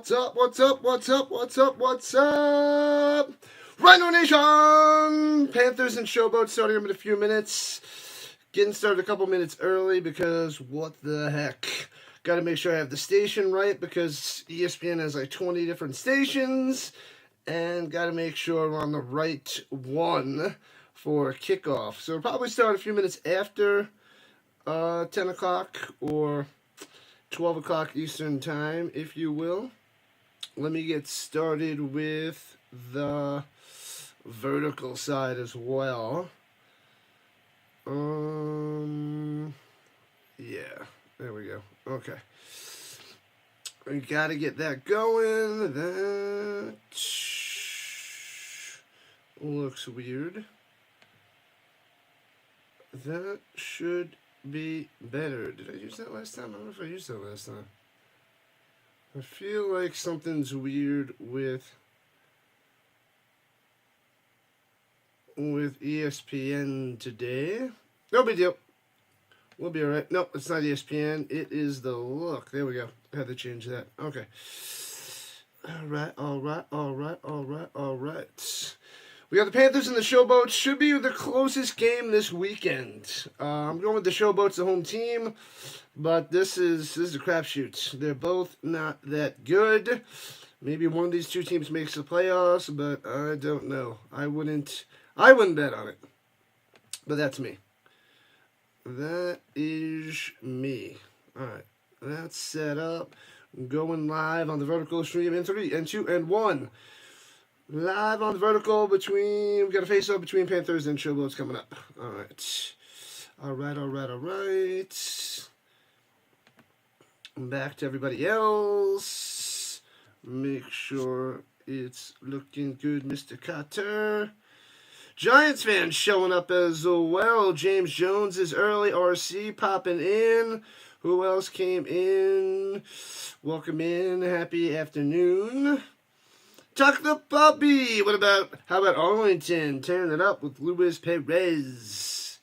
What's up? What's up? What's up? What's up? What's up? Rhino Nation! Panthers and Showboats starting up in a few minutes. Getting started a couple minutes early because what the heck? Got to make sure I have the station right because ESPN has like 20 different stations. And got to make sure we're on the right one for kickoff. So we'll probably start a few minutes after 10 o'clock or 12 o'clock Eastern time, if you will. Let me get started with the vertical side as well. Yeah, there we go. Okay. We gotta get that going. That looks weird. That should be better. Did I use that last time? I don't know if I used that last time. I feel like something's weird with ESPN today. No big deal. We'll be alright. No, it's not ESPN. It is the look. There we go. I had to change that. Okay. Alright. We got the Panthers and the Showboats. Should be the closest game this weekend. I'm going with the Showboats, the home team. But this is a crapshoot. They're both not that good. Maybe one of these two teams makes the playoffs, but I don't know. I wouldn't bet on it. But that's me. That is me. Alright. That's set up. Going live on the vertical stream in 3 and 2 and 1. Live on the vertical we got a face-off between Panthers and Showboats coming up. Alright. Back to everybody else. Make sure it's looking good, Mr. Carter. Giants fans showing up as well. James Jones is early. RC popping in. Who else came in? Welcome in. Happy afternoon. Tuck the puppy. How about Arlington? Tearing it up with Luis Perez.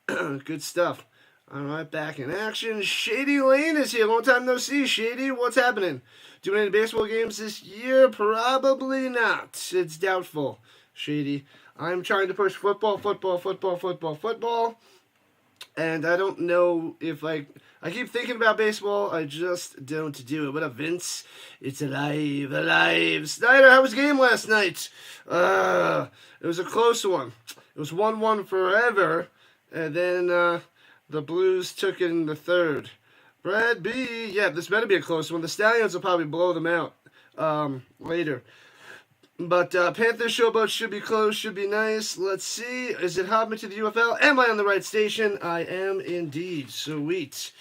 Good stuff. All right, back in action. Shady Lane is here. Long time no see. Shady, what's happening? Doing any baseball games this year? Probably not. It's doubtful, Shady. I'm trying to push football. And I don't know if I keep thinking about baseball. I just don't do it. What up, Vince? It's alive. Snyder, how was the game last night? It was a close one. It was 1-1 forever. And then the Blues took it in the third. Brad B. Yeah, this better be a close one. The Stallions will probably blow them out later. But Panthers Showboats should be close, should be nice. Let's see. Is it Hobman to the UFL? Am I on the right station? I am indeed. Sweet.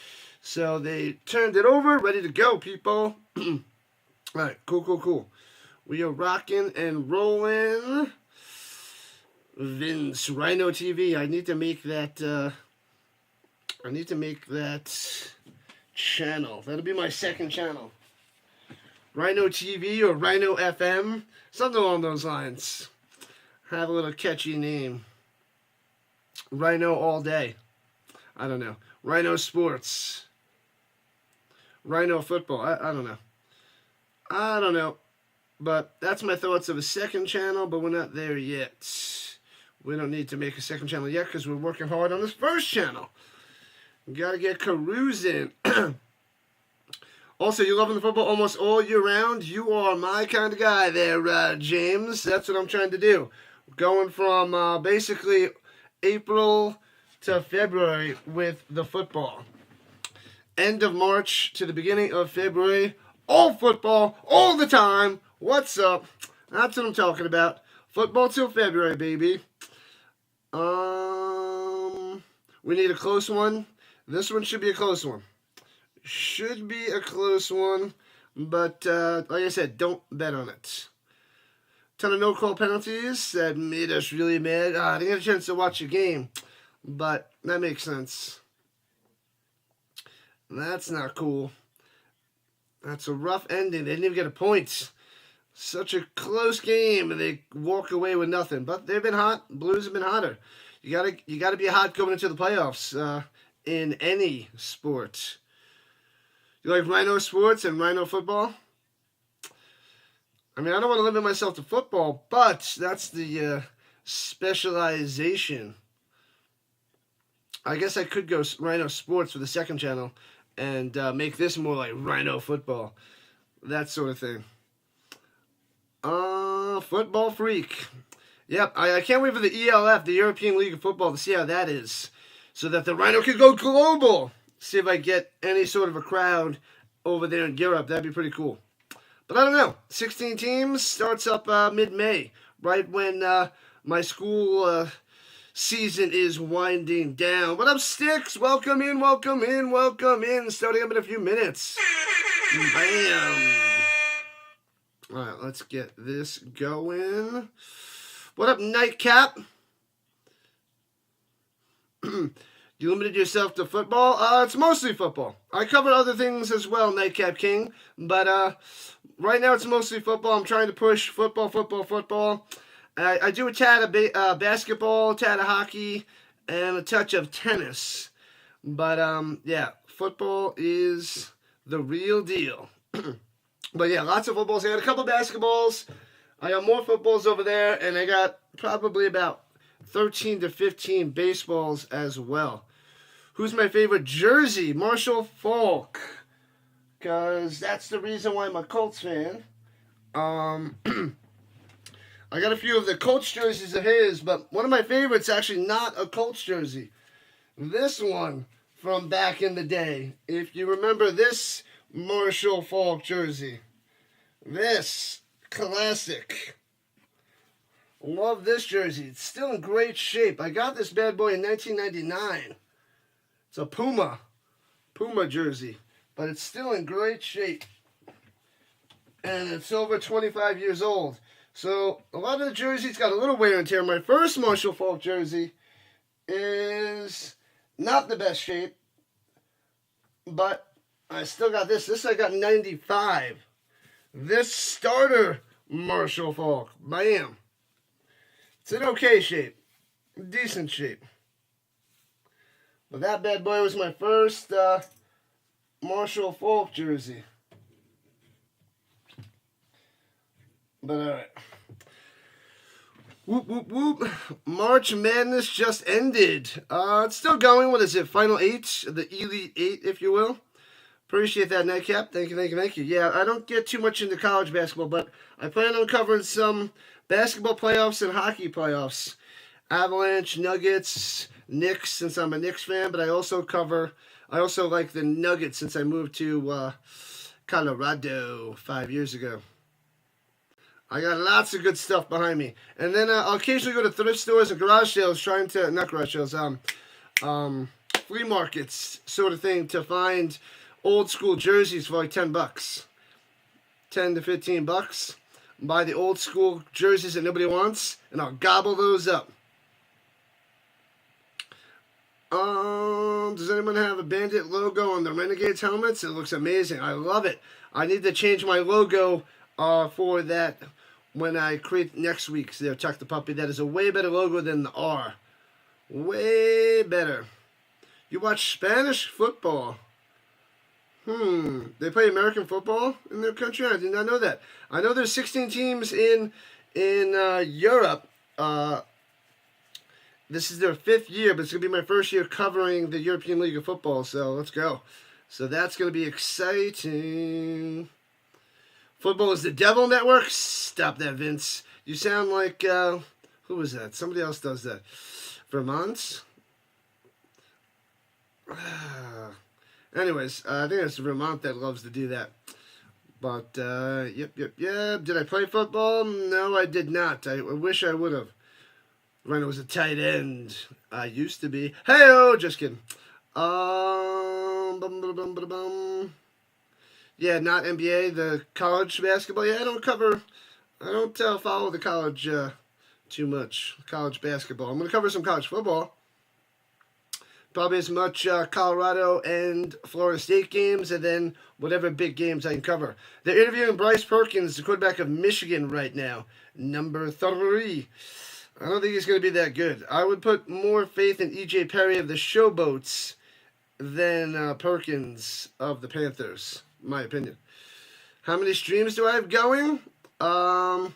So they turned it over. Ready to go, people. All right. Cool. We are rocking and rolling. Vince, Rhino TV. I need to make that channel. That'll be my second channel. Rhino TV or Rhino FM. Something along those lines. Have a little catchy name. Rhino all day. I don't know. Rhino sports. Rhino football. I don't know. I don't know. But that's my thoughts of a second channel, but we're not there yet. We don't need to make a second channel yet because we're working hard on this first channel. We gotta get carousing. Also, you loving the football almost all year round? You are my kind of guy there, James. That's what I'm trying to do. Going from basically April to February with the football. End of March to the beginning of February. All football, all the time. What's up? That's what I'm talking about. Football till February, baby. We need a close one. This one should be a close one. Should be a close one, but like I said, don't bet on it. Ton of no-call penalties that made us really mad. I didn't get a chance to watch the game, but that makes sense. That's not cool. That's a rough ending. They didn't even get a point. Such a close game, and they walk away with nothing. But they've been hot. Blues have been hotter. You gotta be hot going into the playoffs in any sport. You like Rhino sports and Rhino football? I mean, I don't want to limit myself to football, but that's the specialization. I guess I could go Rhino Sports for the second channel and make this more like Rhino Football. That sort of thing. Football freak. Yep, I can't wait for the ELF, the European League of Football, to see how that is. So that the Rhino can go global. See if I get any sort of a crowd over there in Europe. That'd be pretty cool. But I don't know. 16 teams starts up mid-May, right when my school season is winding down. What up, Sticks? Welcome in, welcome in, welcome in. Starting up in a few minutes. Bam. All right, let's get this going. What up, Nightcap? You limited yourself to football? It's mostly football. I cover other things as well, Nightcap King. But right now it's mostly football. I'm trying to push football. I do a tad of basketball, a tad of hockey, and a touch of tennis. But yeah, football is the real deal. But yeah, lots of footballs. I got a couple basketballs. I got more footballs over there, and I got probably about 13 to 15 baseballs as well. Who's my favorite jersey? Marshall Faulk. Because that's the reason why I'm a Colts fan. I got a few of the Colts jerseys of his, but one of my favorites actually not a Colts jersey. This one from back in the day. If you remember this Marshall Faulk jersey. This classic. Love this jersey. It's still in great shape. I got this bad boy in 1999. It's a Puma jersey. But it's still in great shape. And it's over 25 years old. So a lot of the jerseys got a little wear and tear. My first Marshall Faulk jersey is not the best shape. But I still got this. This I got in 95. This starter Marshall Faulk. Bam. It's in okay shape. Decent shape. But that bad boy was my first Marshall Faulk jersey. But alright. Whoop, whoop, whoop. March Madness just ended. It's still going. What is it? Final 8? The Elite 8, if you will. Appreciate that, Nightcap. Thank you. Yeah, I don't get too much into college basketball, but I plan on covering some basketball playoffs and hockey playoffs. Avalanche, Nuggets, Knicks, since I'm a Knicks fan, but I also like the Nuggets since I moved to Colorado 5 years ago. I got lots of good stuff behind me. And then I'll occasionally go to thrift stores and garage sales not garage sales, flea markets sort of thing to find old school jerseys for like $10. 10 to 15 bucks. Buy the old school jerseys that nobody wants, and I'll gobble those up. Does anyone have a Bandit logo on the Renegades helmets? It looks amazing. I love it. I need to change my logo for that when I create next week's there, Chuck the Puppy. That is a way better logo than the R. Way better. You watch Spanish football. They play American football in their country? I did not know that. I know there's 16 teams in Europe. This is their 5th year, but it's going to be my first year covering the European League of Football, so let's go. So that's going to be exciting. Football is the Devil Network? Stop that, Vince. You sound like, who was that? Somebody else does that. Vermont? Anyways, I think it's Vermont that loves to do that. But, yep. Did I play football? No, I did not. I wish I would have. When I was a tight end. I used to be. Hey-oh! Just kidding. Yeah, not NBA, the college basketball. Yeah, I don't follow the college too much. College basketball. I'm going to cover some college football. Probably as much Colorado and Florida State games, and then whatever big games I can cover. They're interviewing Bryce Perkins, the quarterback of Michigan right now. Number 3. I don't think he's going to be that good. I would put more faith in E.J. Perry of the Showboats than Perkins of the Panthers, in my opinion. How many streams do I have going? What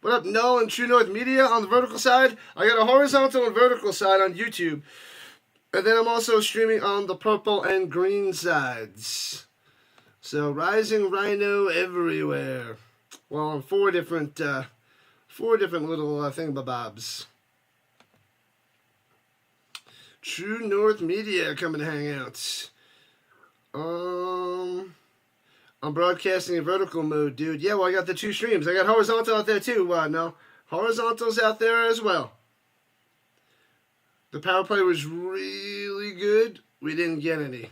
up, Null and True North Media on the vertical side? I got a horizontal and vertical side on YouTube. And then I'm also streaming on the purple and green sides. So, Rising Rhino everywhere. Well, on four different little thingamabobs. True North Media coming to hang out. I'm broadcasting in vertical mode, dude. Yeah, well, I got the two streams. I got horizontal out there, too. No, horizontal's out there as well. The power play was really good. We didn't get any.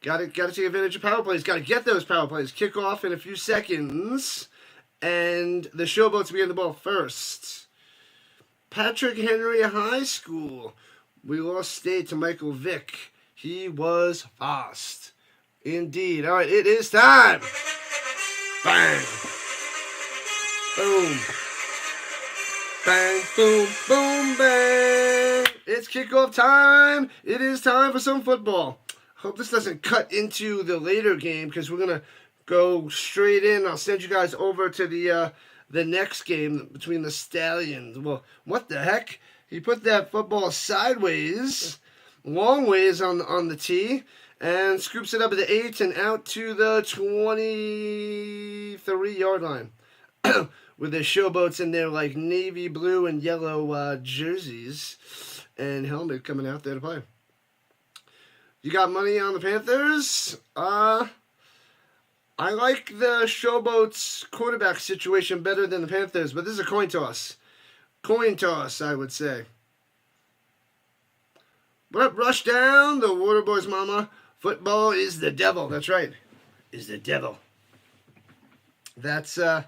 Gotta take advantage of power plays. Gotta get those power plays. Kick off in a few seconds. And the Showboats begin the ball first. Patrick Henry High School. We lost state to Michael Vick. He was fast. Indeed. All right, it is time. Bang. Boom. Bang, boom, boom, bang. It's kickoff time. It is time for some football. Hope this doesn't cut into the later game because we're going to go straight in. I'll send you guys over to the next game between the Stallions. Well, what the heck? He put that football sideways, long ways on the tee, and scoops it up at the 8 and out to the 23-yard line. With their Showboats in their like navy blue and yellow jerseys and helmet coming out there to play. You got money on the Panthers? I like the Showboats quarterback situation better than the Panthers, but this is a coin toss. Coin toss, I would say. What up, Rush Down, the Waterboys mama? Football is the devil. That's right. Is the devil. That's a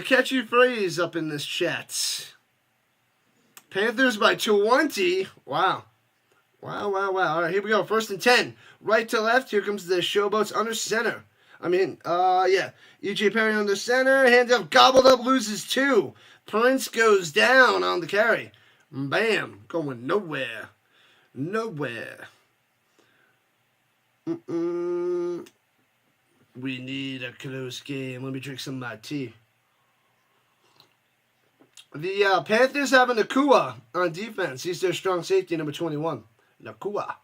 catchy phrase up in this chat. Panthers by 20. Wow. Wow. All right, here we go. 1st and 10. Right to left. Here comes the Showboats under center. E.J. Perry under center. Hand up, gobbled up, loses 2. Prince goes down on the carry. Bam. Going nowhere. We need a close game. Let me drink some of my tea. The Panthers have a Nakua on defense. He's their strong safety, number 21. Nakua.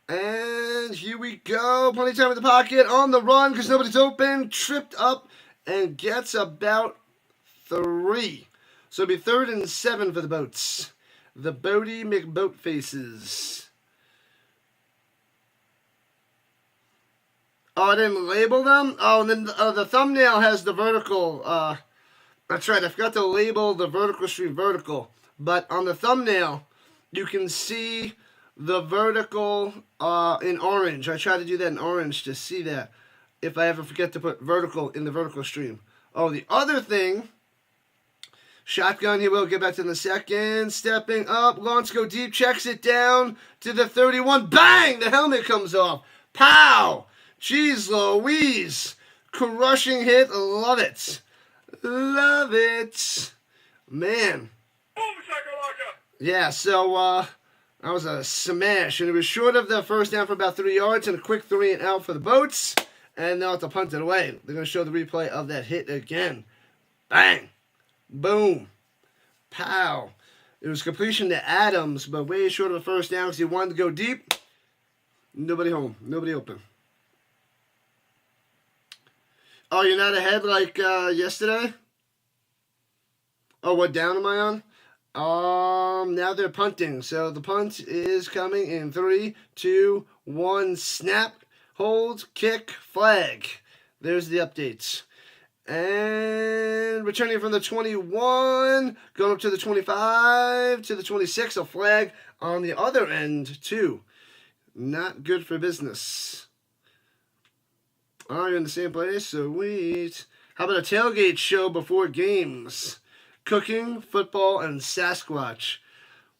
And here we go. Plenty of time in the pocket. On the run because nobody's open. Tripped up and gets about 3. So it'll be 3rd and 7 for the Boats. The Boaty McBoat faces. Oh, I didn't label them? Oh, and then the thumbnail has the vertical. That's right. I forgot to label the vertical stream vertical. But on the thumbnail, you can see the vertical in orange. I try to do that in orange to see that if I ever forget to put vertical in the vertical stream. Oh, the other thing, shotgun, he will get back to in the second. Stepping up, launch, go deep, checks it down to the 31. Bang! The helmet comes off. Pow! Jeez Louise. Crushing hit. Love it. Love it. Man. Yeah, so that was a smash. And it was short of the first down for about 3 yards and a quick 3 and out for the Boats. And they'll have to punt it away. They're going to show the replay of that hit again. Bang. Boom. Pow. It was completion to Adams, but way short of the first down because he wanted to go deep. Nobody home. Nobody open. Oh, you're not ahead like yesterday? Oh, what down am I on? Now they're punting. So the punt is coming in 3, 2, 1. Snap, hold, kick, flag. There's the updates. And returning from the 21, going up to the 25, to the 26. A flag on the other end, too. Not good for business. Oh, you're in the same place? Sweet. How about a tailgate show before games? Cooking, football, and Sasquatch.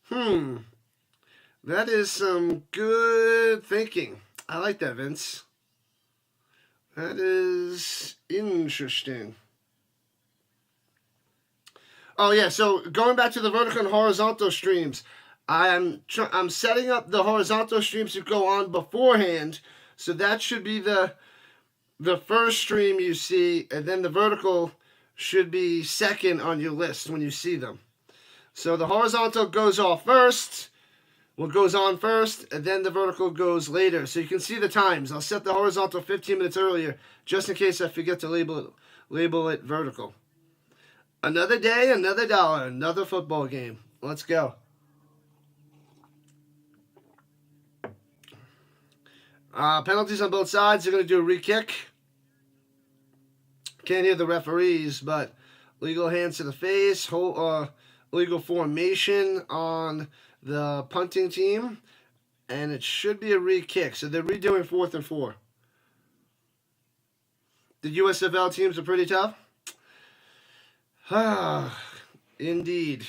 That is some good thinking. I like that, Vince. That is interesting. Oh yeah, so going back to the vertical and horizontal streams, I'm setting up the horizontal streams to go on beforehand, so that should be the first stream you see, and then the vertical should be second on your list when you see them. So the horizontal goes off first, goes on first, and then the vertical goes later. So you can see the times. I'll set the horizontal 15 minutes earlier, just in case I forget to label it vertical. Another day, another dollar, another football game. Let's go. Penalties on both sides. They're going to do a re-kick. Can't hear the referees, but legal hands to the face. Legal formation on the punting team. And it should be a re-kick. So they're redoing 4th and 4. The USFL teams are pretty tough. Indeed.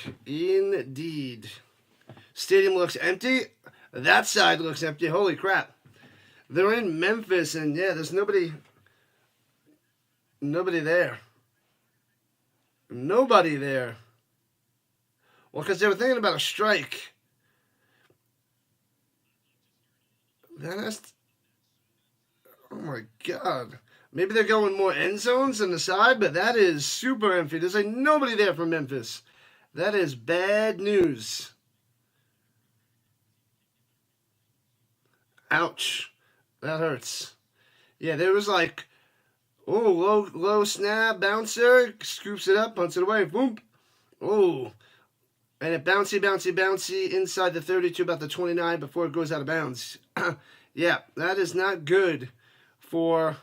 Stadium looks empty. That side looks empty. Holy crap. They're in Memphis, and yeah, there's nobody there. Nobody there. Well, because they were thinking about a strike. Oh my God. Maybe they're going more end zones on the side, but that is super empty. There's like nobody there from Memphis. That is bad news. Ouch. That hurts. Yeah, there was like, low snap, bouncer, scoops it up, punts it away, boom. Oh, and it bouncy inside the 32, about the 29 before it goes out of bounds. Yeah, that is not good for,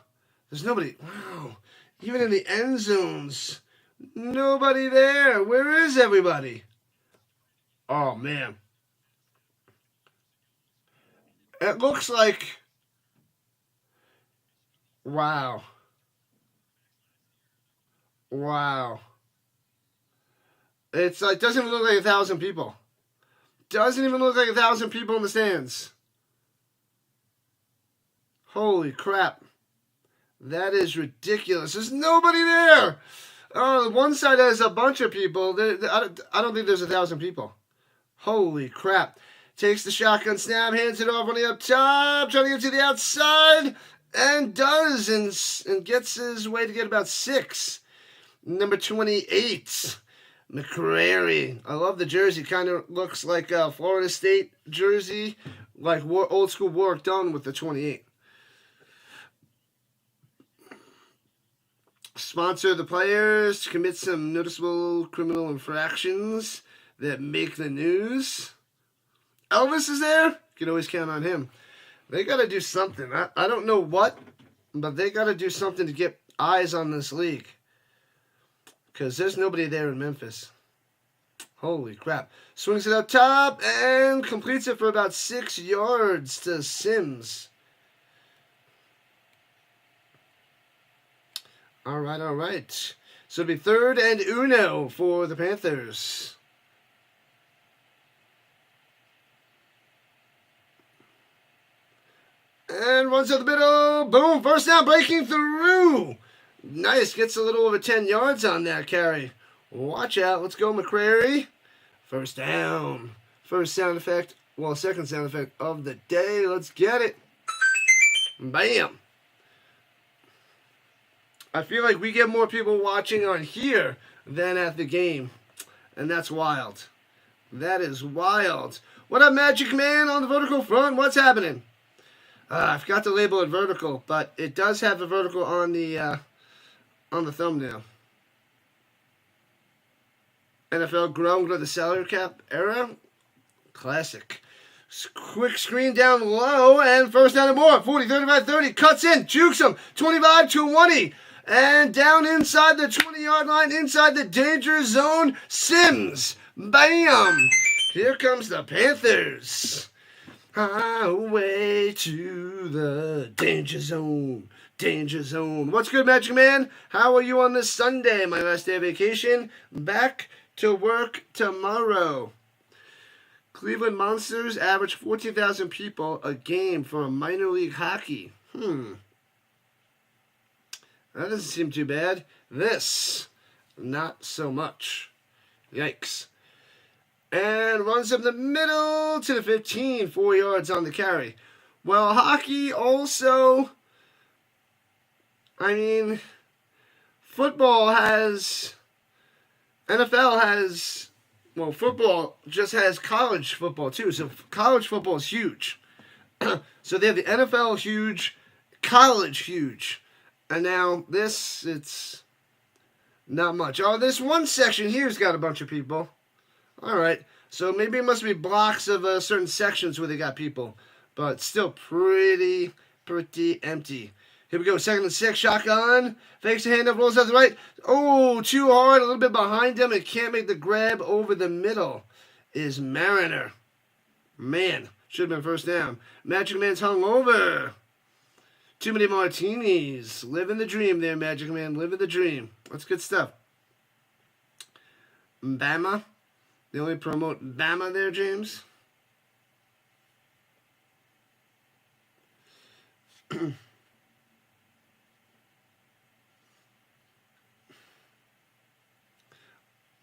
there's nobody, wow, even in the end zones, nobody there. Where is everybody? Oh, man. It looks like, wow. It's like, doesn't even look like 1,000 people. Doesn't even look like 1,000 people in the stands. Holy crap. That is ridiculous. There's nobody there. Oh, one side has a bunch of people. I don't think there's 1,000 people. Holy crap. Takes the shotgun snap, hands it off on the up top, trying to get to the outside, and does, and gets his way to get about 6. Number 28, McCrary. I love the jersey. Kind of looks like a Florida State jersey, like old school work done with the 28. Sponsor the players to commit some noticeable criminal infractions that make the news. Elvis is there. You can always count on him. They got to do something. I don't know what, but they got to do something to get eyes on this league. Because there's nobody there in Memphis. Holy crap. Swings it up top and completes it for about 6 yards to Sims. All right. So it'll be 3rd and uno for the Panthers. And runs to the middle. Boom. First down, breaking through. Nice. Gets a little over 10 yards on that carry. Watch out. Let's go, McCrary. First down. First sound effect. Well, second sound effect of the day. Let's get it. Bam. I feel like we get more people watching on here than at the game. And that's wild. That is wild. What up, Magic Man on the vertical front? What's happening? I forgot to label it vertical, but it does have a vertical on the thumbnail. NFL growing to the salary cap era. Classic. Quick screen down low, and first down and more. 40, 35, 30. Cuts in, jukes him. 25, 20. And down inside the 20-yard line, inside the danger zone. Sims. Bam. Here comes the Panthers. Highway to the danger zone. Danger zone. What's good, Magic Man? How are you on this Sunday? My last day of vacation. Back to work tomorrow. Cleveland Monsters average 14,000 people a game for a minor league hockey. That doesn't seem too bad. This, not so much. Yikes. And runs up the middle to the 15, 4 yards on the carry. Well, hockey also, I mean, football has, NFL has, well, football just has college football too. So college football is huge. So they have the NFL huge, college huge. And now this, it's not much. Oh, this one section here's got a bunch of people. All right. So maybe it must be blocks of certain sections where they got people. But still pretty empty. Here we go. 2nd and 6. Shotgun. Fakes the handoff. Rolls out the right. Oh, too hard. A little bit behind him. And can't make the grab over the middle. Is Mariner. Man. Should have been first down. Magic Man's hung over. Too many martinis. Living the dream there, Magic Man. Living the dream. That's good stuff. Bama. They only promote Bama there, James.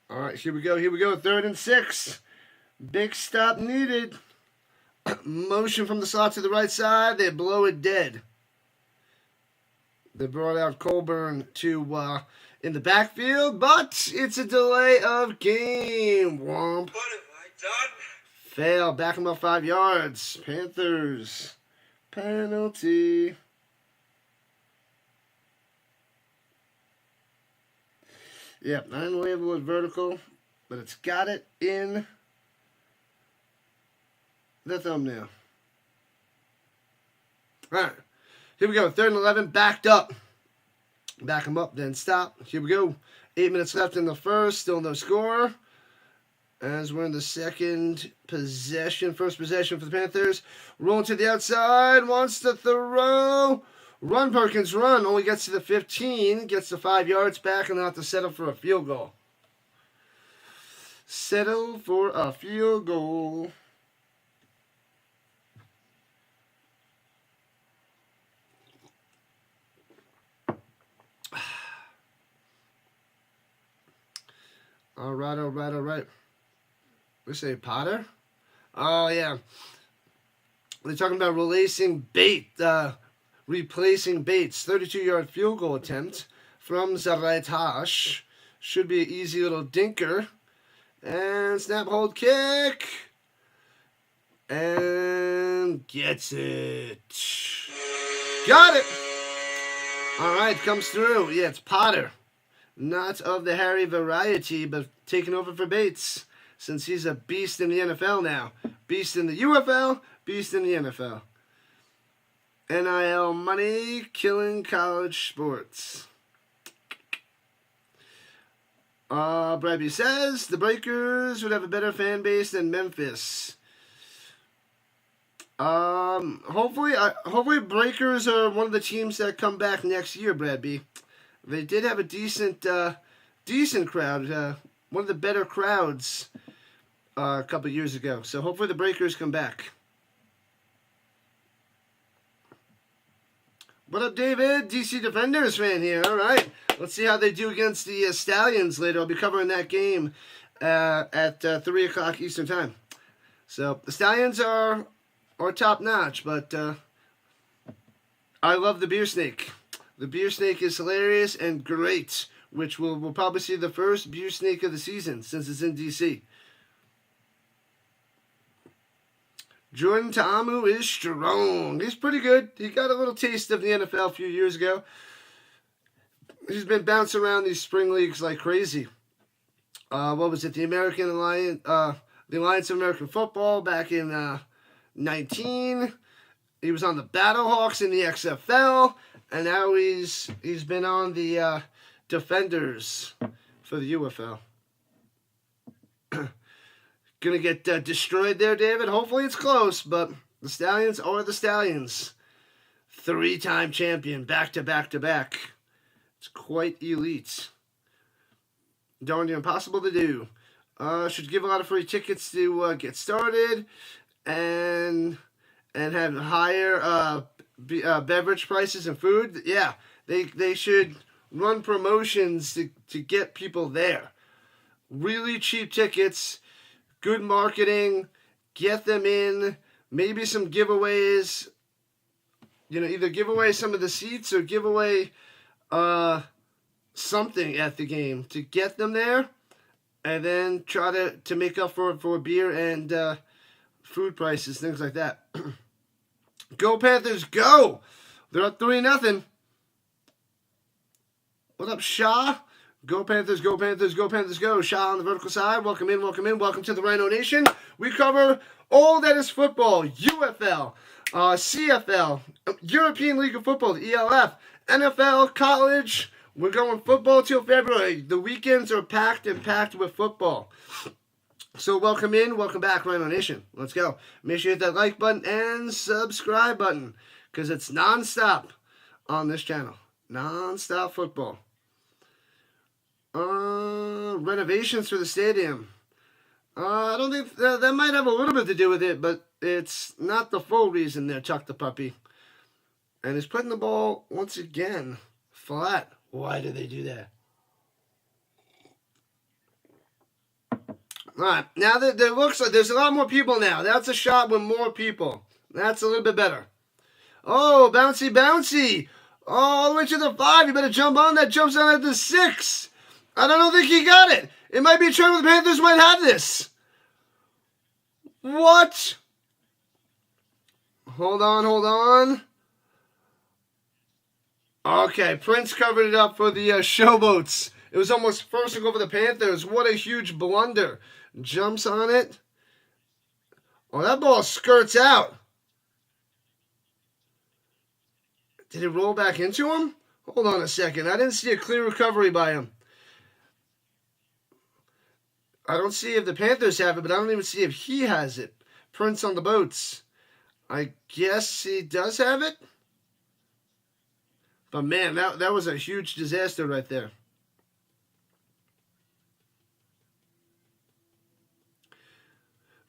All right, here we go. 3rd and 6. Big stop needed. Motion from the slot to the right side. They blow it dead. They brought out Colburn to in the backfield, but it's a delay of game. Womp. What have I done? Fail. Back him up 5 yards. Panthers. Penalty. Yep, not in the way of the word vertical, but it's got it in the thumbnail. All right, here we go. 3rd and 11, backed up. Back him up, then stop. Here we go. 8 minutes left in the first, still no score. As we're in the second possession, first possession for the Panthers. Rolling to the outside, wants to throw. Run, Perkins, run. Only gets to the 15, gets the 5 yards back, and they'll have to settle for a field goal. Settle for a field goal. All right. We say Potter? Oh, yeah. They're talking about replacing Bates. 32-yard field goal attempt from Zaretash. Should be an easy little dinker. And snap, hold, kick. And gets it. Got it. All right, comes through. Yeah, it's Potter. Not of the Harry variety, but taking over for Bates. Since he's a beast in the NFL now. Beast in the UFL, beast in the NFL. NIL money killing college sports. Bradby says the Breakers would have a better fan base than Memphis. Hopefully Breakers are one of the teams that come back next year, Bradby. They did have a decent crowd. One of the better crowds a couple years ago. So hopefully the Breakers come back. What up, David? DC Defenders fan here. All right. Let's see how they do against the Stallions later. I'll be covering that game at 3 o'clock Eastern Time. So the Stallions are top-notch, but I love the Beer Snake. The Beer Snake is hilarious and great, which we'll probably see the first Beer Snake of the season since it's in D.C. Jordan Ta'amu is strong. He's pretty good. He got a little taste of the NFL a few years ago. He's been bouncing around these spring leagues like crazy. What was it? The Alliance of American Football back in 19. He was on the Battlehawks in the XFL, and now he's been on the Defenders for the UFL. Gonna get destroyed there, David. Hopefully it's close, but the Stallions are the Stallions. 3-time champion, back to back to back. It's quite elite. Darn near impossible to do. Should give a lot of free tickets to get started, and have higher beverage prices and food. Yeah, they should run promotions to get people there. really cheap tickets, good marketing, get them in, maybe some giveaways. Either give away some of the seats or give away something at the game to get them there, and then try to make up for beer and food prices, things like that. Go Panthers, go! They're up 3-0. What up, Shaw? Go Panthers, go Panthers, go Panthers, go. Shaw on the vertical side. Welcome in, welcome in. Welcome to the Rhino Nation. We cover all that is football. UFL, CFL, European League of Football, the ELF, NFL, college. We're going football till February. The weekends are packed with football. So welcome in, welcome back, Rhino Nation. Let's go. Make sure you hit that like button and subscribe button, because it's nonstop on this channel. Nonstop football. Renovations for the stadium. I don't think that might have a little bit to do with it, but it's not the full reason there, Chuck the Puppy. And he's putting the ball, once again, flat. Why did they do that? Alright, now that it looks like there's a lot more people now. That's a shot with more people. That's a little bit better. Oh, bouncy, bouncy. Oh, all the way to the 5. You better jump on that. Jumps on at the 6. I don't think he got it. It might be a trend where the Panthers might have this. What? Hold on. Okay, Prince covered it up for the Showboats. It was almost first to go for the Panthers. What a huge blunder. Jumps on it. Oh, that ball skirts out. Did it roll back into him? Hold on a second. I didn't see a clear recovery by him. I don't see if the Panthers have it, but I don't even see if he has it. Prince on the boats. I guess he does have it. But man, that was a huge disaster right there.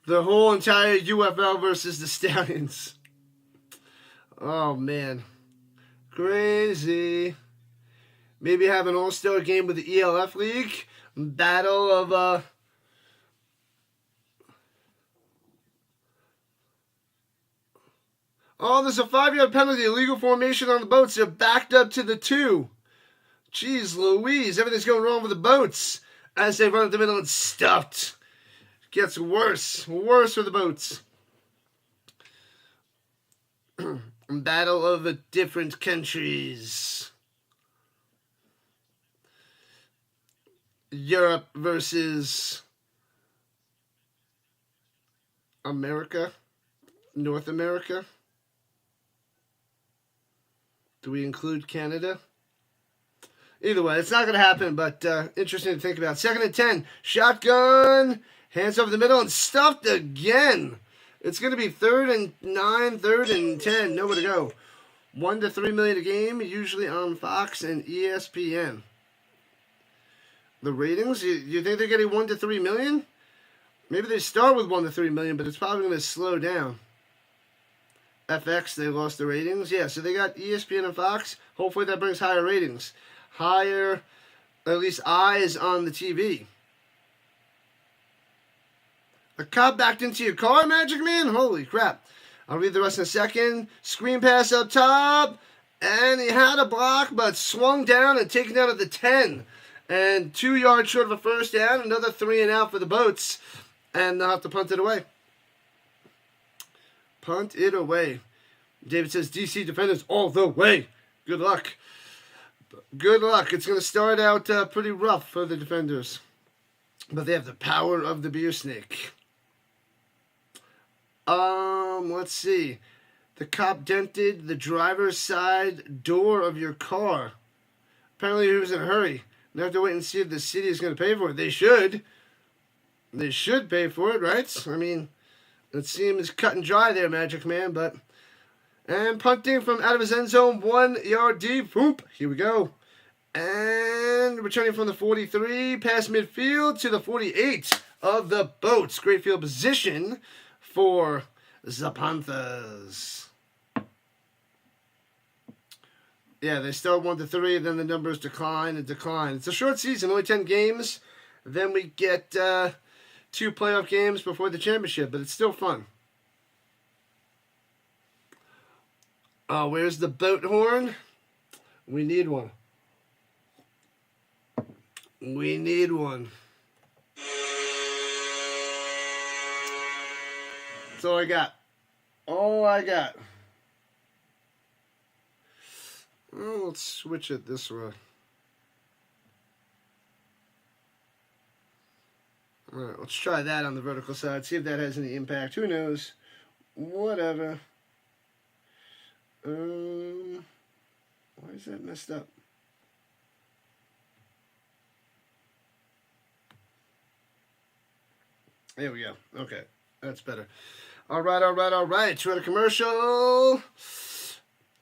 The whole entire UFL versus the Stallions. Oh man. Crazy. Maybe have an all-star game with the ELF League. Battle of Oh, there's a 5-yard penalty. Illegal formation on the boats. They're backed up to the 2. Jeez Louise. Everything's going wrong with the boats. As they run up the middle and stuffed. Gets worse. Worse for the boats. Battle of different countries. Europe versus America. North America. Do we include Canada? Either way, it's not going to happen, but interesting to think about. 2nd and 10. Shotgun. Hands over the middle and stuffed again. It's going to be 3rd and 9, 3rd and 10. Nowhere to go. 1 to 3 million a game, usually on Fox and ESPN. The ratings, you think they're getting 1 to 3 million? Maybe they start with 1 to 3 million, but it's probably going to slow down. FX, they lost the ratings. Yeah, so they got ESPN and Fox. Hopefully that brings higher ratings. Higher, at least eyes on the TV. A cop backed into your car, Magic Man? Holy crap. I'll read the rest in a second. Screen pass up top. And he had a block, but swung down and taken down at the 10. And 2 yards short of a first down. Another 3 and out for the Boats. And they'll have to punt it away. Punt it away. David says, DC defenders all the way. Good luck. Good luck. It's going to start out pretty rough for the defenders. But they have the power of the beer snake. Let's see. The cop dented the driver's side door of your car. Apparently he was in a hurry. Now have to wait and see if the city is going to pay for it. They should. They should pay for it, right? I mean, it seems cut and dry there, Magic Man, but... And punting from out of his end zone, 1 yard deep. Whoop, here we go. And returning from the 43, past midfield to the 48 of the Boats. Great field position for the Panthers. Yeah, they start 1 to 3, then the numbers decline and decline. It's a short season, only 10 games. Then we get 2 playoff games before the championship, but it's still fun. Where's the boat horn? We need one. We need one. That's all I got. All I got. Well, let's switch it this way. Alright, let's try that on the vertical side. See if that has any impact. Who knows? Whatever. Why is that messed up? There we go. Okay, that's better. All right. To a commercial.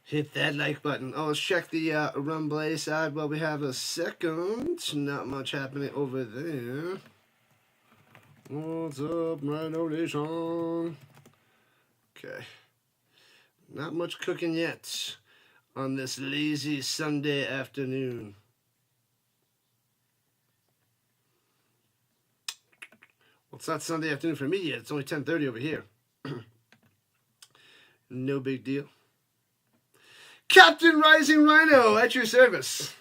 Hit that like button. Oh, let's check the Rumble side while we have a second. Not much happening over there. What's up, Rhino Nation? Okay. Not much cooking yet on this lazy Sunday afternoon. Well, it's not Sunday afternoon for me yet. It's only 10:30 over here. No big deal. Captain Rising Rhino at your service.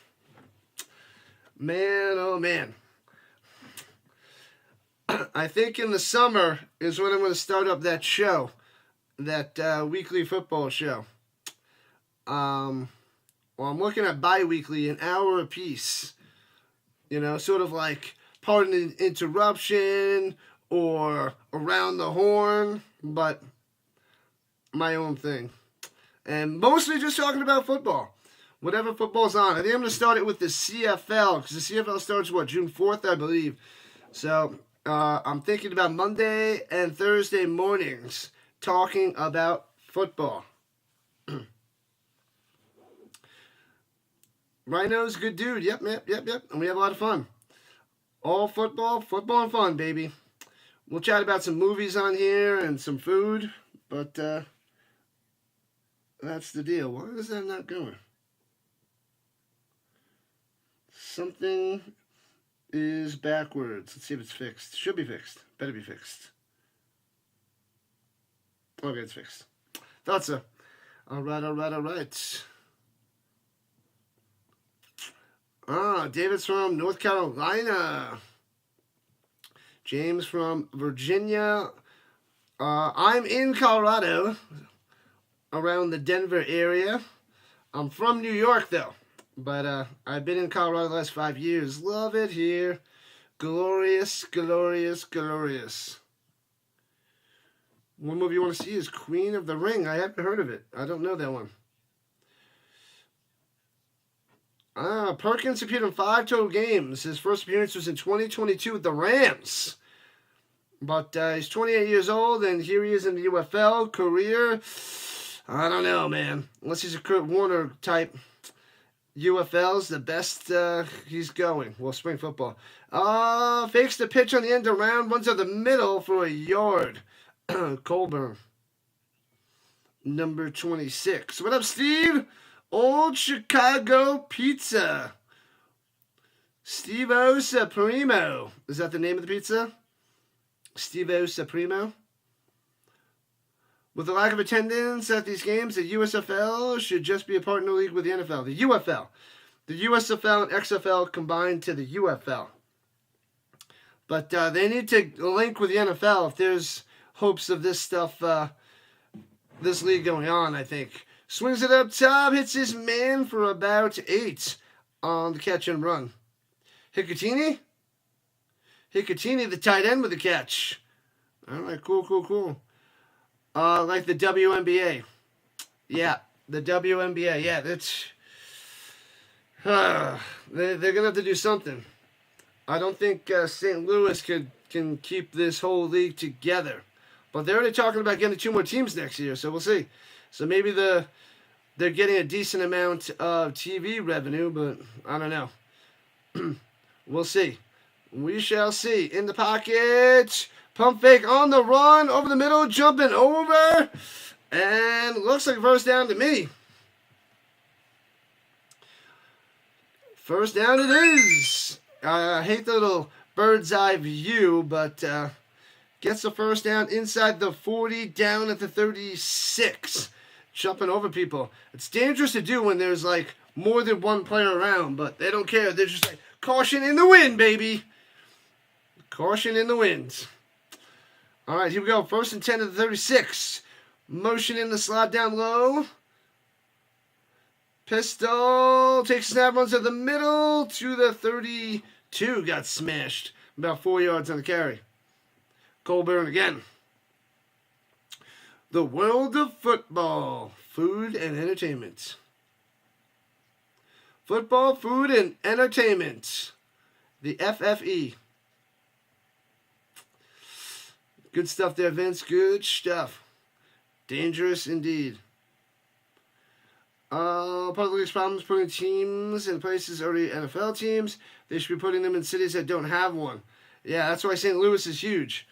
Man, oh man. I think in the summer is when I'm going to start up that show. That weekly football show. Well, I'm looking at bi-weekly, an hour apiece. You know, sort of like Pardon the Interruption or Around the Horn, but my own thing. And mostly just talking about football. Whatever football's on. I think I'm going to start it with the CFL, because the CFL starts, June 4th, I believe. So, I'm thinking about Monday and Thursday mornings talking about football. Rhino's a good dude. Yep. And we have a lot of fun. All football and fun, baby. We'll chat about some movies on here and some food, but that's the deal. Why is that not going? Something is backwards. Let's see if it's fixed. Should be fixed. Better be fixed. Okay, it's fixed. Thought so. All right. David's from North Carolina. James from Virginia. I'm in Colorado, around the Denver area. I'm from New York, though. But I've been in Colorado the last 5 years. Love it here. Glorious. One movie you want to see is Queen of the Ring. I haven't heard of it. I don't know that one. Perkins appeared in 5 total games. His first appearance was in 2022 with the Rams. But he's 28 years old, and here he is in the UFL career. I don't know, man. Unless he's a Kurt Warner type. UFL's the best he's going. Well, spring football. Fakes the pitch on the end around, runs up the middle for a yard. Colburn. Number 26. What up, Steve? Old Chicago Pizza. Steve-O Supremo. Is that the name of the pizza? Steve-O Supremo. With the lack of attendance at these games, the USFL should just be a partner league with the NFL. The UFL. The USFL and XFL combined to the UFL. But they need to link with the NFL if there's hopes of this stuff, this league going on, I think. Swings it up top, hits his man for about 8 on the catch and run. Hicatini, the tight end with the catch. All right, cool. Like the WNBA. Yeah, the WNBA. Yeah, that's... they're going to have to do something. I don't think St. Louis can keep this whole league together. But they're already talking about getting 2 more teams next year, so we'll see. So maybe they're getting a decent amount of TV revenue, but I don't know. We'll see. We shall see. In the pocket. Pump fake on the run. Over the middle. Jumping over. And looks like first down to me. First down it is. I hate the little bird's eye view, but gets the first down inside the 40, down at the 36. Jumping over people. It's dangerous to do when there's like more than one player around, but they don't care. They're just like, caution in the wind, baby. Caution in the wind. All right, here we go. 1st and 10 at the 36. Motion in the slot down low. Pistol takes a snap, runs to the middle to the 32. Got smashed. About 4 yards on the carry. Colburn again. The world of football, food, and entertainment. Football, food, and entertainment. The FFE. Good stuff there, Vince. Good stuff. Dangerous indeed. Part of the league's problems putting teams in places already NFL teams. They should be putting them in cities that don't have one. Yeah, that's why St. Louis is huge.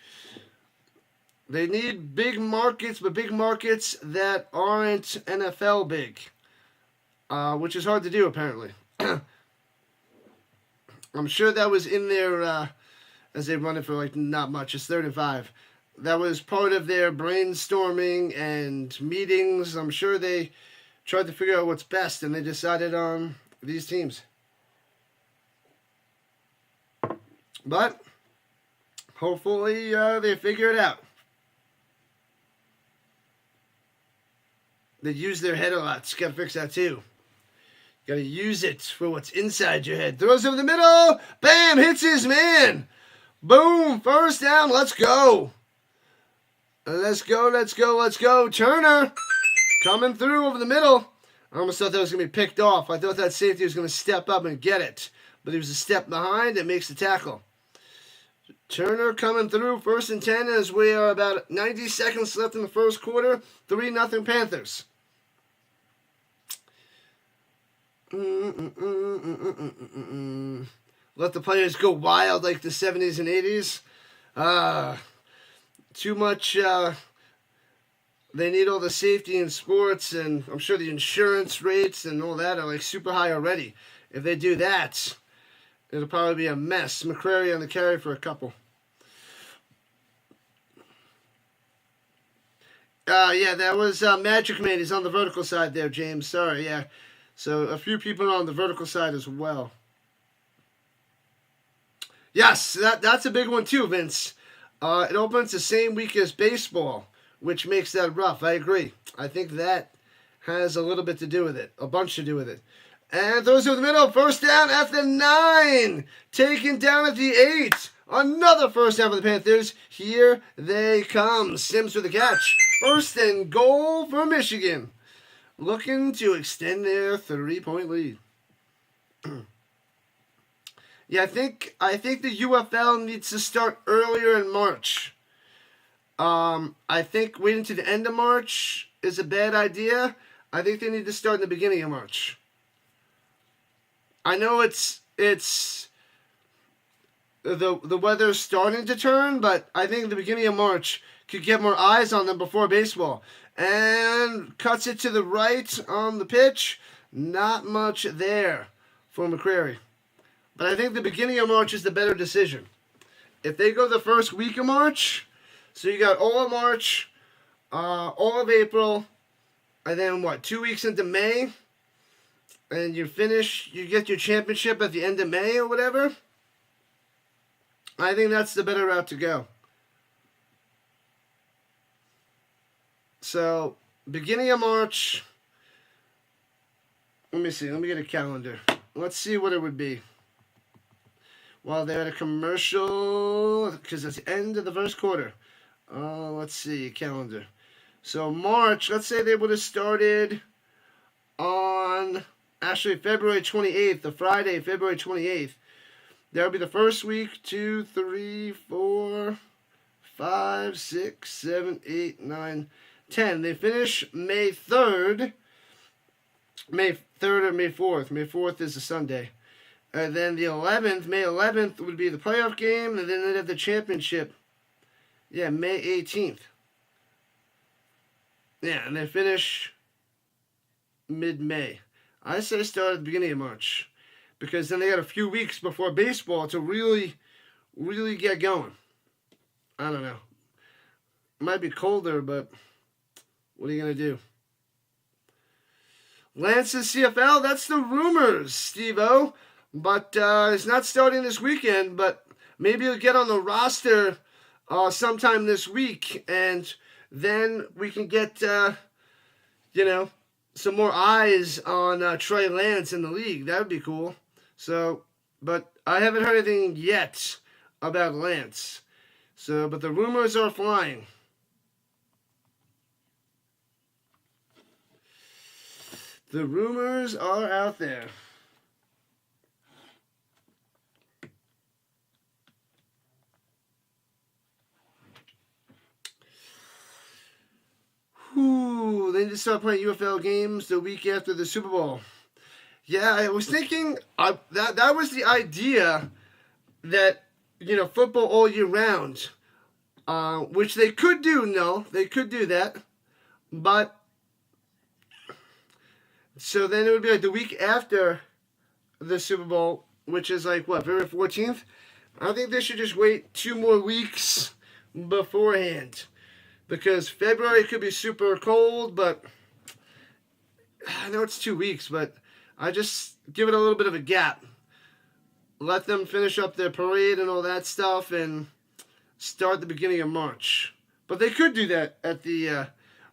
They need big markets, but big markets that aren't NFL big, which is hard to do, apparently. I'm sure that was in there as they run it for, like, not much. It's 3rd and 5. That was part of their brainstorming and meetings. I'm sure they tried to figure out what's best, and they decided on these teams. But hopefully they figure it out. They use their head a lot. You gotta fix that too. You gotta use it for what's inside your head. Throws over the middle. Bam! Hits his man. Boom! First down. Let's go. Let's go. Let's go. Let's go. Turner coming through over the middle. I almost thought that was gonna be picked off. I thought that safety was gonna step up and get it, but he was a step behind. It makes the tackle. Turner coming through. 1st and 10 as we are about 90 seconds left in the first quarter. 3-0 Panthers. Let the players go wild like the 70s and 80s. Too much. They need all the safety in sports, and I'm sure the insurance rates and all that are like super high already. If they do that, it'll probably be a mess. McCrary on the carry for a couple. Yeah, that was Magic Man. He's on the vertical side there, James. Sorry, yeah. So a few people on the vertical side as well. Yes, that's a big one too, Vince. It opens the same week as baseball, which makes that rough. I agree. I think that has a little bit to do with it. A bunch to do with it. And throws over the middle. First down at the 9. Taken down at the 8. Another first down for the Panthers. Here they come. Sims with the catch. 1st and goal for Michigan. Looking to extend their 3-point lead. Yeah, I think the UFL needs to start earlier in March. I think waiting to the end of March is a bad idea. I think they need to start in the beginning of March. I know it's the weather's starting to turn, but I think the beginning of March could get more eyes on them before baseball. And cuts it to the right on the pitch. Not much there for McCrary. But I think the beginning of March is the better decision. If they go the first week of March, so you got all of March, all of April, and then what, 2 weeks into May, and you get your championship at the end of May or whatever, I think that's the better route to go. So, beginning of March, let me see, let me get a calendar. Let's see what it would be. Well, they're at a commercial, because it's the end of the first quarter. Let's see, calendar. So, March, let's say they would have started on, actually, February 28th, the Friday, February 28th. That would be the first week, 2, 3, 4, 5, 6, 7, 8, 9, 10. They finish May 3rd. May 3rd or May 4th. May 4th is a Sunday. And then the 11th, May 11th would be the playoff game. And then they'd have the championship. Yeah, May 18th. Yeah, and they finish mid-May. I say start at the beginning of March. Because then they got a few weeks before baseball to really, really get going. I don't know. It might be colder, but what are you going to do? Lance's CFL, that's the rumors, Steve-O. But it's not starting this weekend, but maybe he'll get on the roster sometime this week, and then we can get, some more eyes on Trey Lance in the league. That would be cool. So, but I haven't heard anything yet about Lance. So, but the rumors are flying. The rumors are out there. They need to start playing UFL games the week after the Super Bowl. Yeah, I was thinking that was the idea, that, football all year round, which they could do. No, they could do that. But, so then it would be like the week after the Super Bowl, which is like, what, February 14th? I think they should just wait 2 more weeks beforehand. Because February could be super cold, but I know it's 2 weeks, but I just give it a little bit of a gap. Let them finish up their parade and all that stuff and start the beginning of March. But they could do that at the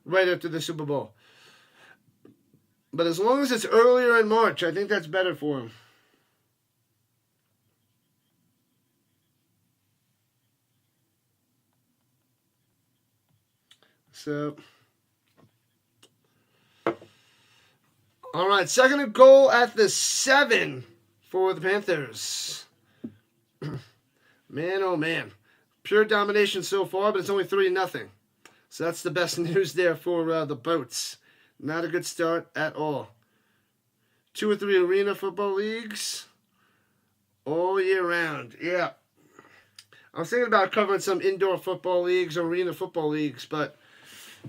right after the Super Bowl. But as long as it's earlier in March, I think that's better for them. So, all right, second and goal at the 7 for the Panthers. Man, oh man. Pure domination so far, but it's only 3-0. So that's the best news there for the Boats. Not a good start at all. 2 or 3 arena football leagues all year round. Yeah. I was thinking about covering some indoor football leagues, arena football leagues, but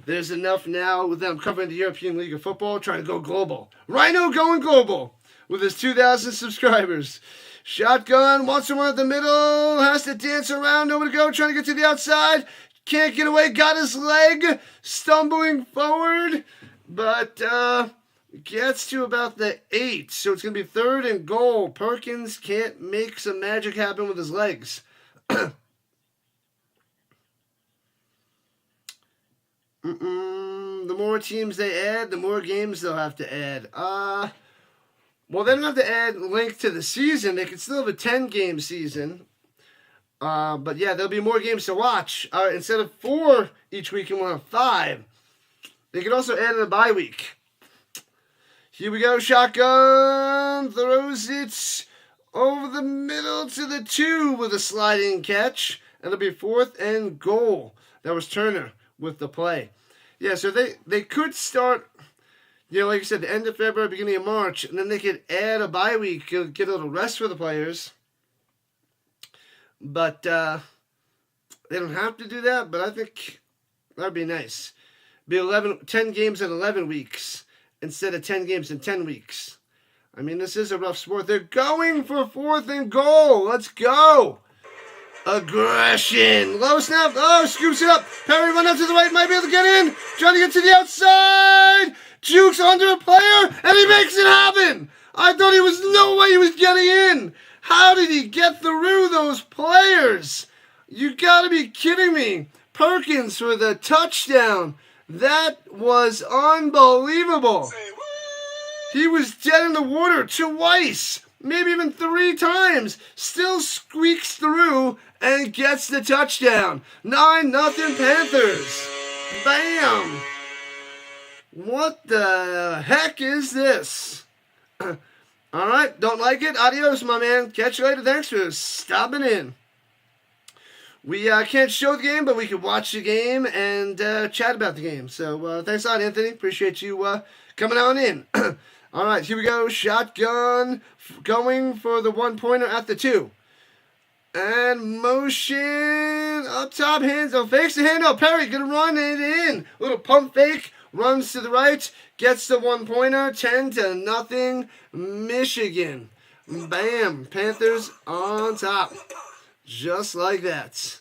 there's enough now with them covering the European League of Football, trying to go global. Rhino going global with his 2,000 subscribers. Shotgun, wants to run at the middle, has to dance around, nowhere to go, trying to get to the outside. Can't get away, got his leg, stumbling forward, but gets to about the 8. So it's going to be 3rd and goal. Perkins can't make some magic happen with his legs. The more teams they add, the more games they'll have to add. Well, they don't have to add length to the season. They can still have a 10-game season. But yeah, there'll be more games to watch. Instead of 4 each week, you want 5. They can also add in a bye week. Here we go. Shotgun throws it over the middle to the 2 with a sliding catch. It'll be 4th and goal. That was Turner with the play. Yeah, so they could start, like I said, the end of February, beginning of March, and then they could add a bye week, get a little rest for the players. But they don't have to do that, but I think that would be nice. Be 10 games in 11 weeks instead of 10 games in 10 weeks. I mean, this is a rough sport. They're going for 4th and goal. Let's go. Aggression. Low snap. Oh, scoops it up. Perry run up to the right. Might be able to get in. Trying to get to the outside. Jukes under a player. And he makes it happen. I thought there was no way he was getting in. How did he get through those players? You got to be kidding me. Perkins for the touchdown. That was unbelievable. He was dead in the water twice. Maybe even 3 times. Still squeaks through and gets the touchdown. 9-0 Panthers. Bam. What the heck is this? All right, don't like it? Adios, my man. Catch you later. Thanks for stopping in. We can't show the game, but we can watch the game and chat about the game. So thanks a lot, Anthony. Appreciate you coming on in. All right, here we go. Shotgun going for the 1-pointer at the 2. And motion up top, hands. Oh, fakes the handoff. Perry gonna run it in. Little pump fake. Runs to the right. Gets the 1-pointer. 10-0 Michigan. Bam. Panthers on top. Just like that.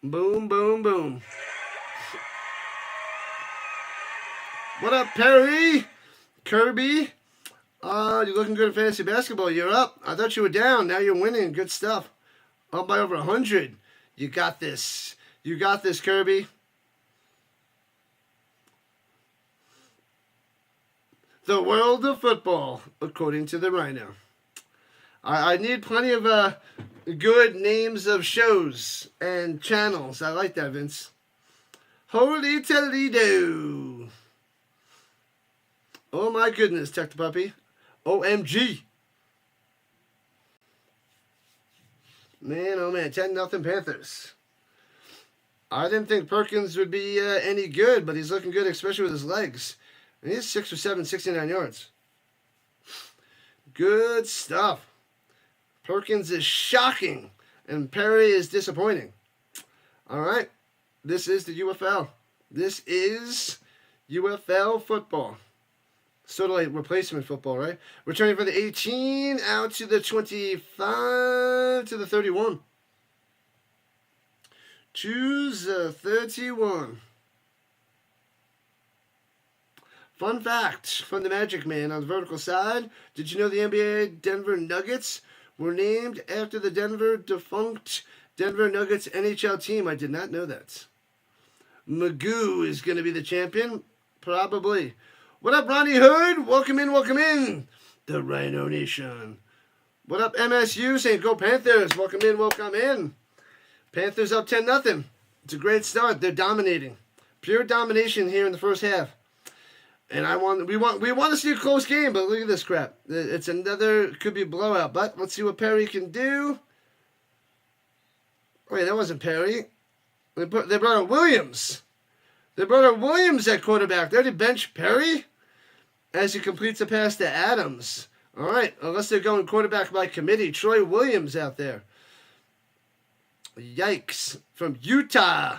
Boom, boom, boom. What up, Perry? Kirby? You're looking good at fantasy basketball. You're up. I thought you were down. Now you're winning. Good stuff. Up by over 100. You got this. You got this, Kirby. The world of football, according to the Rhino. I need plenty of good names of shows and channels. I like that, Vince. Holy Toledo. Oh my goodness, Tech the Puppy. OMG. Man, oh man, 10-0 Panthers. I didn't think Perkins would be any good, but he's looking good, especially with his legs. And he's 6 for 7, 69 yards. Good stuff. Perkins is shocking, and Perry is disappointing. All right, this is the UFL. This is UFL football. Sort of like replacement football, right? Returning from the 18 out to the 25 to the 31. To the 31. Fun fact from the Magic Man on the vertical side. Did you know the NBA Denver Nuggets were named after the defunct Denver Nuggets NHL team? I did not know that. Magoo is going to be the champion? Probably. What up, Ronnie Hood? Welcome in, welcome in. The Rhino Nation. What up, MSU? Saying go Panthers. Welcome in, welcome in. Panthers up 10-0. It's a great start. They're dominating. Pure domination here in the first half. And we want to see a close game, but look at this crap. It's another, could be a blowout, but let's see what Perry can do. Wait, that wasn't Perry. They brought out Williams. They brought out Williams at quarterback. They already benched Perry as he completes a pass to Adams. All right, unless they're going quarterback by committee. Troy Williams out there. Yikes. From Utah.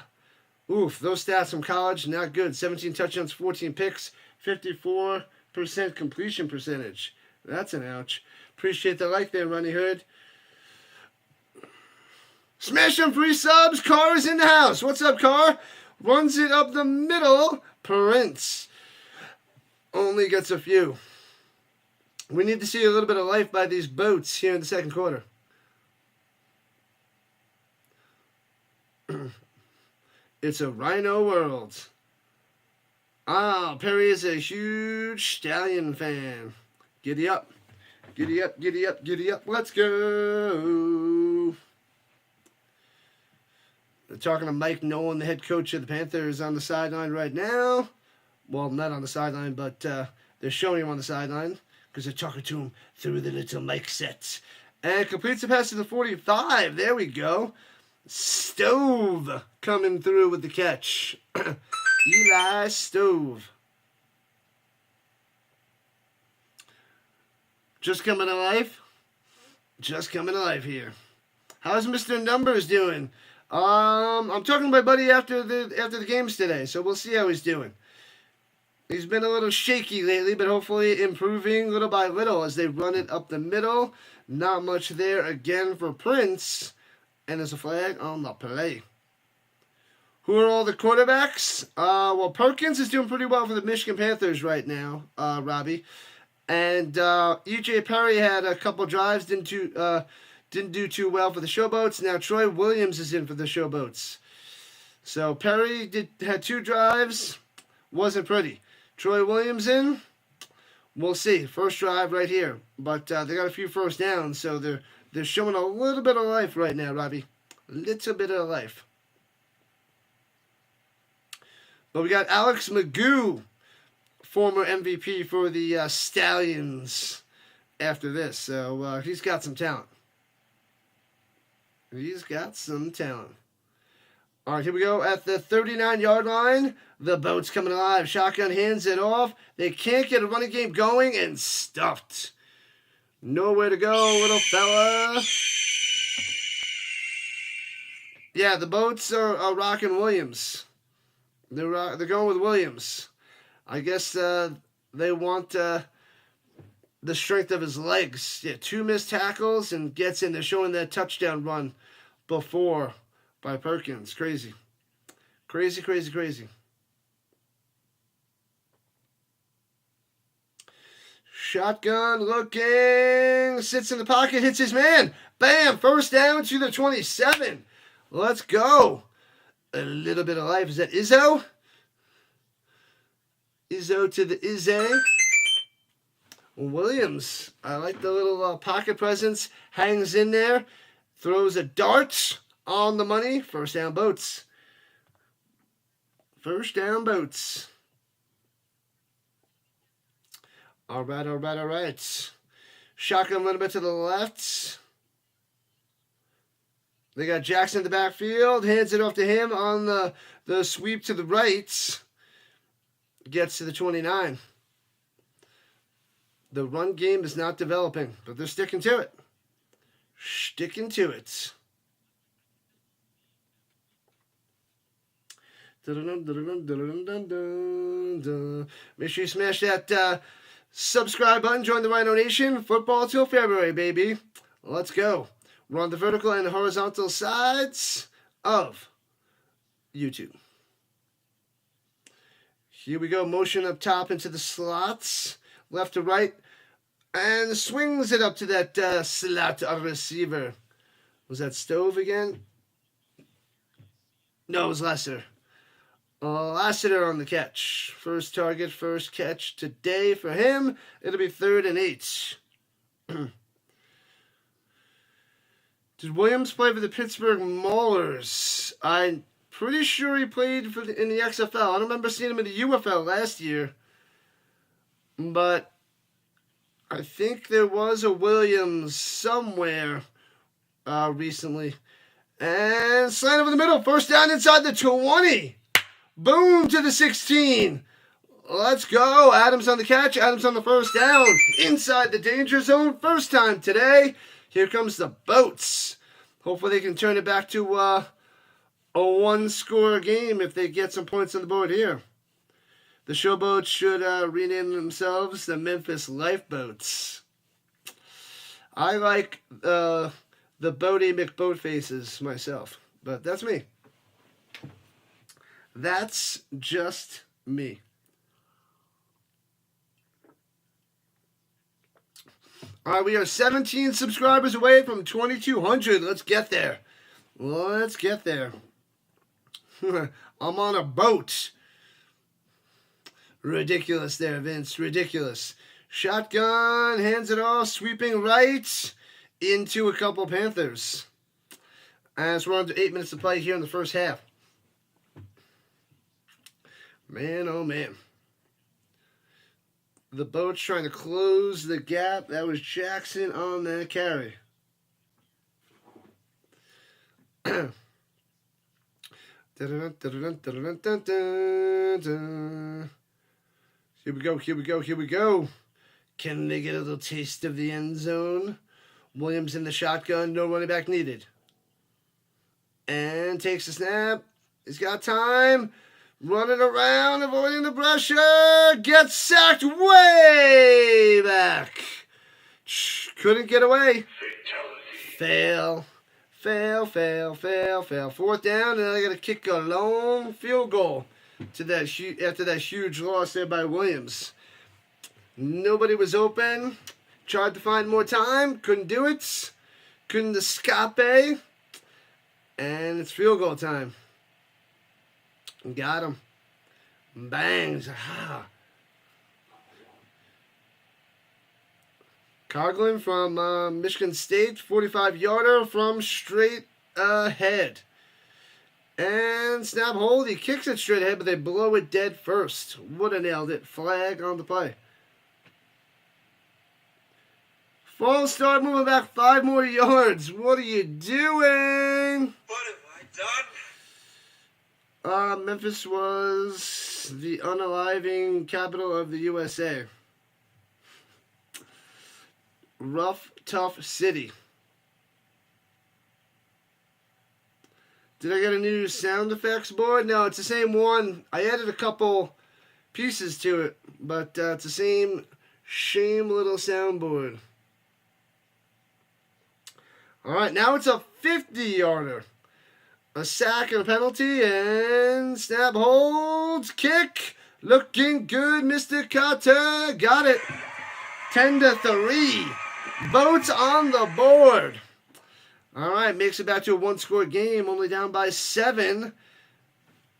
Oof, those stats from college, not good. 17 touchdowns, 14 picks, 54% completion percentage. That's an ouch. Appreciate the like there, Ronnie Hood. Smash them free subs. Carr is in the house. What's up, Carr? Runs it up the middle. Prince only gets a few. We need to see a little bit of life by these boats here in the second quarter. It's a Rhino world. Perry is a huge Stallion fan. Giddy up. Giddy up, giddy up, giddy up. Let's go. They're talking to Mike Nolan, the head coach of the Panthers, on the sideline right now. Well, not on the sideline, but they're showing him on the sideline because they're talking to him through the little mic set. And completes the pass to the 45. There we go. Stove coming through with the catch. Eli Stove. Just coming to life. Just coming to life here. How's Mr. Numbers doing? I'm talking to my buddy after the games today, so we'll see how he's doing. He's been a little shaky lately, but hopefully improving little by little as they run it up the middle. Not much there again for Prince. And there's a flag on the play. Who are all the quarterbacks? Well, Perkins is doing pretty well for the Michigan Panthers right now, Robbie. And E.J. Perry had a couple drives, didn't do too well for the Showboats. Now Troy Williams is in for the Showboats. So Perry had 2 drives, wasn't pretty. Troy Williams in, we'll see. First drive right here, but they got a few first downs, so they're showing a little bit of life right now, Robbie. A little bit of life. But we got Alex Magoo, former MVP for the Stallions, after this. So he's got some talent. He's got some talent. All right, here we go. At the 39-yard line, the boat's coming alive. Shotgun hands it off. They can't get a running game going, and stuffed. Nowhere to go, little fella. Yeah, the boats are rocking Williams. They're going with Williams. I guess they want the strength of his legs. Yeah, 2 missed tackles and gets in there, showing that touchdown run before by Perkins. Crazy. Crazy, crazy, crazy. Shotgun looking. Sits in the pocket, hits his man. Bam! First down to the 27. Let's go. A little bit of life. Is that Izzo? Izzo to the Izzy. Williams. I like the little pocket presence. Hangs in there. Throws a dart on the money. First down, Boats. First down, Boats. All right, all right, all right. Shotgun a little bit to the left. They got Jackson in the backfield. Hands it off to him on the sweep to the right. Gets to the 29. The run game is not developing, but they're sticking to it. Sticking to it. Make sure you smash that subscribe button. Join the Rhino Nation. Football till February, baby. Let's go. We're on the vertical and the horizontal sides of YouTube. Here we go. Motion up top into the slots. Left to right. And swings it up to that slot receiver. Was that Stove again? No, it was Lesser. Lassiter on the catch. First target, first catch today for him. It'll be 3rd and 8. Did Williams play for the Pittsburgh Maulers? I'm pretty sure he played in the XFL. I don't remember seeing him in the UFL last year. But I think there was a Williams somewhere recently. And slant over the middle. First down inside the 20. Boom to the 16. Let's go. Adams on the catch. Adams on the first down. Inside the danger zone. First time today. Here comes the Boats. Hopefully they can turn it back to a 1-score game if they get some points on the board here. The Showboats should rename themselves the Memphis Lifeboats. I like the Boaty McBoatfaces myself, but that's me. That's just me. All right, we are 17 subscribers away from 2,200. Let's get there. Let's get there. I'm on a boat. Ridiculous there, Vince. Ridiculous. Shotgun, hands it off, sweeping right into a couple Panthers. As we're under 8 minutes to play here in the first half. Man, oh man. The Boats trying to close the gap. That was Jackson on that carry. Here we go, here we go, here we go. Can they get a little taste of the end zone? Williams in the shotgun, no running back needed. And takes the snap. He's got time. Running around, avoiding the pressure. Gets sacked way back. Couldn't get away. Fail. Fail, fail, fail, fail. 4th down, and I got to kick a long field goal to that after that huge loss there by Williams. Nobody was open. Tried to find more time. Couldn't do it. Couldn't escape. And it's field goal time. Got him. Bangs. Ah. Coughlin from Michigan State. 45-yarder from straight ahead. And snap hold. He kicks it straight ahead, but they blow it dead first. Would have nailed it. Flag on the play. False start, moving back 5 more yards. What are you doing? What have I done? Memphis was the unaliving capital of the USA. Rough, tough city. Did I get a new sound effects board? No, it's the same one. I added a couple pieces to it, but it's the same Shame little soundboard. All right, now it's a 50-yarder. A sack and a penalty, and snap, holds, kick. Looking good, Mr. Carter. Got it. 10-3. Boats on the board. All right, makes it back to a one-score game, only down by 7.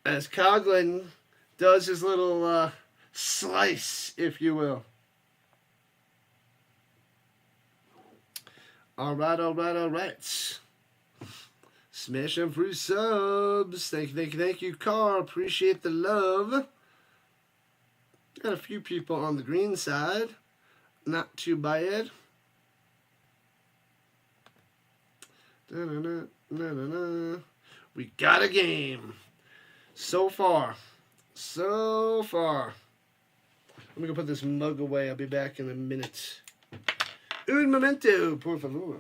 As Coughlin does his little slice, if you will. All right. Smash them free subs. Thank you, Carl. Appreciate the love. Got a few people on the green side. Not too bad. We got a game. So far. Let me go put this mug away. I'll be back in a minute. Un momento, por favor.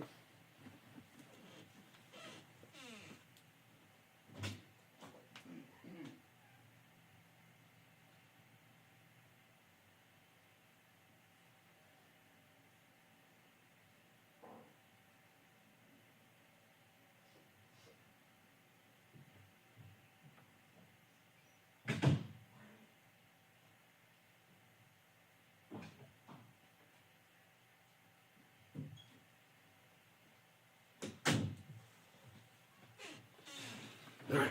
Alright,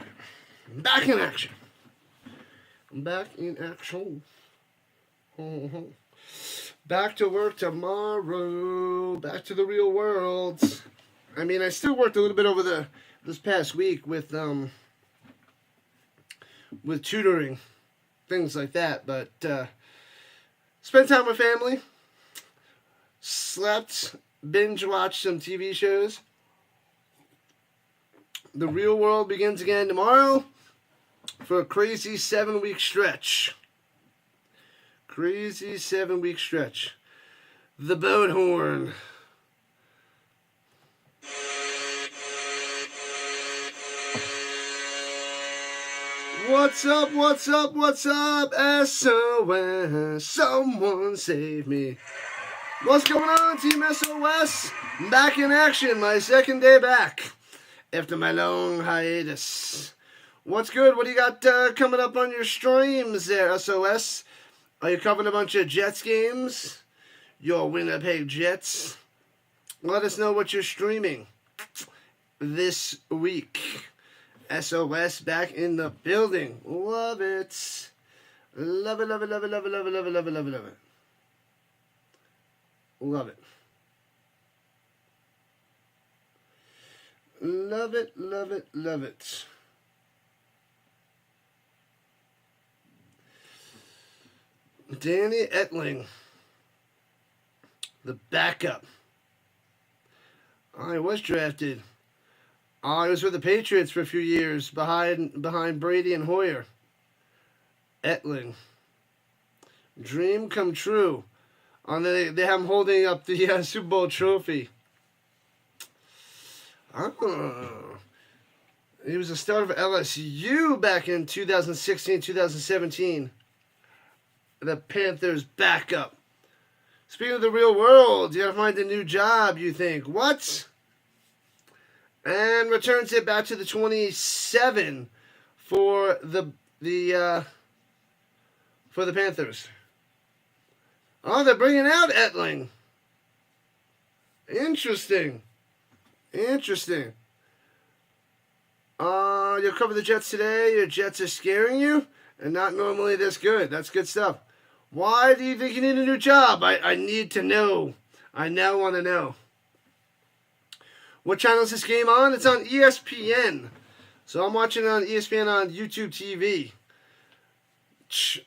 I'm back in action. Back to work tomorrow. Back to the real world. I mean, I still worked a little bit over this past week with tutoring, things like that. But spent time with family. Slept, binge watched some TV shows. The real world begins again tomorrow for a crazy 7-week stretch. The boat horn. What's up? SOS. Someone save me. What's going on, Team SOS? Back in action, my second day back. After my long hiatus. What's good? What do you got coming up on your streams there, SOS? Are you covering a bunch of Jets games? Your Winnipeg Jets? Let us know what you're streaming this week. SOS back in the building. Love it. Love it. Love it. Danny Etling, the backup. I was drafted. I was with the Patriots for a few years behind Brady and Hoyer. Etling. Dream come true. They have him holding up the Super Bowl trophy. Oh. He was a starter for LSU back in 2016, 2017. The Panthers backup. Speaking of the real world, you gotta find a new job, you think. What? And returns it back to the 27 for the Panthers. Oh, they're bringing out Etling. Interesting. You'll cover the Jets today. Your Jets are scaring you, and not normally this good. That's good stuff. Why do you think you need a new job? I need to know. I now want to know. What channel is this game on? It's on ESPN. So I'm watching it on ESPN on YouTube TV.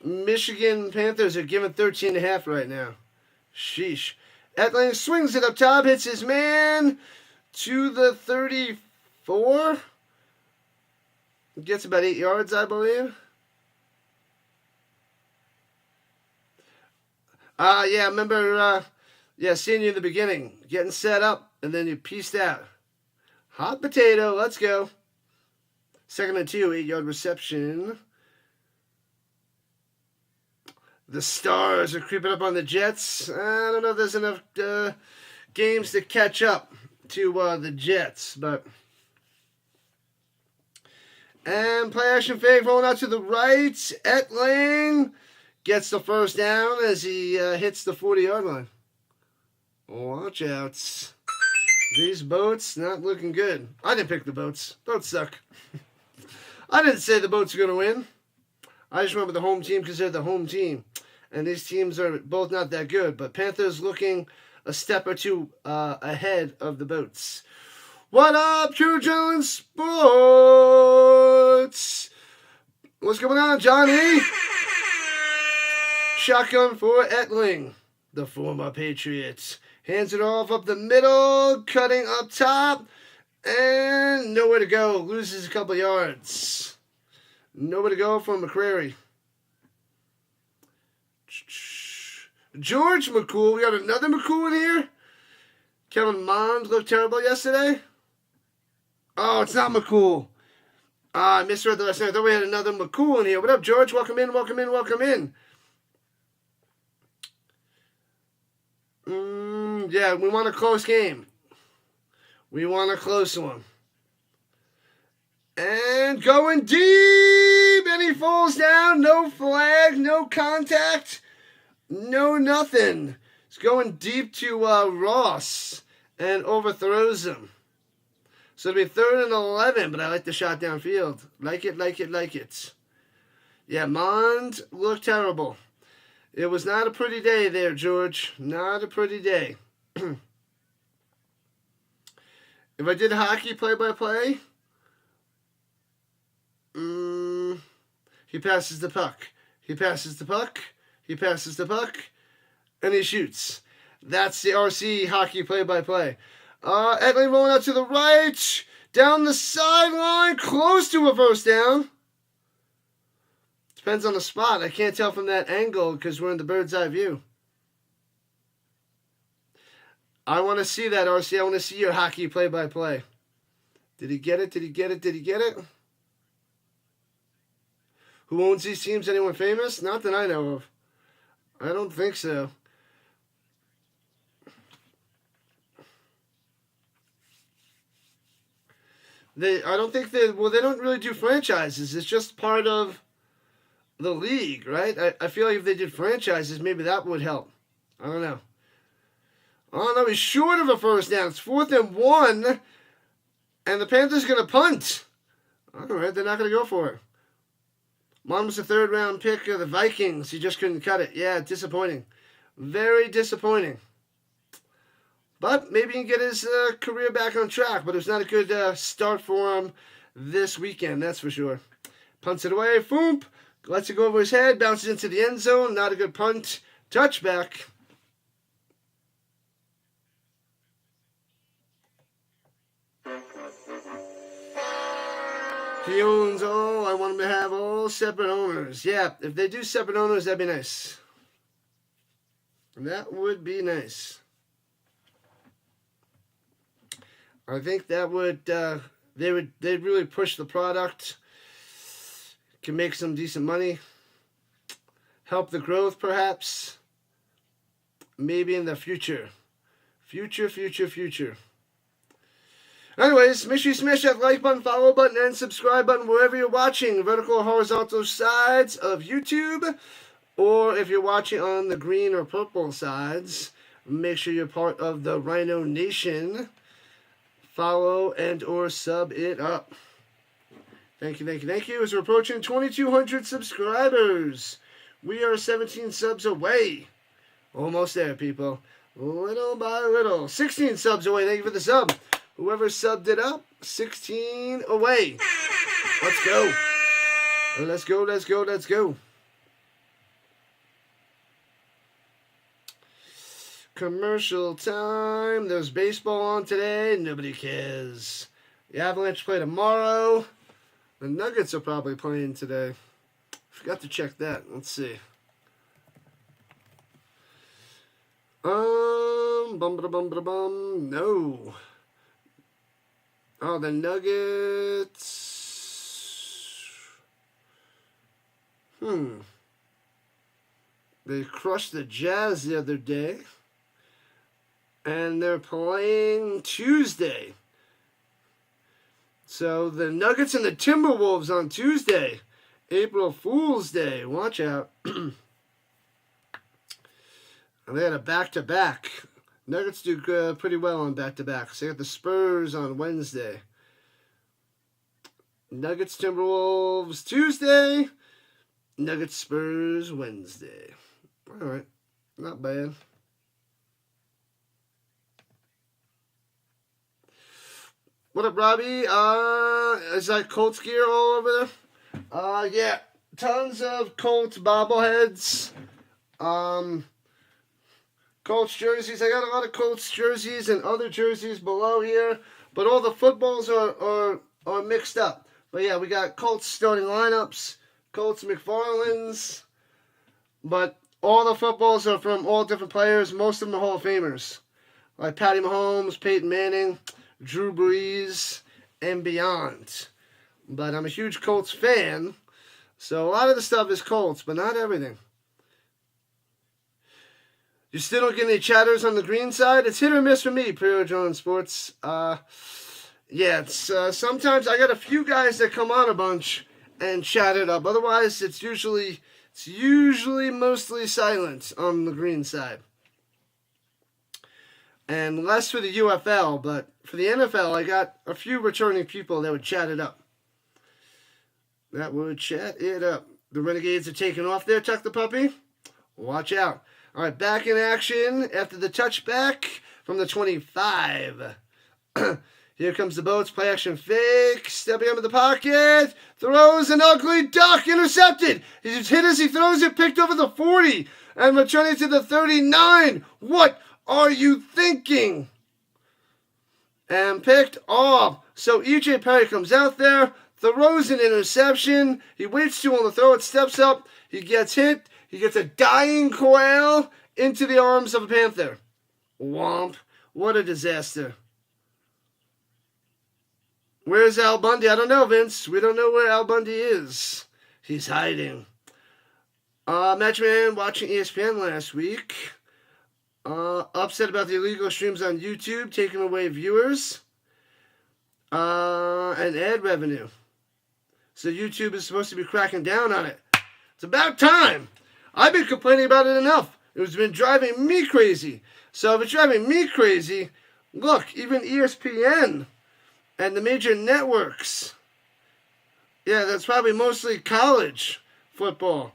Michigan Panthers are giving 13.5 right now. Sheesh. Etling swings it up top, hits his man to the 34. Gets about 8 yards, I believe. Yeah, I remember seeing you in the beginning. Getting set up, and then you pieced out. Hot potato, let's go. 2nd and 2, 8-yard reception. The Stars are creeping up on the Jets. I don't know if there's enough games to catch up to the Jets, but... And play action fake rolling out to the right. Etling gets the first down as he hits the 40-yard line. Watch out. These boats not looking good. I didn't pick the boats. Boats suck. I didn't say the boats are going to win. I just remember the home team because they're the home team. And these teams are both not that good. But Panthers looking a step or two ahead of the boats. What up, True Gentlemen Sports? What's going on, Johnny? Shotgun for Etling, the former Patriots. Hands it off up the middle, cutting up top, and nowhere to go. Loses a couple yards. Nowhere to go for McCrary. George McCool. We got another McCool in here. Kevin Mond looked terrible yesterday. Oh, it's not McCool. I misread the last night. I thought we had another McCool in here. What up, George? Welcome in, welcome in, welcome in. Yeah, we want a close game. We want a close one. And going deep, and he falls down. No flag, no contact, no nothing. It's going deep to Ross and overthrows him. So it'll be 3rd and 11, but I like the shot downfield. Like it, like it, like it. Yeah, Mond looked terrible. It was not a pretty day there, George. Not a pretty day. If I did hockey play-by-play, he passes the puck. He passes the puck. He passes the puck. And he shoots. That's the RC hockey play-by-play. Etling rolling out to the right. Down the sideline. Close to a first down. Depends on the spot. I can't tell from that angle because we're in the bird's eye view. I want to see that, RC. I want to see your hockey play-by-play. Did he get it? Did he get it? Did he get it? Who owns these teams? Anyone famous? Not that I know of. I don't think so. I don't think they don't really do franchises. It's just part of the league, right? I feel like if they did franchises, maybe that would help. I don't know. Oh, no, he's short of a first down. It's 4th and 1, and the Panthers are going to punt. All right, they're not going to go for it. Mom was a 3rd-round pick of the Vikings. He just couldn't cut it. Yeah, disappointing. Very disappointing. But maybe he can get his career back on track, but it was not a good start for him this weekend, that's for sure. Punts it away. Foomp. Lets it go over his head. Bounces into the end zone. Not a good punt. Touchback. He owns all. I want him to have all separate owners. Yeah, if they do separate owners, that'd be nice. That would be nice. I think that would they'd really push the product. Can make some decent money. Help the growth, perhaps. Maybe in the future. Future. Anyways, make sure you smash that like button, follow button, and subscribe button wherever you're watching. Vertical or horizontal sides of YouTube. Or if you're watching on the green or purple sides, make sure you're part of the Rhino Nation. Follow and or sub it up. Thank you. As we're approaching 2,200 subscribers. We are 17 subs away. Almost there, people. Little by little. 16 subs away. Thank you for the sub. Whoever subbed it up, 16 away. Let's go. Let's go. Commercial time. There's baseball on today. Nobody cares. The Avalanche play tomorrow. The Nuggets are probably playing today. Forgot to check that. Let's see. No. Oh, the Nuggets. They crushed the Jazz the other day. And they're playing Tuesday. So the Nuggets and the Timberwolves on Tuesday. April Fool's Day. Watch out. And they had a back-to-back. Nuggets do pretty well on back-to-backs. They got the Spurs on Wednesday. Nuggets, Timberwolves Tuesday. Nuggets, Spurs Wednesday. All right. Not bad. What up, Robbie? Is that Colts gear all over there? Yeah. Tons of Colts bobbleheads. Colts jerseys. I got a lot of Colts jerseys and other jerseys below here, but all the footballs are mixed up. But yeah, we got Colts starting lineups, Colts McFarlanes, but all the footballs are from all different players. Most of them are Hall of Famers, like Patty Mahomes, Peyton Manning, Drew Brees, and beyond. But I'm a huge Colts fan, so a lot of the stuff is Colts, but not everything. You still don't get any chatters on the green side? It's hit or miss for me, Prio Drone Sports. Yeah, it's sometimes I got a few guys that come on a bunch and chat it up. Otherwise, it's usually mostly silent on the green side. And less for the UFL, but for the NFL, I got a few returning people that would chat it up. The Renegades are taking off there, Tuck the Puppy. Watch out. All right, back in action after the touchback from the 25. Here comes the Boats, play action fake, stepping up in the pocket, throws an ugly duck, intercepted. He's hit as he throws it, picked over the 40, and returning to the 39. What are you thinking? And picked off. So E.J. Perry comes out there, throws an interception. He waits too long to throw it, steps up, he gets hit. He gets a dying quail into the arms of a panther. Womp. What a disaster. Where's Al Bundy? I don't know, Vince. We don't know where Al Bundy is. He's hiding. Matchman watching ESPN last week. Upset about the illegal streams on YouTube, taking away viewers. And ad revenue. So YouTube is supposed to be cracking down on it. It's about time. I've been complaining about it enough. It's been driving me crazy. So if it's driving me crazy, look, even ESPN and the major networks. Yeah, that's probably mostly college football.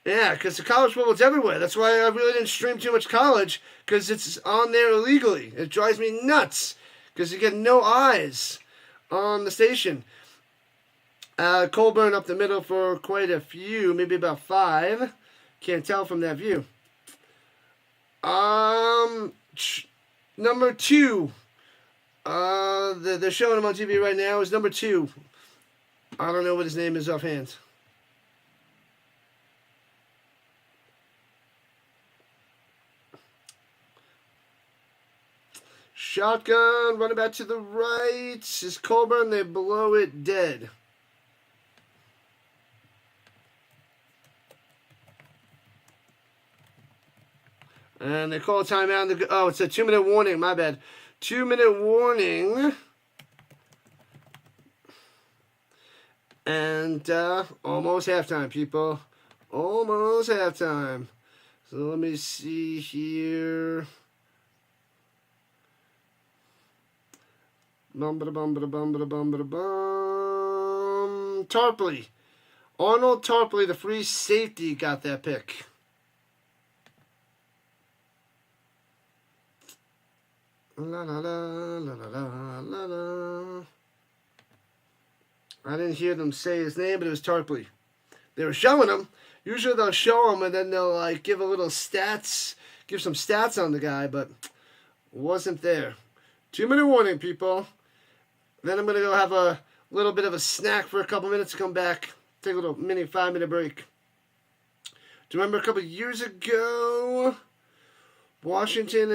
Yeah, because the college football's everywhere. That's why I really didn't stream too much college, because it's on there illegally. It drives me nuts, because you get no eyes on the station. Colburn up the middle for quite a few, maybe about 5. Can't tell from that view. Number 2. They're showing him on TV right now. Is number 2. I don't know what his name is offhand. Shotgun, running back to the right. Is Colburn. They blow it dead. And they call a timeout. Oh, it's a 2-minute warning. My bad. 2-minute warning. And almost halftime, people. Almost halftime. So let me see here. Tarpley. Arnold Tarpley, the free safety, got that pick. La la la la la la la. I didn't hear them say his name, but it was Tarpley. They were showing him. Usually they'll show him and then they'll like give a little stats, give some stats on the guy, but wasn't there. 2-minute warning, people. Then I'm gonna go have a little bit of a snack for a couple minutes. Come back, take a little mini 5-minute break. Do you remember a couple years ago? Washington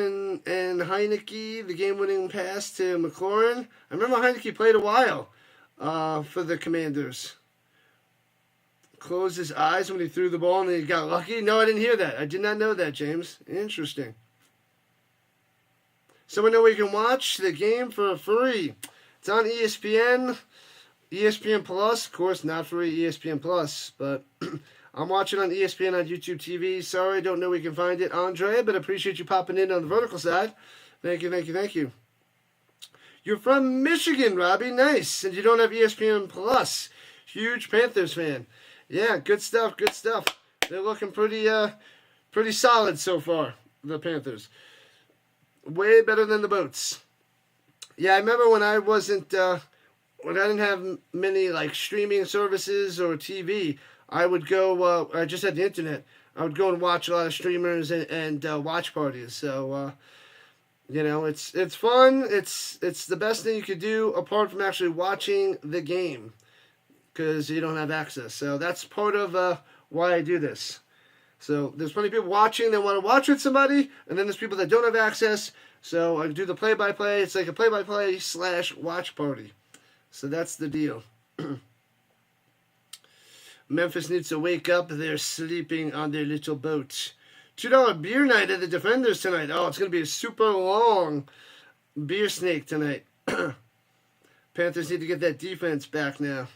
and Heineke, the game-winning pass to McLaurin. I remember Heineke played a while for the Commanders. closed his eyes when he threw the ball and he got lucky? No, I didn't hear that. I did not know that, James. Interesting. So we know we can watch the game for free. It's on ESPN, ESPN Plus. Of course, not free ESPN Plus, but I'm watching on ESPN on YouTube TV. Sorry, don't know where you can find it, Andre, but appreciate you popping in on the vertical side. Thank you, thank you, thank you. You're from Michigan, Robbie. Nice. And you don't have ESPN Plus. Huge Panthers fan. Yeah, good stuff, good stuff. They're looking pretty solid so far, the Panthers. Way better than the Boats. Yeah, I remember when I wasn't, when I didn't have many like streaming services or TV, I would go, I just had the internet. I would go and watch a lot of streamers and watch parties. So, you know, it's fun. It's the best thing you could do apart from actually watching the game because you don't have access. So that's part of why I do this. So there's plenty of people watching that want to watch with somebody, and then there's people that don't have access. So I do the play-by-play. It's like a play-by-play / watch party. So that's the deal. Memphis needs to wake up. They're sleeping on their little boat. $2 beer night at the Defenders tonight. Oh, it's going to be a super long beer snake tonight. Panthers need to get that defense back now.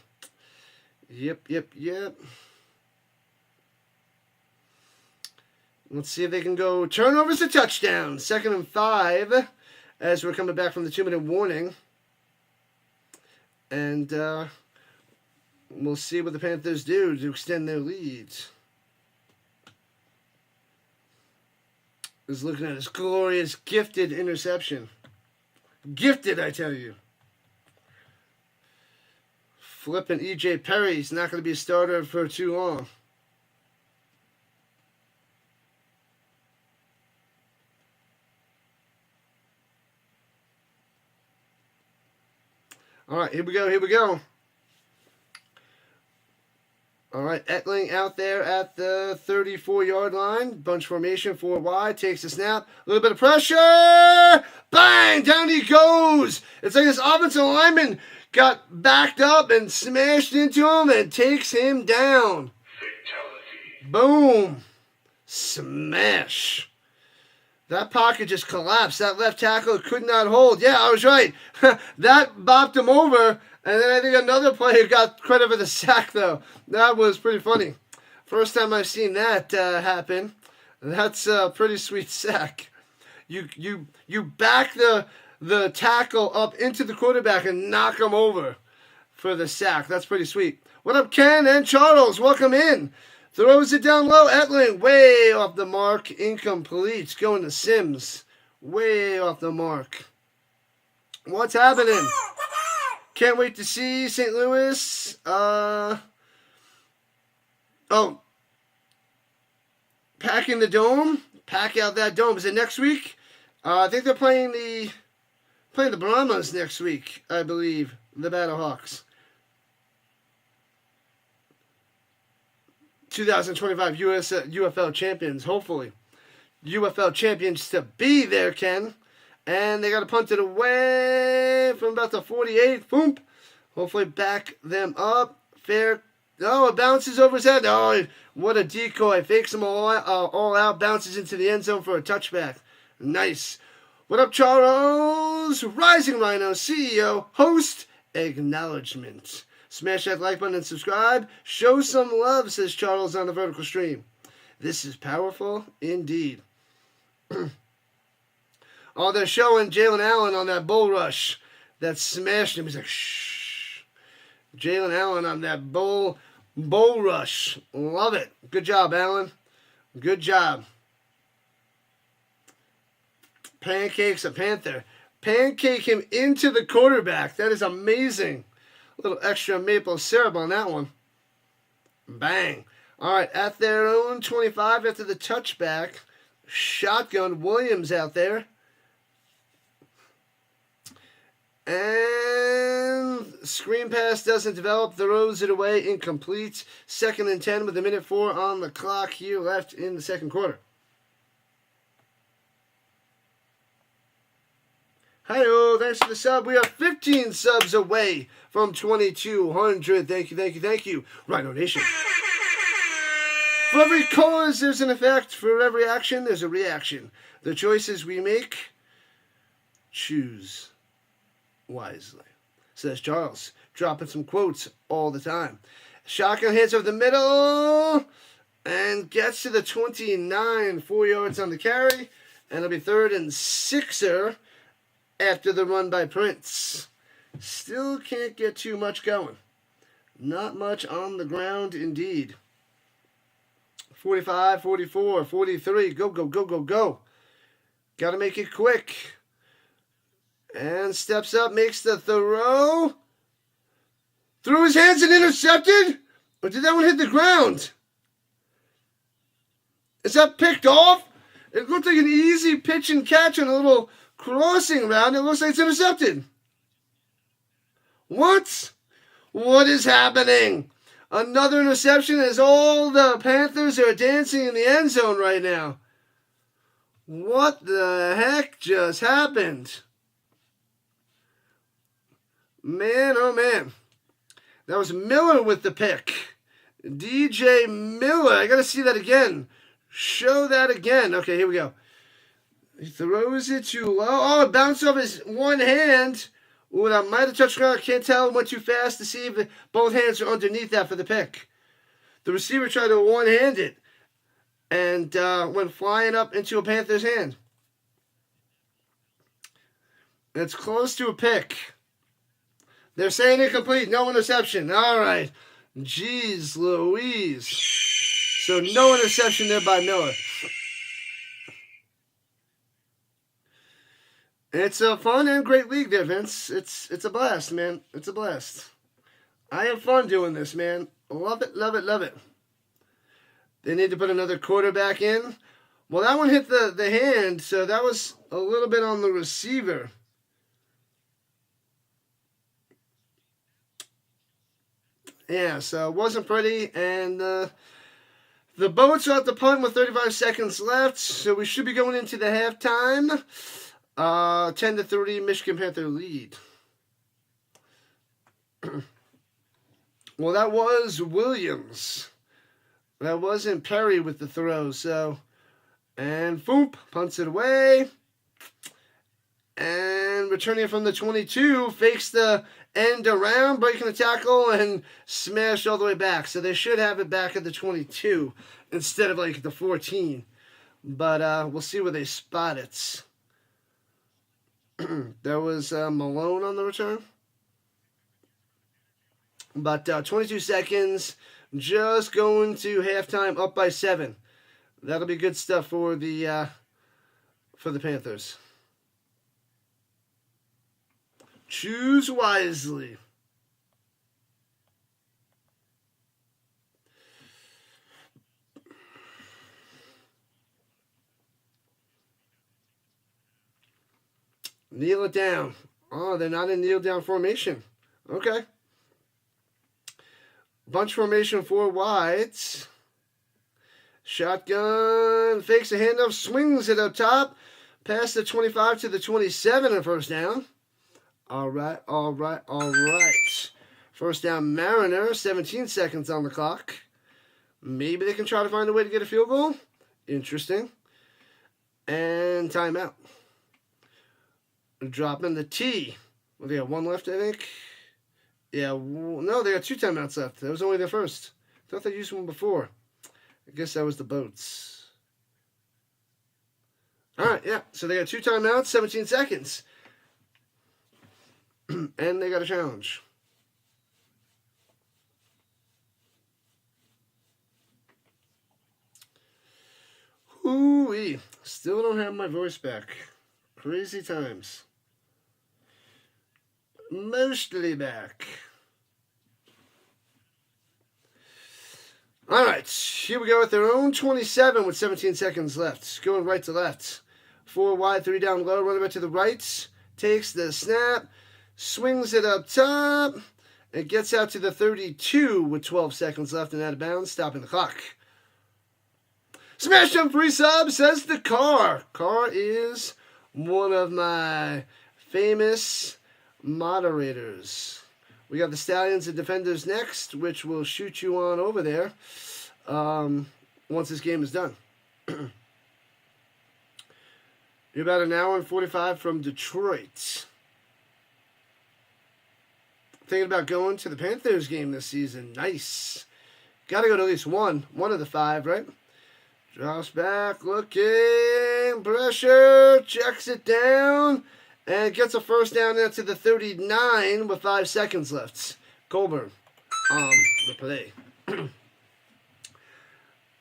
Yep. Let's see if they can go turnovers to touchdowns. 2nd and 5 as we're coming back from the 2-minute warning. And we'll see what the Panthers do to extend their lead. Is looking at his glorious gifted interception. Gifted, I tell you. Flipping E.J. Perry's not going to be a starter for too long. All right, here we go. All right, Etling out there at the 34-yard line. Bunch formation, 4 wide. Takes a snap. A little bit of pressure. Bang! Down he goes. It's like this offensive lineman got backed up and smashed into him and takes him down. Fatality. Boom. Smash. That pocket just collapsed. That left tackle could not hold. Yeah, I was right. That bopped him over. And then I think another player got credit for the sack, though. That was pretty funny. First time I've seen that happen. That's a pretty sweet sack. You back the tackle up into the quarterback and knock him over for the sack. That's pretty sweet. What up, Ken and Charles? Welcome in. Throws it down low. Etling way off the mark. Incomplete. Going to Sims. Way off the mark. What's happening? Can't wait to see St. Louis. Packing the dome. Pack out that dome. Is it next week? I think they're playing the Brahmas next week, I believe. The Battlehawks. 2025 UFL champions, hopefully. UFL champions to be there, Ken. And they got to punt it away from about the 48. Boom. Hopefully back them up. Fair. Oh, it bounces over his head. Oh, what a decoy. Fakes them all out. Bounces into the end zone for a touchback. Nice. What up, Charles? Rising Rhino, CEO, host, acknowledgement. Smash that like button and subscribe. Show some love, says Charles on the vertical stream. This is powerful indeed. Oh, they're showing Jalen Allen on that bull rush that smashed him. He's like, shh. Jalen Allen on that bull rush. Love it. Good job, Allen. Good job. Pancakes a Panther. Pancake him into the quarterback. That is amazing. A little extra maple syrup on that one. Bang. All right, at their own 25 after the touchback. Shotgun Williams out there. And screen pass doesn't develop. Throws it away. Incomplete. 2nd and 10 with 1:04 on the clock here left in the second quarter. Hi-oh, thanks for the sub. We are 15 subs away from 2,200. Thank you. Rhino Nation. For every cause, there's an effect. For every action, there's a reaction. The choices we make, choose wisely. Says Charles, dropping some quotes all the time. Shotgun hits over the middle and gets to the 29, 4 yards on the carry. And it'll be 3rd and 6er after the run by Prince. Still can't get too much going. Not much on the ground indeed. 45, 44, 43. Go, go, go, go, go. Got to make it quick. And steps up, makes the throw. Threw his hands and intercepted? Or did that one hit the ground? Is that picked off? It looked like an easy pitch and catch on a little crossing route. It looks like it's intercepted. What? What is happening? Another interception as all the Panthers are dancing in the end zone right now. What the heck just happened? Man, oh man. That was Miller with the pick. DJ Miller. I got to see that again. Show that again. Okay, here we go. He throws it too low. Oh, it bounced off his one hand. Ooh, that might have touched ground. I can't tell. It went too fast to see if both hands are underneath that for the pick. The receiver tried to one-hand it and went flying up into a Panther's hand. It's close to a pick. They're saying incomplete. No interception. All right. Jeez Louise. So no interception there by Miller. It's a fun and great league there, Vince. It's a blast, man. It's a blast. I have fun doing this, man. Love it, love it, love it. They need to put another quarterback in. Well, that one hit the hand, so that was a little bit on the receiver. Yeah, so it wasn't pretty, and the Boats are at the punt with 35 seconds left, so we should be going into the halftime. 10-3 Michigan Panther lead. Well, that was Williams. That wasn't Perry with the throw, so. And Foop punts it away. And returning from the 22, fakes the end around, breaking the tackle, and smashed all the way back. So they should have it back at the 22 instead of like the 14. But we'll see where they spot it. There was Malone on the return. But 22 seconds, just going to halftime, up by 7. That'll be good stuff for the Panthers. Choose wisely. Kneel it down. Oh, they're not in kneel down formation. Okay. Bunch formation, 4 wides. Shotgun. Fakes a handoff. Swings it up top. Past the 25 to the 27 and first down. All right, all right, all right. First down, Mariner. 17 seconds on the clock. Maybe they can try to find a way to get a field goal. Interesting. And timeout. Dropping the T. Well, they got 1 left, I think. Yeah, no, they got 2 timeouts left. That was only their first. I thought they used one before. I guess that was the Boats. All right, yeah. So they got 2 timeouts, 17 seconds. And they got a challenge. Hoo-wee. Still don't have my voice back. Crazy times. Mostly back. All right, here we go with their own 27 with 17 seconds left. Going right to left. 4 wide, 3 down low, running back to the right. Takes the snap, swings it up top. It gets out to the 32 with 12 seconds left and out of bounds, stopping the clock. Smash jump free sub, says the Car. Car is one of my famous moderators. We got the Stallions and Defenders next, which will shoot you on over there. once this game is done. You're about an hour and 45 from Detroit. Thinking about going to the Panthers game this season. Nice. Got to go to at least one of the 5, right? Drops back, looking, pressure, checks it down, and gets a first down there to the 39 with 5 seconds left. Colburn on the play.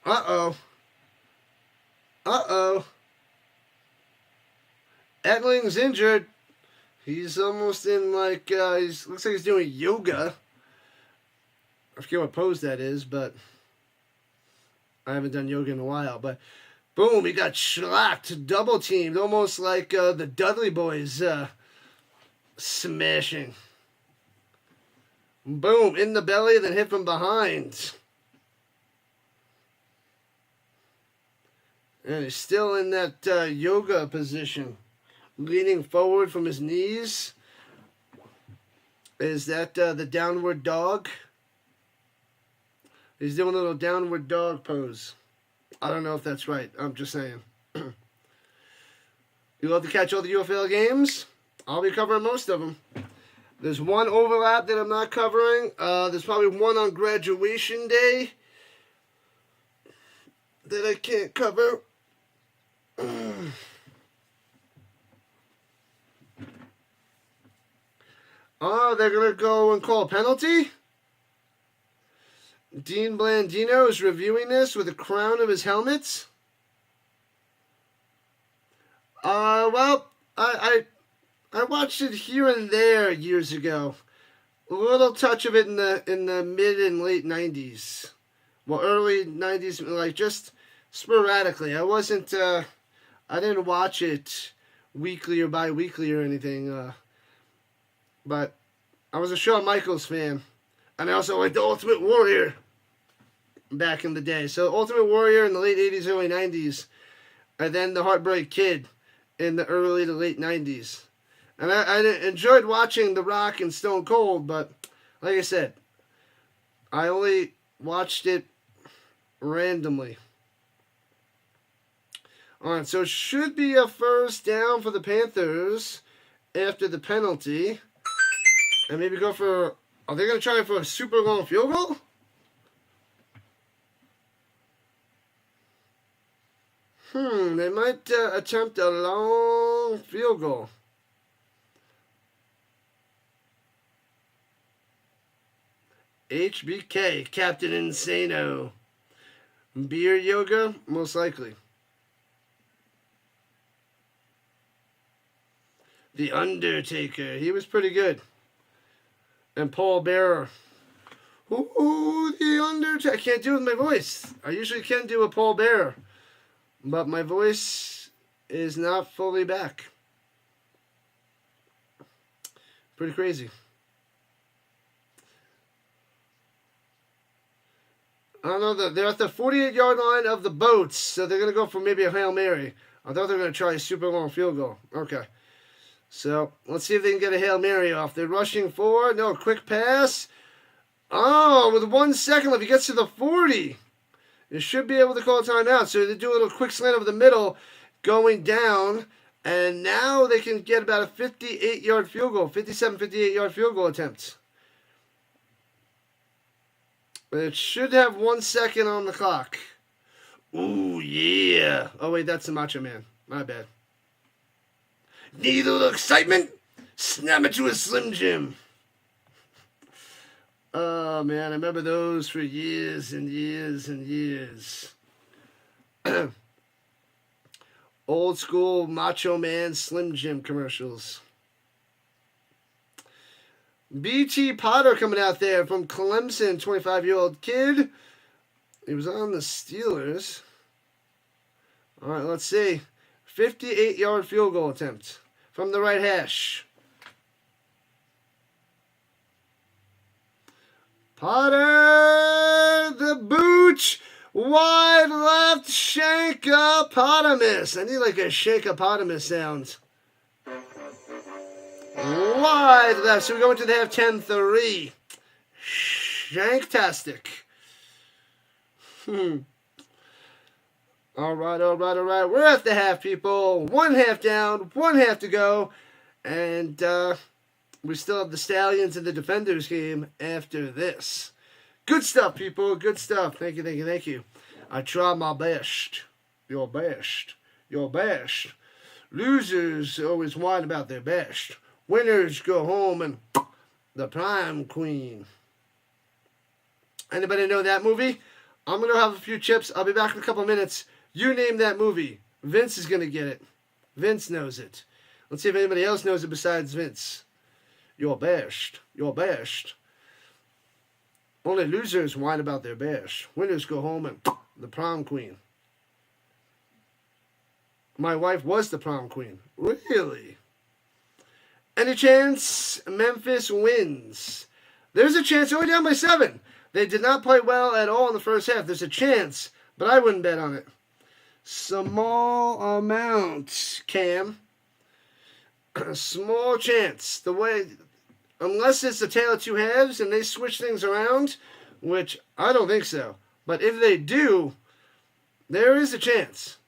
Uh-oh. Etling's injured. He's almost in looks like he's doing yoga. I forget what pose that is, but I haven't done yoga in a while. But boom, he got shellacked, double teamed, almost like the Dudley Boys smashing. Boom, in the belly, then hit from behind. And he's still in that yoga position. Leaning forward from his knees. Is that the downward dog? He's doing a little downward dog pose. I don't know if that's right. I'm just saying. You love to catch all the UFL games? I'll be covering most of them. There's one overlap that I'm not covering. There's probably one on graduation day that I can't cover. Oh, they're going to go and call a penalty? Dean Blandino is reviewing this with the crown of his helmet. Well, I watched it here and there years ago. A little touch of it in the mid and late 90s. Well, early 90s, like just sporadically. I didn't watch it weekly or bi-weekly or anything. But I was a Shawn Michaels fan. And I also liked the Ultimate Warrior back in the day. So Ultimate Warrior in the late 80s, early 90s. And then the Heartbreak Kid in the early to late 90s. And I enjoyed watching The Rock and Stone Cold. But like I said, I only watched it randomly. Alright, so it should be a first down for the Panthers after the penalty. And maybe go for... Are they going to try for a super long field goal? They might attempt a long field goal. HBK, Captain Insano. Beer yoga? Most likely. The Undertaker. He was pretty good. And Paul Bearer. Ooh, the Undertaker. I can't do it with my voice. I usually can do a Paul Bearer. But my voice is not fully back. Pretty crazy. I don't know. They're at the 48-yard line of the Boats. So they're going to go for maybe a Hail Mary. I thought they were going to try a super long field goal. Okay. So, let's see if they can get a Hail Mary off. They're rushing forward. No, quick pass. Oh, with 1 second left, he gets to the 40. You should be able to call a timeout. So, they do a little quick slant over the middle, going down. And now they can get about a 58-yard field goal. 58-yard field goal attempt. It should have 1 second on the clock. Ooh, yeah. Oh, wait, that's the Macho Man. My bad. Need a little excitement? Snap it to a Slim Jim. Oh, man, I remember those for years and years and years. Old school Macho Man Slim Jim commercials. B.T. Potter coming out there from Clemson, 25-year-old kid. He was on the Steelers. All right, let's see. 58-yard field goal attempt from the right hash. Potter, the booch, wide left, shankopotamus. I need like a shankopotamus sound. Wide left, so we go into the half 10-3. Shanktastic. All right, all right, all right. We're at the half, people. 1 half down, 1 half to go. And we still have the Stallions and the Defenders game after this. Good stuff, people. Good stuff. Thank you, thank you, thank you. I try my best. Your best. Your best. Losers always whine about their best. Winners go home and the prime queen. Anybody know that movie? I'm going to have a few chips. I'll be back in a couple of minutes. You name that movie. Vince is going to get it. Vince knows it. Let's see if anybody else knows it besides Vince. Your best. Your best. Only losers whine about their best. Winners go home and the prom queen. My wife was the prom queen. Really? Any chance Memphis wins? There's a chance. Only down by 7. They did not play well at all in the first half. There's a chance, but I wouldn't bet on it. Small amount, Cam. Small chance. Unless it's the tale of two halves and they switch things around, which I don't think so. But if they do, there is a chance.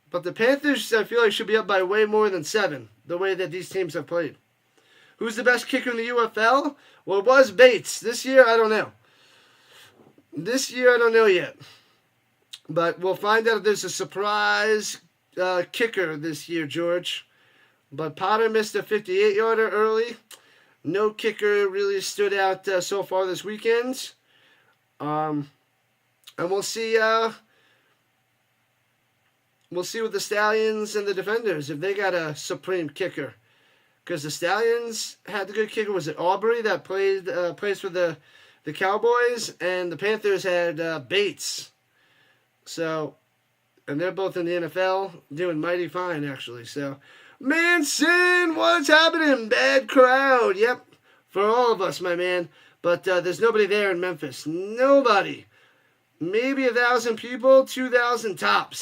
But the Panthers, I feel like, should be up by way more than 7, the way that these teams have played. Who's the best kicker in the UFL? Well, it was Bates. This year, I don't know. This year, I don't know yet. But we'll find out if there's a surprise kicker this year, George. But Potter missed a 58-yarder early. No kicker really stood out so far this weekend. And we'll see with the Stallions and the Defenders if they got a supreme kicker. Because the Stallions had the good kicker. Was it Aubrey that plays for the Cowboys? And the Panthers had Bates. So, and they're both in the NFL, doing mighty fine, actually. So, Manson, what's happening? Bad crowd. Yep, for all of us, my man. But there's nobody there in Memphis. Nobody. Maybe 1,000 people, 2,000 tops.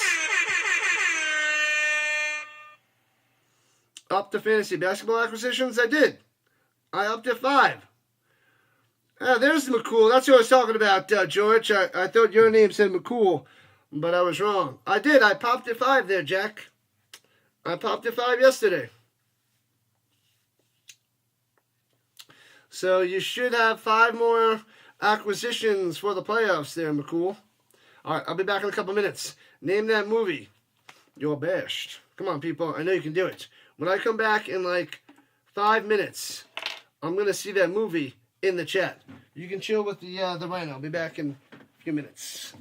Up to fantasy basketball acquisitions? I did. I upped at 5. There's McCool. That's what I was talking about, George. I thought your name said McCool, but I was wrong. I did. I popped at 5 there, Jack. I popped at 5 yesterday. So you should have 5 more acquisitions for the playoffs there, McCool. All right, I'll be back in a couple minutes. Name that movie. Your best. Come on, people. I know you can do it. When I come back in like 5 minutes, I'm going to see that movie in the chat. You can chill with the Rhino. I'll be back in a few minutes.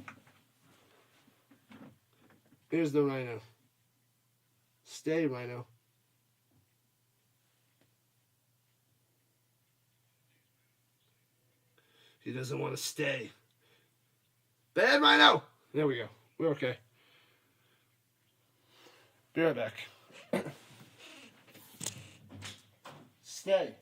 Here's the Rhino. Stay, Rhino. He doesn't want to stay. Bad Rhino! There we go. We're okay. Be right back. Stay.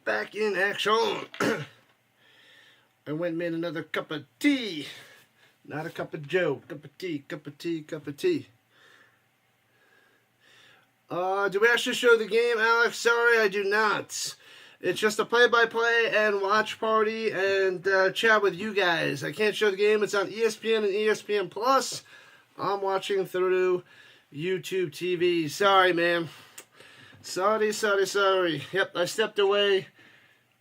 back in action. I went and made another cup of tea. Not a cup of joe. Cup of tea, cup of tea, cup of tea. Do we actually show the game, Alex? Sorry, I do not. It's just a play-by-play and watch party and chat with you guys. I can't show the game. It's on ESPN and ESPN Plus. I'm watching through YouTube TV. Sorry, man. Sorry. Yep, I stepped away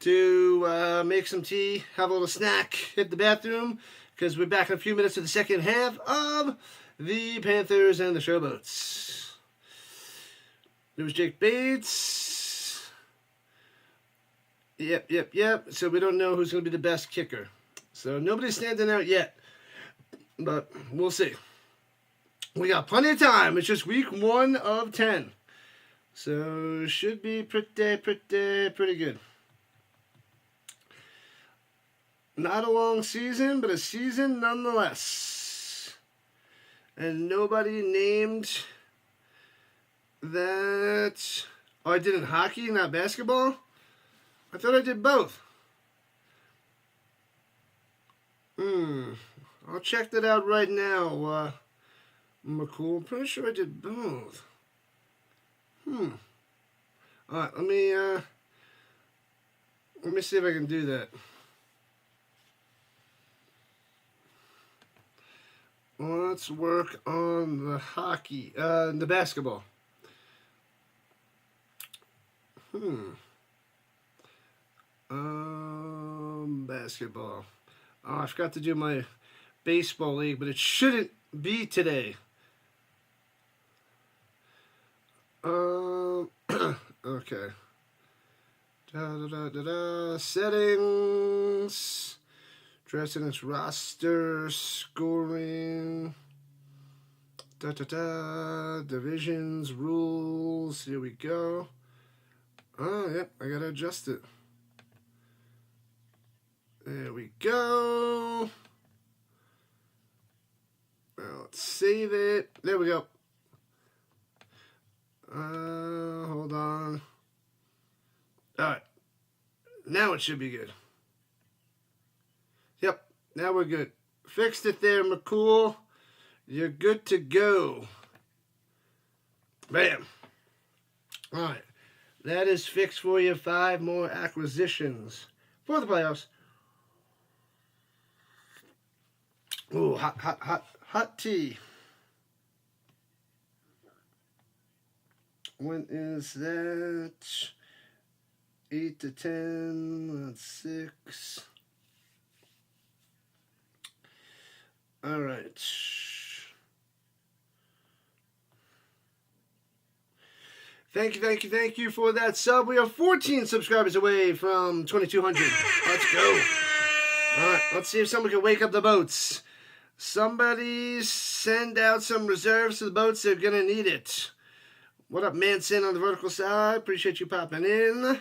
to make some tea, have a little snack, hit the bathroom, because we're back in a few minutes to the second half of the Panthers and the Showboats. There was Jake Bates. Yep. So we don't know who's going to be the best kicker. So nobody's standing out yet, but we'll see. We got plenty of time. It's just week 1 of 10. So should be pretty good. Not a long season, but a season nonetheless. And nobody named that. Oh, I did in hockey, not basketball? I thought I did both. I'll check that out right now. McCool. I'm pretty sure I did both. Alright, let me see if I can do that. Let's work on the hockey, the basketball. Basketball. Oh, I forgot to do my baseball league, but it shouldn't be today. Okay. Settings. Dressing its roster. Scoring. Divisions. Rules. Here we go. Oh, yep. I gotta adjust it. There we go. Now let's save it. There we go. Hold on. Alright. Now it should be good. Yep. Now we're good. Fixed it there, McCool. You're good to go. Bam. Alright. That is fixed for you. 5 more acquisitions for the playoffs. Ooh, hot tea. When is that? 8 to 10. That's 6. All right. Thank you for that sub. We are 14 subscribers away from 2,200. Let's go. All right, let's see if someone can wake up the boats. Somebody send out some reserves to the boats. They're going to need it. What up, Manson on the vertical side? Appreciate you popping in.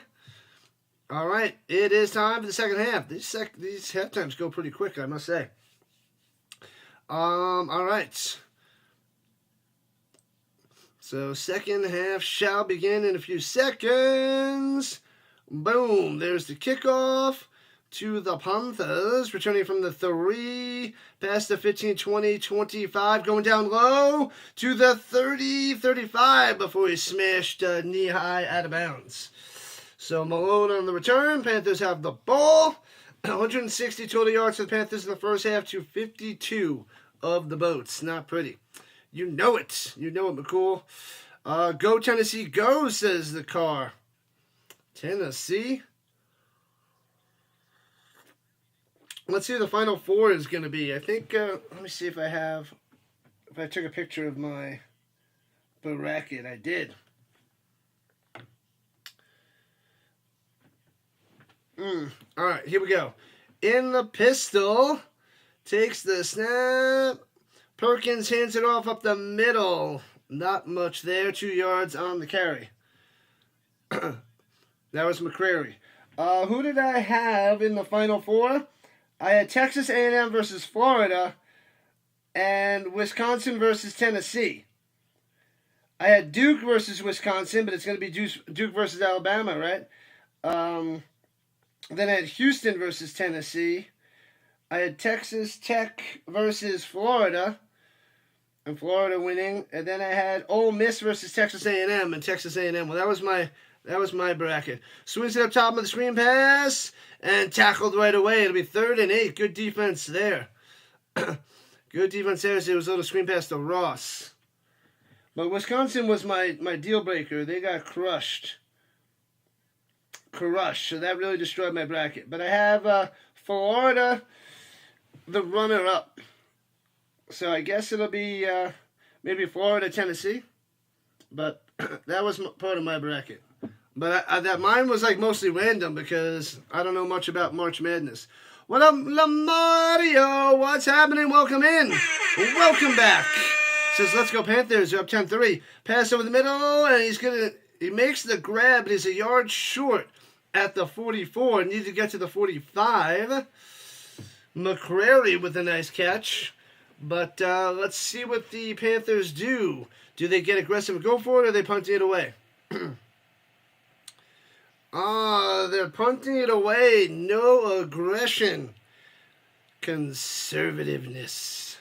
All right, it is time for the second half. These half times go pretty quick, I must say. All right. So second half shall begin in a few seconds. Boom, there's the kickoff to the Panthers, returning from the 3, past the 15, 20, 25, going down low to the 30, 35 before he smashed knee-high out of bounds. So Malone on the return. Panthers have the ball. 160 total yards for the Panthers in the first half to 52 of the Boats. Not pretty. You know it. You know it, McCool. Go Tennessee, go, says the car. Tennessee. Let's see who the final 4 is going to be. I think, let me see if I took a picture of my bracket. I did. All right, here we go. In the pistol, takes the snap. Perkins hands it off up the middle. Not much there. 2 yards on the carry. That was McCrary. Who did I have in the final 4? I had Texas A&M versus Florida and Wisconsin versus Tennessee. I had Duke versus Wisconsin, but it's going to be Duke versus Alabama, right? Then I had Houston versus Tennessee. I had Texas Tech versus Florida, and Florida winning. And then I had Ole Miss versus Texas A&M, and Texas A&M. Well, that was my bracket. Swings it up top of the screen pass and tackled right away. It'll be 3rd and 8. Good defense there. Good defense there. So it was a little screen pass to Ross. But Wisconsin was my deal breaker. They got crushed. So that really destroyed my bracket. But I have Florida, the runner-up. So I guess it'll be maybe Florida, Tennessee. But that was part of my bracket. But that mine was like mostly random because I don't know much about March Madness. What up, Lamario? What's happening? Welcome in. Welcome back. Says, let's go Panthers. They're up 10-3. Pass over the middle, and he makes the grab, but he's a yard short at the 44. Need to get to the 45. McCrary with a nice catch. But let's see what the Panthers do. Do they get aggressive and go for it, or are they punting it away? They're punting it away. No aggression. Conservativeness.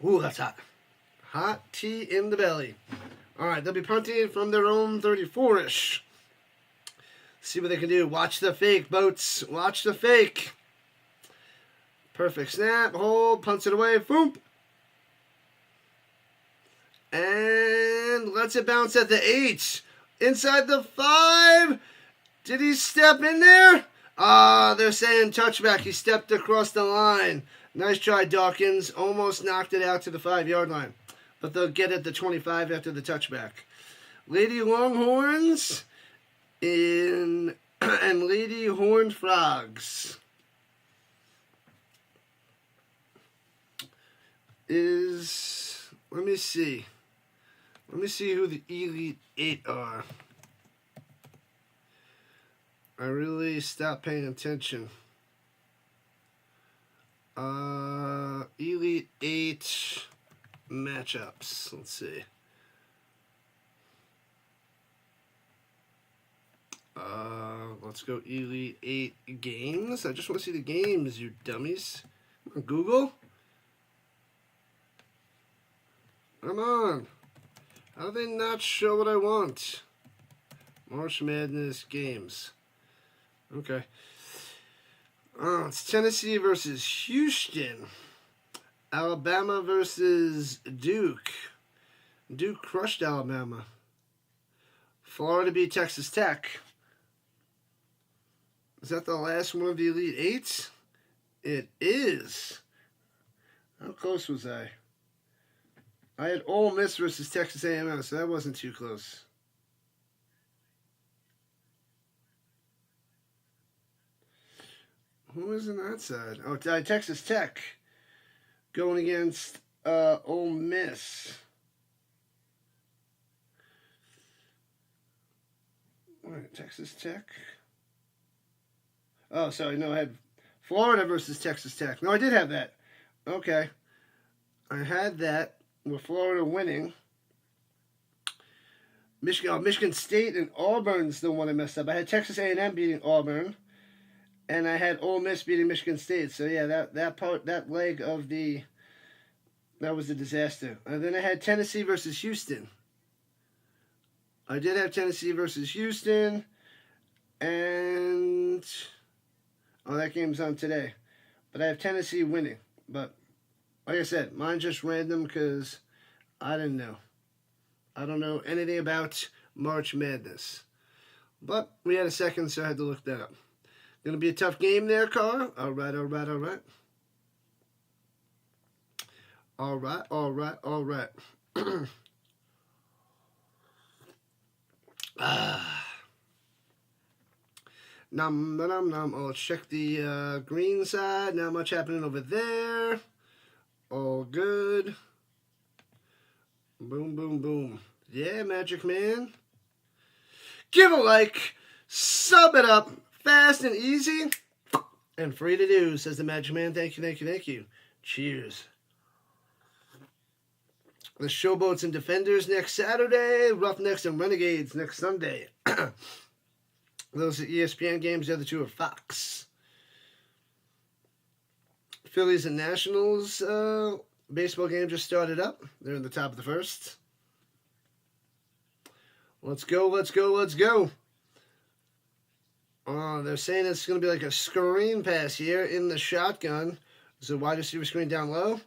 Ooh, that's hot. Hot tea in the belly. All right, they'll be punting it from their own 34-ish. See what they can do. Watch the fake, boats. Watch the fake. Perfect snap. Hold. Punts it away. Boom. And lets it bounce at the 8. Inside the 5. Did he step in there? They're saying touchback. He stepped across the line. Nice try, Dawkins. Almost knocked it out to the 5-yard line. But they'll get it to 25 after the touchback. Lady Longhorns and Lady Horned Frogs. Let me see. Let me see who the Elite 8 are. I really stopped paying attention. Elite 8 matchups. Let's see. Let's go Elite 8 games. I just want to see the games, you dummies. Google? Come on. How do they not show what I want? March Madness games. Okay. It's Tennessee versus Houston. Alabama versus Duke. Duke crushed Alabama. Florida beat Texas Tech. Is that the last one of the Elite Eights? It is. How close was I? I had Ole Miss versus Texas A&M, so that wasn't too close. Who was on that side? Oh, Texas Tech going against Ole Miss. Wait, Texas Tech? Oh, sorry. No, I had Florida versus Texas Tech. No, I did have that. Okay. I had that with Florida winning. Michigan State and Auburn's the one I messed up. I had Texas A&M beating Auburn. And I had Ole Miss beating Michigan State. So, yeah, that leg of that was a disaster. And then I had Tennessee versus Houston. I did have Tennessee versus Houston. And that game's on today. But I have Tennessee winning. But, like I said, mine's just random because I didn't know. I don't know anything about March Madness. But we had a second, so I had to look that up. Going to be a tough game there, Carl. All right. Nom. I'll check the green side. Not much happening over there. All good. Boom. Yeah, Magic Man. Give a like. Sub it up. Fast and easy, and free to do, says the Magic Man. Thank you. Cheers. The Showboats and Defenders next Saturday. Roughnecks and Renegades next Sunday. Those are ESPN games. The other two are Fox. Phillies and Nationals baseball game just started up. They're in the top of the first. Let's go, let's go, let's go. They're saying it's going to be like a screen pass here in the shotgun. So wide receiver screen down low.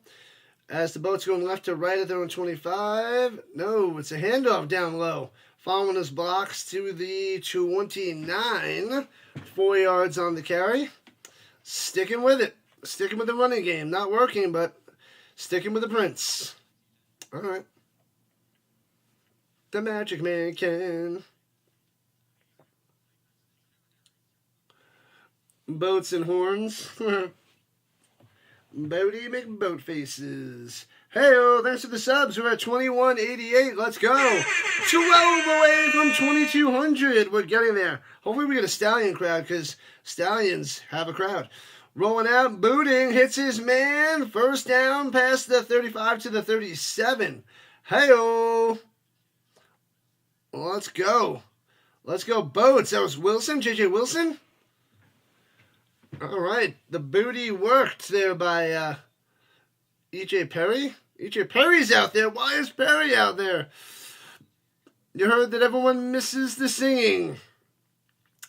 As the boat's going left to right at their own 25. No, it's a handoff down low. Following his blocks to the 29. 4 yards on the carry. Sticking with it. Sticking with the running game. Not working, but sticking with the Prince. All right. The Magic Man can. Boats and horns. Boaty McBoat faces. Hey-oh, thanks for the subs. We're at 2188. Let's go. 12 away from 2200. We're getting there. Hopefully we get a Stallion crowd because Stallions have a crowd. Rolling out, booting, hits his man. First down past the 35 to the 37. Hey-oh. Let's go. Let's go, Boats. That was Wilson, J.J. Wilson. All right, the booty worked there by E.J. Perry. E.J. Perry's out there. Why is Perry out there? You heard that everyone misses the singing.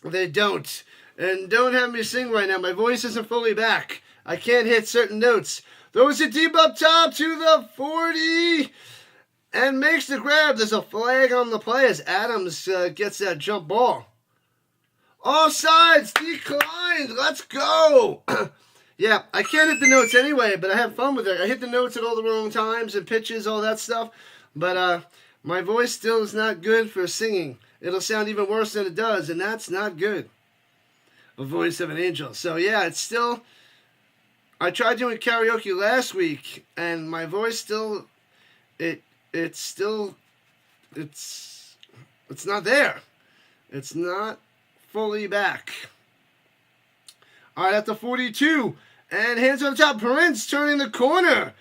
They don't. And don't have me sing right now. My voice isn't fully back. I can't hit certain notes. Throws it deep up top to the 40 and makes the grab. There's a flag on the play as Adams gets that jump ball. Offsides, declined. Let's go. Yeah, I can't hit the notes anyway, but I have fun with it. I hit the notes at all the wrong times and pitches, all that stuff. But my voice still is not good for singing. It'll sound even worse than it does, and that's not good. A voice of an angel. So yeah, it's still. I tried doing karaoke last week, and my voice still. It's not there. It's not fully back. All right, at the 42. And hands on top. Prince turning the corner.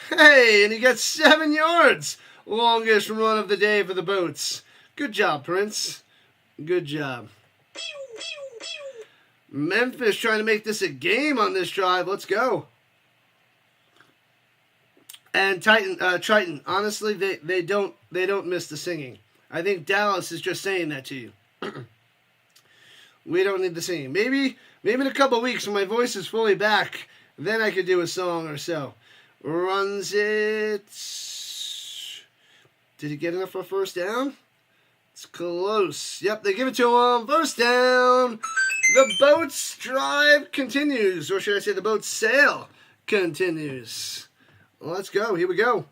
Hey, and he got 7 yards. Longest run of the day for the Boats. Good job, Prince. Good job. Memphis trying to make this a game on this drive. Let's go. And Triton, honestly, they don't miss the singing. I think Dallas is just saying that to you. We don't need the singing. Maybe in a couple of weeks when my voice is fully back, then I could do a song or so. Runs it. Did he get enough for a first down? It's close. Yep, they give it to him. First down. The Boats drive continues. Or should I say the Boats sail continues. Let's go. Here we go.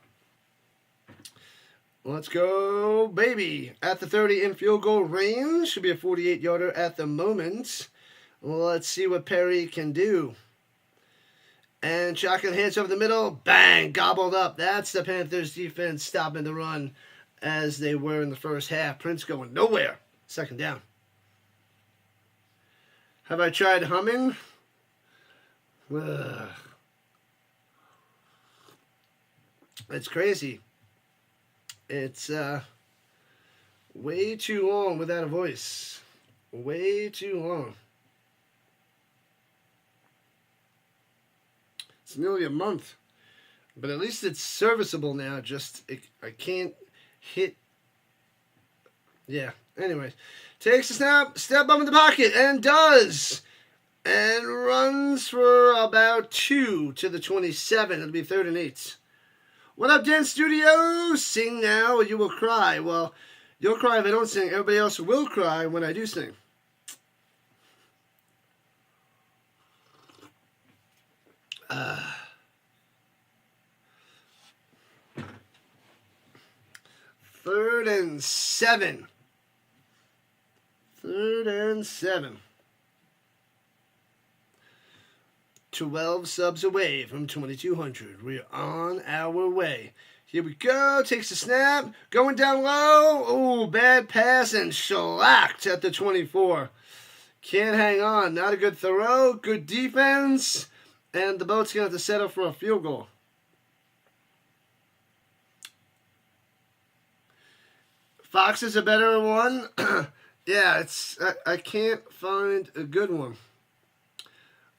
Let's go, baby. At the 30 in field goal range. Should be a 48-yarder at the moment. Let's see what Perry can do. And shotgun hands over the middle. Bang! Gobbled up. That's the Panthers defense stopping the run as they were in the first half. Prince going nowhere. Second down. Have I tried humming? Ugh. It's crazy. It's way too long without a voice. Way too long. It's nearly a month. But at least it's serviceable now. I can't hit. Yeah. Anyways. Takes a snap. Step up in the pocket. And does. And runs for about 2 to the 27. It'll be 3rd and 8. What up, Dance Studio? Sing now or you will cry. Well, you'll cry if I don't sing. Everybody else will cry when I do sing. Third and 7. 3rd and 7. 12 subs away from 2,200. We're on our way. Here we go. Takes the snap. Going down low. Oh, bad pass and shellacked at the 24. Can't hang on. Not a good throw. Good defense. And the Boat's going to have to set up for a field goal. Fox is a better one. Yeah, I can't find a good one.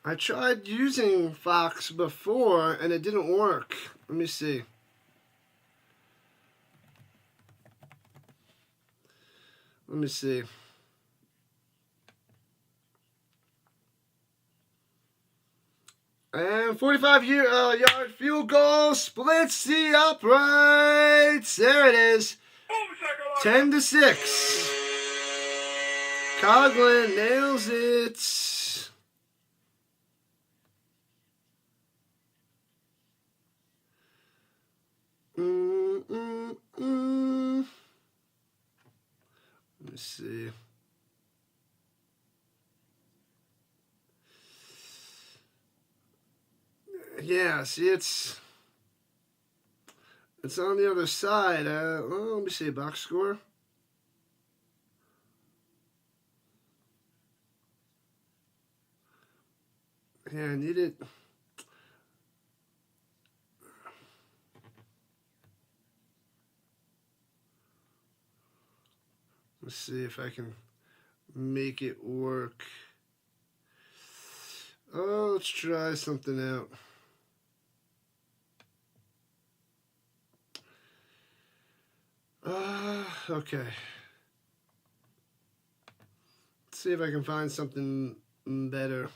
I tried using Fox before and it didn't work. Let me see. Let me see. And 45-yard field goal splits the uprights. There it is. 10-6. Coughlin nails it. Let me see. Yeah, see, it's on the other side. Well, let me see, box score. Yeah, I need it. Let's see if I can make it work. Oh, let's try something out. Okay. Let's see if I can find something better.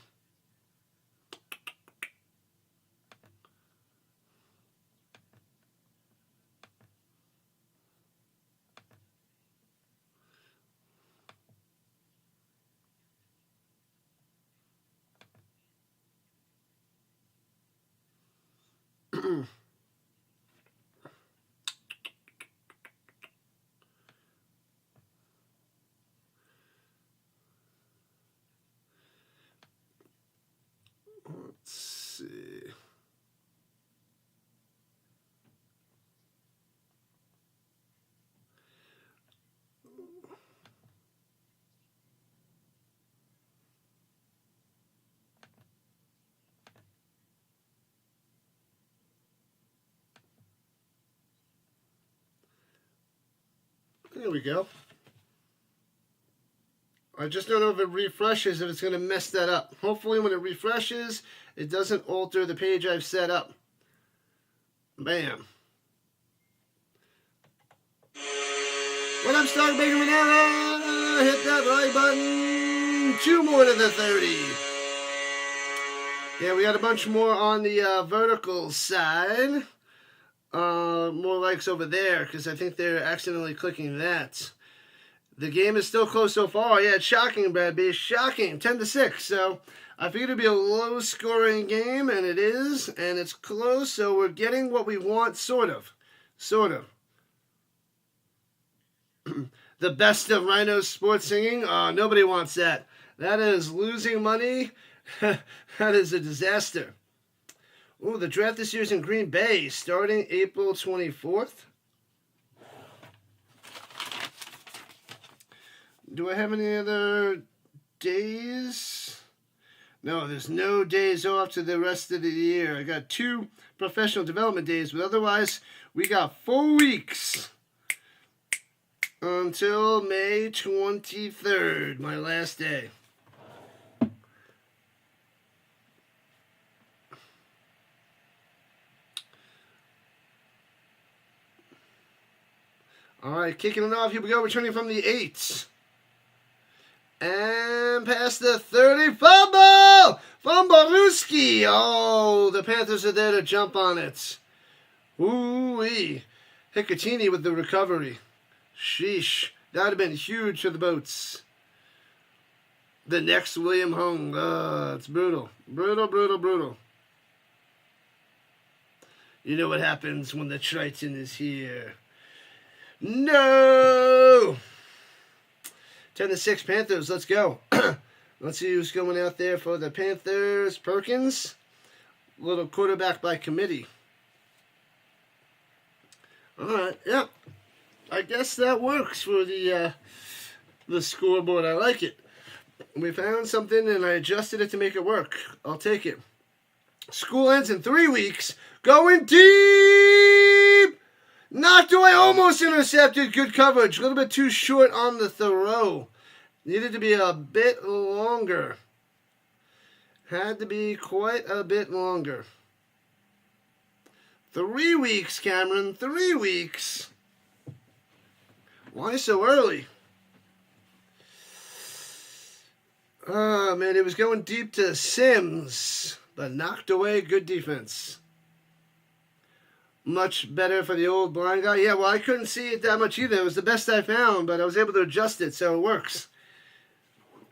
Let's see. There we go. I just don't know if it refreshes, if it's going to mess that up. Hopefully when it refreshes, it doesn't alter the page I've set up. Bam. When I'm starting making an error, hit that like button. 2 more to the 30. Yeah, we got a bunch more on the vertical side. More likes over there because I think they're accidentally clicking that. The game is still close so far. Yeah, it's shocking, Brad B. Shocking. 10-6. So I figured it'd be a low-scoring game, and it is, and it's close. So we're getting what we want, sort of. The best of Rhino's sports singing. Nobody wants that. That is losing money. That is a disaster. Oh, the draft this year is in Green Bay, starting April 24th. Do I have any other days? No, there's no days off to the rest of the year. I got 2 professional development days, but otherwise, we got 4 weeks until May 23rd, my last day. All right, kicking it off. Here we go, returning from the 8s. And past the 30, fumble! Fumblerooski! Oh, the Panthers are there to jump on it. Ooh-wee. Hicatini with the recovery. Sheesh. That would have been huge for the Boats. The next William Hung. It's brutal. Brutal. You know what happens when the Triton is here. No! 10-6 Panthers, let's go. Let's see who's going out there for the Panthers. Perkins, little quarterback by committee. All right, yeah. I guess that works for the scoreboard. I like it. We found something and I adjusted it to make it work. I'll take it. School ends in 3 weeks. Going deep! Knocked away, almost intercepted. Good coverage. A little bit too short on the throw. Needed to be a bit longer. Had to be quite a bit longer. 3 weeks, Cameron. 3 weeks. Why so early? Oh, man, it was going deep to Sims, but knocked away. Good defense. Much better for the old blind guy. Yeah, well, I couldn't see it that much either. It was the best I found, but I was able to adjust it, so it works.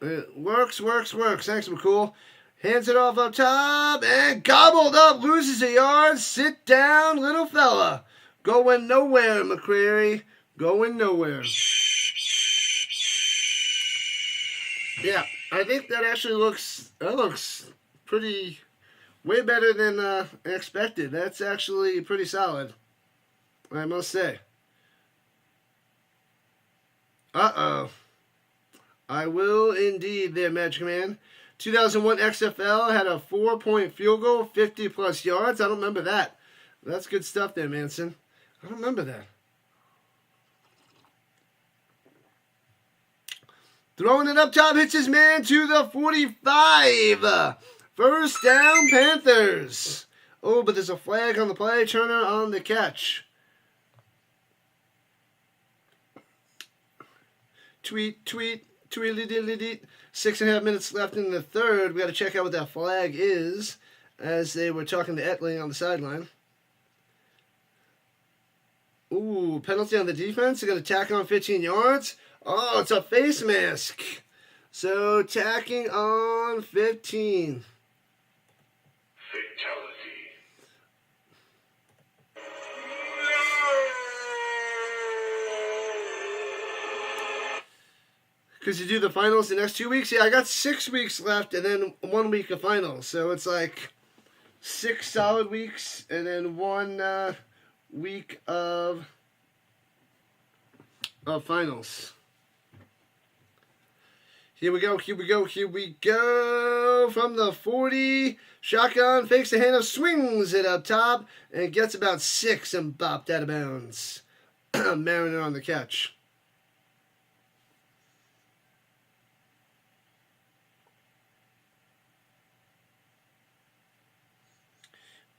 It works. Thanks, McCool. Hands it off up top, and gobbled up, loses a yard. Sit down, little fella. Going nowhere, McCreary. Going nowhere. Yeah, I think that actually looks pretty, way better than expected. That's actually pretty solid, I must say. Uh-oh. I will indeed there, Magic Man. 2001 XFL had a 4-point field goal, 50-plus yards. I don't remember that. That's good stuff there, Manson. I don't remember that. Throwing it up top, hits his man to the 45. First down, Panthers. Oh, but there's a flag on the play. Turner on the catch. Tweet. 6.5 minutes left in the third. We got to check out what that flag is as they were talking to Etling on the sideline. Ooh, penalty on the defense. They're going to tack on 15 yards. Oh, it's a face mask. So, tacking on 15. Fatality. Because you do the finals the next 2 weeks? Yeah, I got 6 weeks left and then 1 week of finals. So it's like 6 solid weeks and then 1 week of finals. Here we go. From the 40. Shotgun, fakes the handoff, swings it up top, and gets about 6 and bopped out of bounds. Mariner on the catch.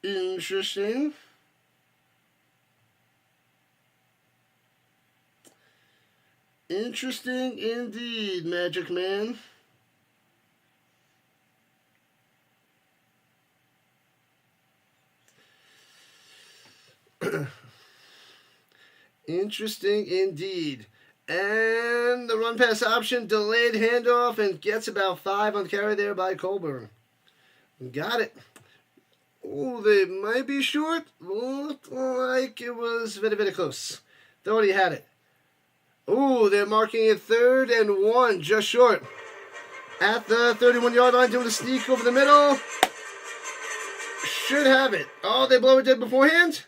Interesting. Interesting indeed, Magic Man. Interesting indeed. And the run pass option, delayed handoff, and gets about 5 on the carry there by Colburn. Got it. Oh, they might be short. Looked like it was very close. Thought he had it. Oh, they're marking it 3rd and 1, just short. At the 31-yard line, doing a sneak over the middle. Should have it. Oh, they blow it dead beforehand?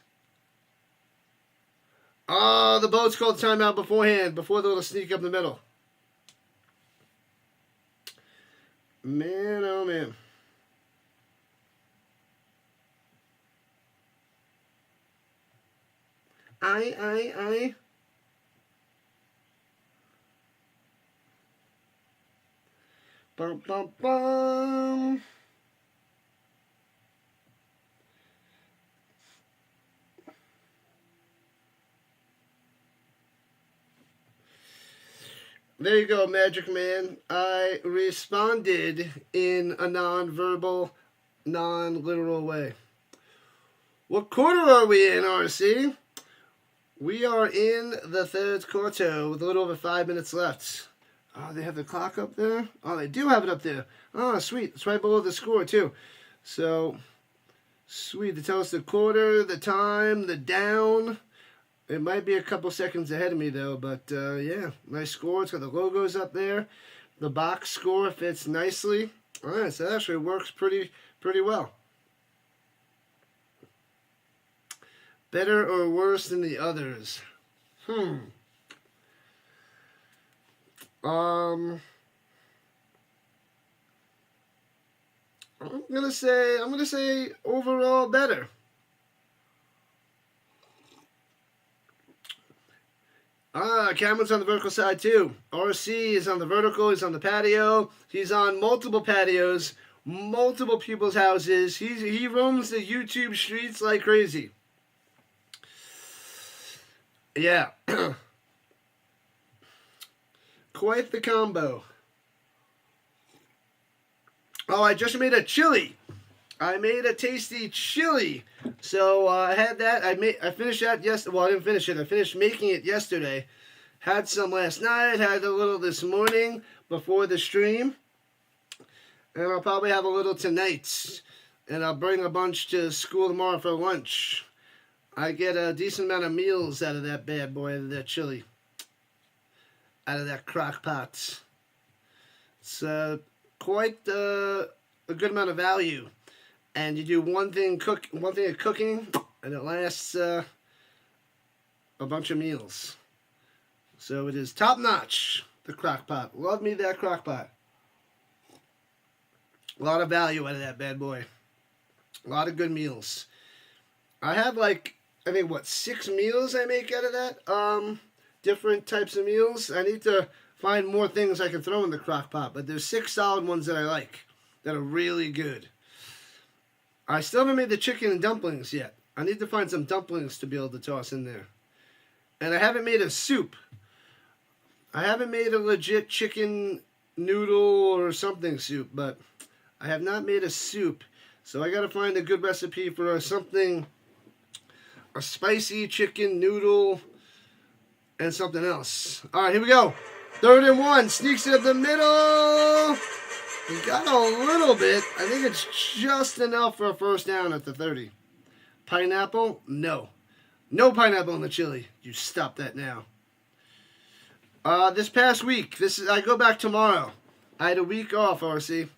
Oh, the boat's called timeout beforehand, before the little sneak up the middle. Man, oh man. I. Bum. There you go, Magic Man. I responded in a non-verbal, non-literal way. What quarter are we in, RC? We are in the 3rd quarter with a little over 5 minutes left. Oh, they have the clock up there? Oh, they do have it up there. Oh, sweet. It's right below the score, too. So, sweet. They tell us the quarter, the time, the down. It might be a couple seconds ahead of me, though. But, yeah, nice score. It's got the logos up there. The box score fits nicely. All right, so that actually works pretty well. Better or worse than the others? I'm gonna say overall better. Cameron's on the vertical side too. RC is on the vertical. He's on the patio. He's on multiple patios, multiple people's houses. He roams the YouTube streets like crazy. Yeah. Quite the combo. Oh, I just made a chili. I made a tasty chili. So I had that. I finished that yesterday. Well, I didn't finish it. I finished making it yesterday. Had some last night. Had a little this morning before the stream. And I'll probably have a little tonight. And I'll bring a bunch to school tomorrow for lunch. I get a decent amount of meals out of that bad boy, out of that chili. Out of that crock pot. It's quite a good amount of value. And you do one thing of cooking, and it lasts a bunch of meals. So it is top notch, the crock pot. Love me that crock pot. A lot of value out of that bad boy. A lot of good meals. I have I think 6 meals I make out of that. Different types of meals. I need to find more things I can throw in the crock pot, but there's 6 solid ones that I like that are really good. I still haven't made the chicken and dumplings yet. I need to find some dumplings to be able to toss in there. And I haven't made a soup. I haven't made a legit chicken noodle or something soup, but I have not made a soup. So I got to find a good recipe for something, a spicy chicken noodle and something else. All right, here we go. 3rd and 1. Sneaks it up the middle. He got a little bit. I think it's just enough for a first down at the 30. Pineapple? No. No pineapple in the chili. You stop that now. This past week, I go back tomorrow. I had a week off, RC.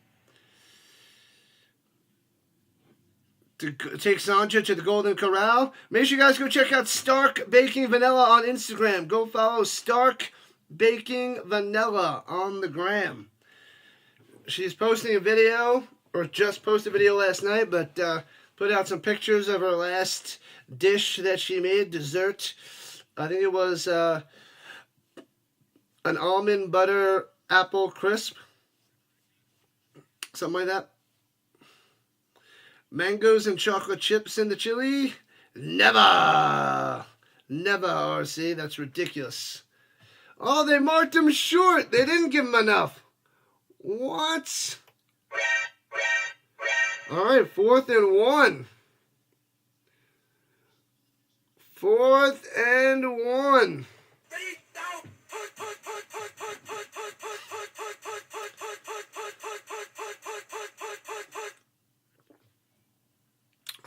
To take Sandra to the Golden Corral. Make sure you guys go check out Stark Baking Vanilla on Instagram. Go follow Stark Baking Vanilla on the gram. She's posting a video, or just posted a video last night, but put out some pictures of her last dish that she made, dessert. I think it was an almond butter apple crisp. Something like that. Mangoes and chocolate chips in the chili? Never! Never, RC. That's ridiculous. Oh, they marked him short. They didn't give him enough. What? All right, 4th and 1. 4th and 1.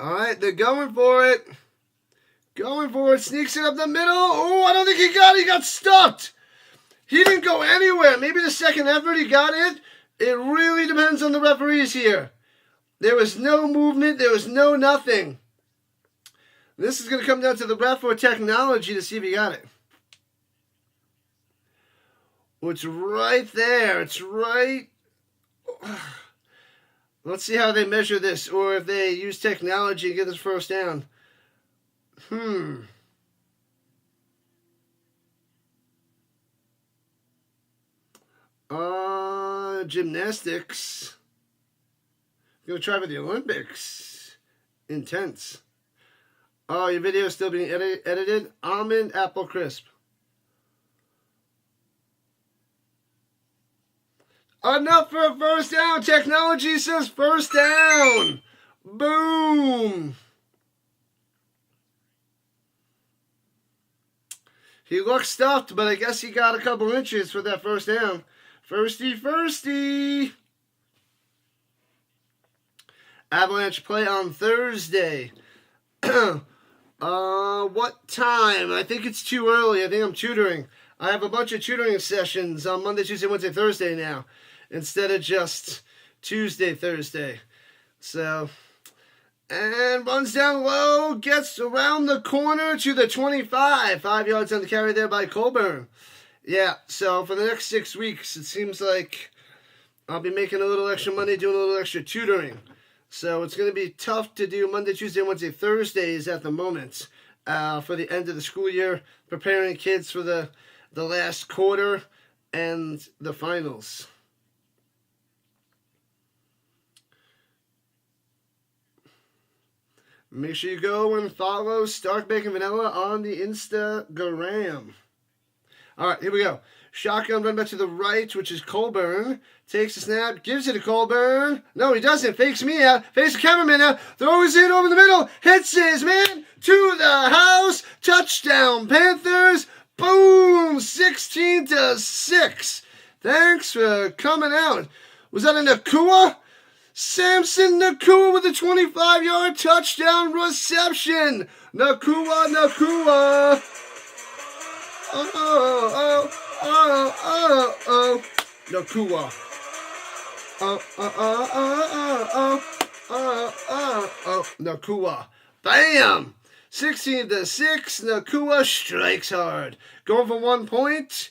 All right, they're going for it. Going for it. Sneaks it up the middle. Oh, I don't think he got it. He got stuffed. He didn't go anywhere. Maybe the second effort he got it. It really depends on the referees here. There was no movement. There was no nothing. This is going to come down to the ref or technology to see if he got it. Oh, it's right there. It's right. Let's see how they measure this, or if they use technology to get this first down. Gymnastics. Gonna try for the Olympics. Intense. Oh, your video is still being edited. Almond apple crisp. Enough for a first down. Technology says first down. Boom. He looks stuffed, but I guess he got a couple inches for that first down. Firsty. Avalanche play on Thursday. What time? I think it's too early. I think I'm tutoring. I have a bunch of tutoring sessions on Monday, Tuesday, Wednesday, Thursday now, instead of just Tuesday, Thursday. So, and runs down low, gets around the corner to the 25. 5 yards on the carry there by Colburn. Yeah, so for the next 6 weeks, it seems like I'll be making a little extra money, doing a little extra tutoring. So it's going to be tough to do Monday, Tuesday, Wednesday, Thursdays at the moment. for the end of the school year, preparing kids for the last quarter and the finals. Make sure you go and follow Stark Bacon Vanilla on the Instagram. All right, here we go. Shotgun run back to the right, which is Colburn. Takes the snap, gives it to Colburn. No, he doesn't. Fakes me out. Fakes the cameraman out. Throws it over the middle. Hits his man to the house. Touchdown, Panthers. Boom! 16-6. Thanks for coming out. Was that a Nakua? Samson Nakua with a 25-yard touchdown reception. Nakua. Oh. Nakua. Nakua. Bam! 16-6. Nakua strikes hard. Going for 1 point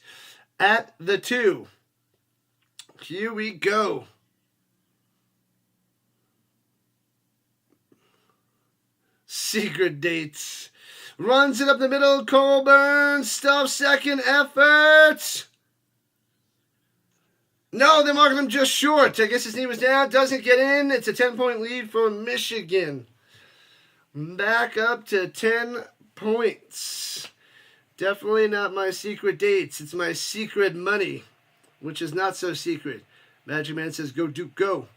at the 2. Here we go. Secret dates. Runs it up the middle. Colburn. Stuff second effort. No, they're marking him just short. I guess his knee was down. Doesn't get in. It's a 10-point lead for Michigan. Back up to 10 points. Definitely not my secret dates. It's my secret money, which is not so secret. Magic Man says, go Duke, go.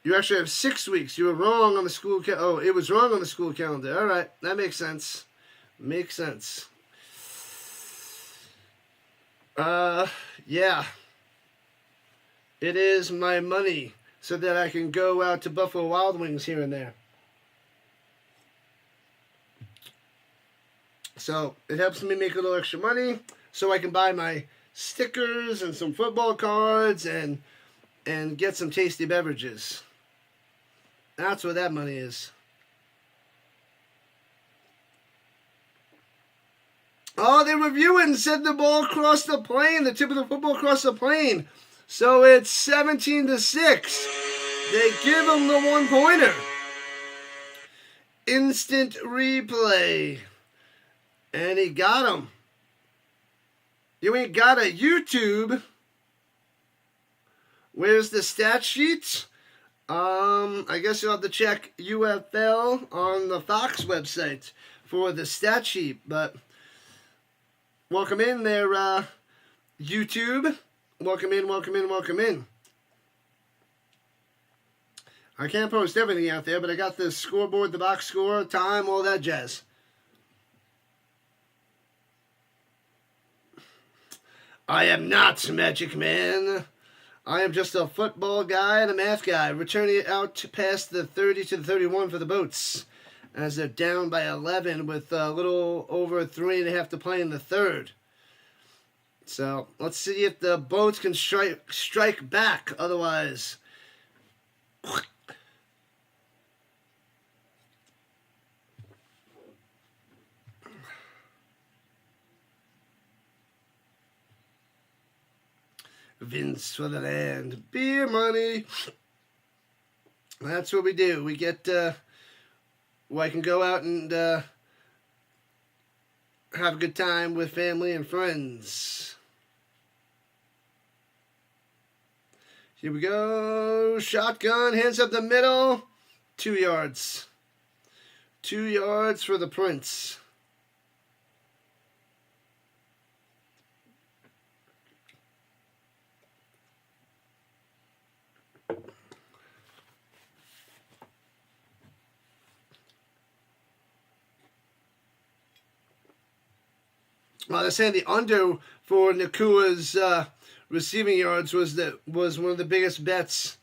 You actually have 6 weeks. You were wrong on the school calendar. Oh, it was wrong on the school calendar. All right, that makes sense. Makes sense. Yeah. It is my money so that I can go out to Buffalo Wild Wings here and there. So it helps me make a little extra money so I can buy my stickers and some football cards and get some tasty beverages. That's what that money is. Oh, they're reviewing. Said the ball crossed the plane. The tip of the football crossed the plane. So it's 17-6. They give him the 1-pointer. Instant replay. And he got him. You ain't got a YouTube. Where's the stat sheet? I guess you'll have to check UFL on the Fox website for the stat sheet. But welcome in there, YouTube. Welcome in. I can't post everything out there, but I got the scoreboard, the box score, time, all that jazz. I am not Magic Man. I am just a football guy and a math guy, returning it out past the 30 to the 31 for the Boats, as they're down by 11 with a little over 3.5 to play in the third. So let's see if the Boats can strike back. Otherwise, Vince for the land. Beer money. That's what we do. We get, well, I can go out and have a good time with family and friends. Here we go. Shotgun. Hands up the middle. 2 yards. 2 yards for the Prince. Well, they're saying the under for Nakua's receiving yards was one of the biggest bets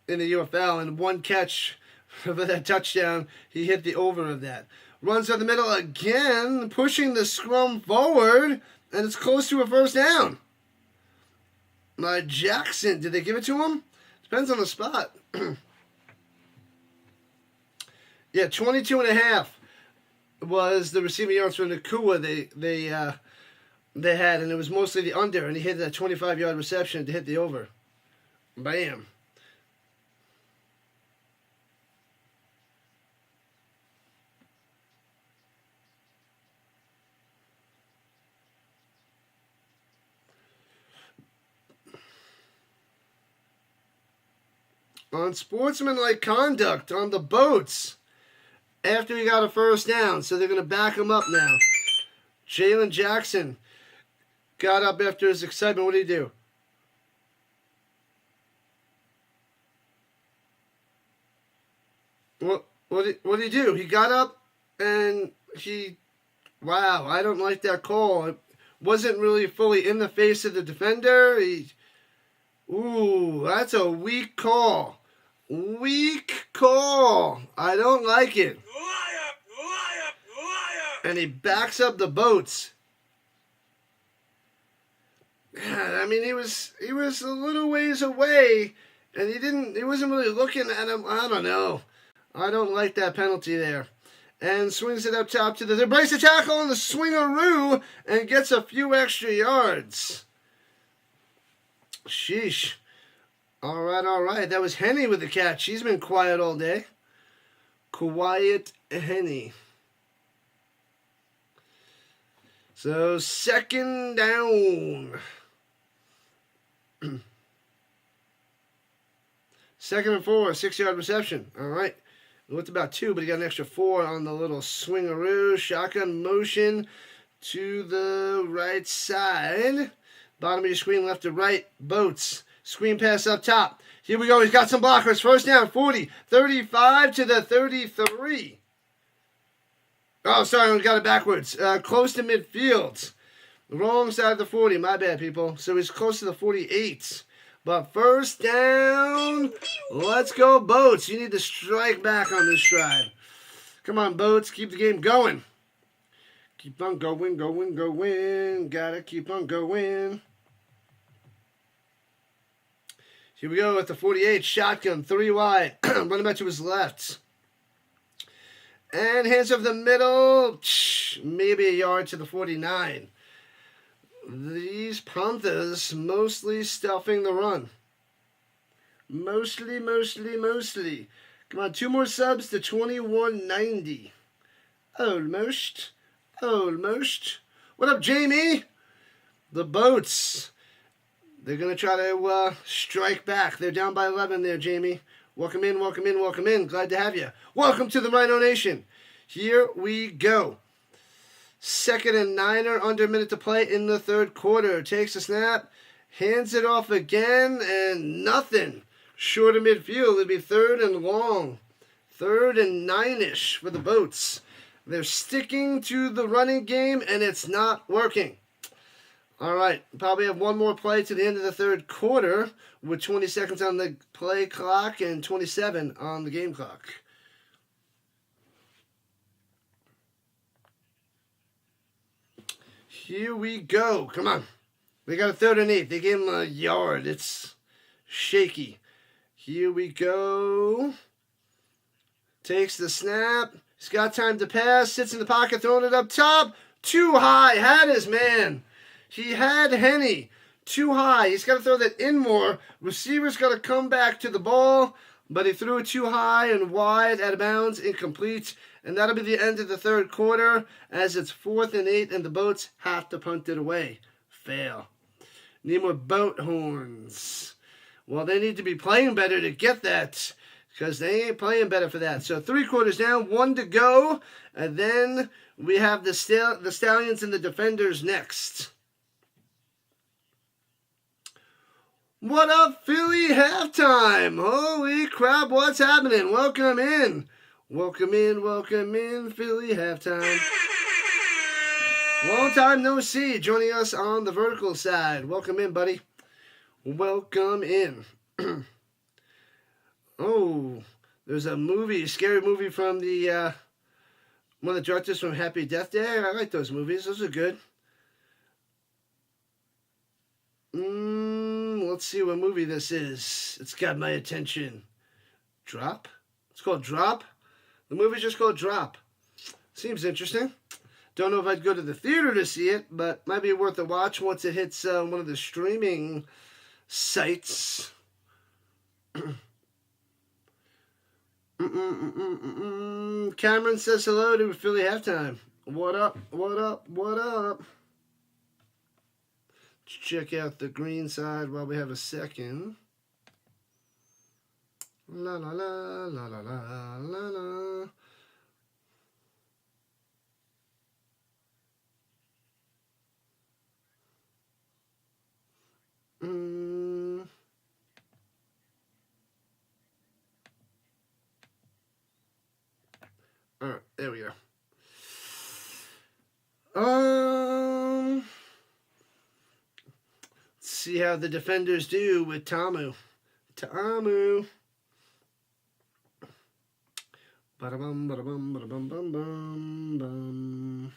in the UFL, and 1 catch for that touchdown, he hit the over of that. Runs down the middle again, pushing the scrum forward, and it's close to a first down. Jackson, did they give it to him? Depends on the spot. Yeah, 22.5. Was the receiving yards for Nakua they had, and it was mostly the under, and he hit that 25-yard reception to hit the over. Bam. unsportsmanlike conduct on the boats after he got a first down. So they're going to back him up now. Jalen Jackson got up after his excitement. What did he do? What did he do? He got up and wow, I don't like that call. It wasn't really fully in the face of the defender. Ooh, that's a weak call. Weak call. I don't like it. And he backs up the boats. Yeah, I mean, he was a little ways away, and he wasn't really looking at him. I don't know. I don't like that penalty there. And swings it up top to the brace the tackle on the swingaroo and gets a few extra yards. Sheesh. All right. That was Henny with the catch. She's been quiet all day. Quiet Henny. So, second down. Second and 4, 6-yard reception. All right. It looked about 2, but he got an extra 4 on the little swingaroo. Shotgun motion to the right side. Bottom of your screen, left to right. Boats. Screen pass up top. Here we go. He's got some blockers. First down, 40. 35 to the 33. Oh, sorry. We got it backwards. Close to midfield. Wrong side of the 40. My bad, people. So he's close to the 48. But first down, let's go, Boats. You need to strike back on this drive. Come on, Boats. Keep the game going. Keep on going. Gotta keep on going. Here we go with the 48. Shotgun, 3 wide. Running back to his left. And hands over the middle. Maybe a yard to the 49. These Panthers mostly stuffing the run. Mostly. Come on, 2 more subs to 2190. Almost. What up, Jamie? The Boats. They're going to try to strike back. They're down by 11 there, Jamie. Welcome in. Glad to have you. Welcome to the Rhino Nation. Here we go. Second and 9, under a minute to play in the third quarter. Takes a snap, hands it off again, and nothing. Short of midfield. It'd be third and long. 3rd and 9-ish for the Boats. They're sticking to the running game, and it's not working. All right, probably have one more play to the end of the third quarter with 20 seconds on the play clock and 27 on the game clock. Here we go. Come on. We got a 3rd and 8. They gave him a yard. It's shaky. Here we go. Takes the snap. He's got time to pass. Sits in the pocket. Throwing it up top. Too high. Had his man. He had Henny. Too high. He's got to throw that in more. Receiver's got to come back to the ball. But he threw it too high and wide, out of bounds, incomplete. And that'll be the end of the third quarter as it's 4th and 8 and the Boats have to punt it away. Fail. Need more boat horns. Well, they need to be playing better to get that because they ain't playing better for that. So 3 quarters down, 1 to go. And then we have the Stallions and the Defenders next. What up, Philly halftime? Holy crap, what's happening? Welcome in, Philly halftime. Long time no see, joining us on the vertical side. Welcome in, buddy. Welcome in. Oh, there's a movie, scary movie from the, one of the directors from Happy Death Day. I like those movies, those are good. Let's see what movie this is. It's got my attention. Drop? It's called Drop? The movie's just called Drop. Seems interesting. Don't know if I'd go to the theater to see it, but might be worth a watch once it hits one of the streaming sites. Cameron says hello to Philly halftime. What up? Check out the green side while we have a second. La la la la la la la la. All right, there we go. Let's see how the defenders do with Tamu. Tamu. Ba-da-bum, ba-da-bum, ba-da-bum, bum, bum, bum.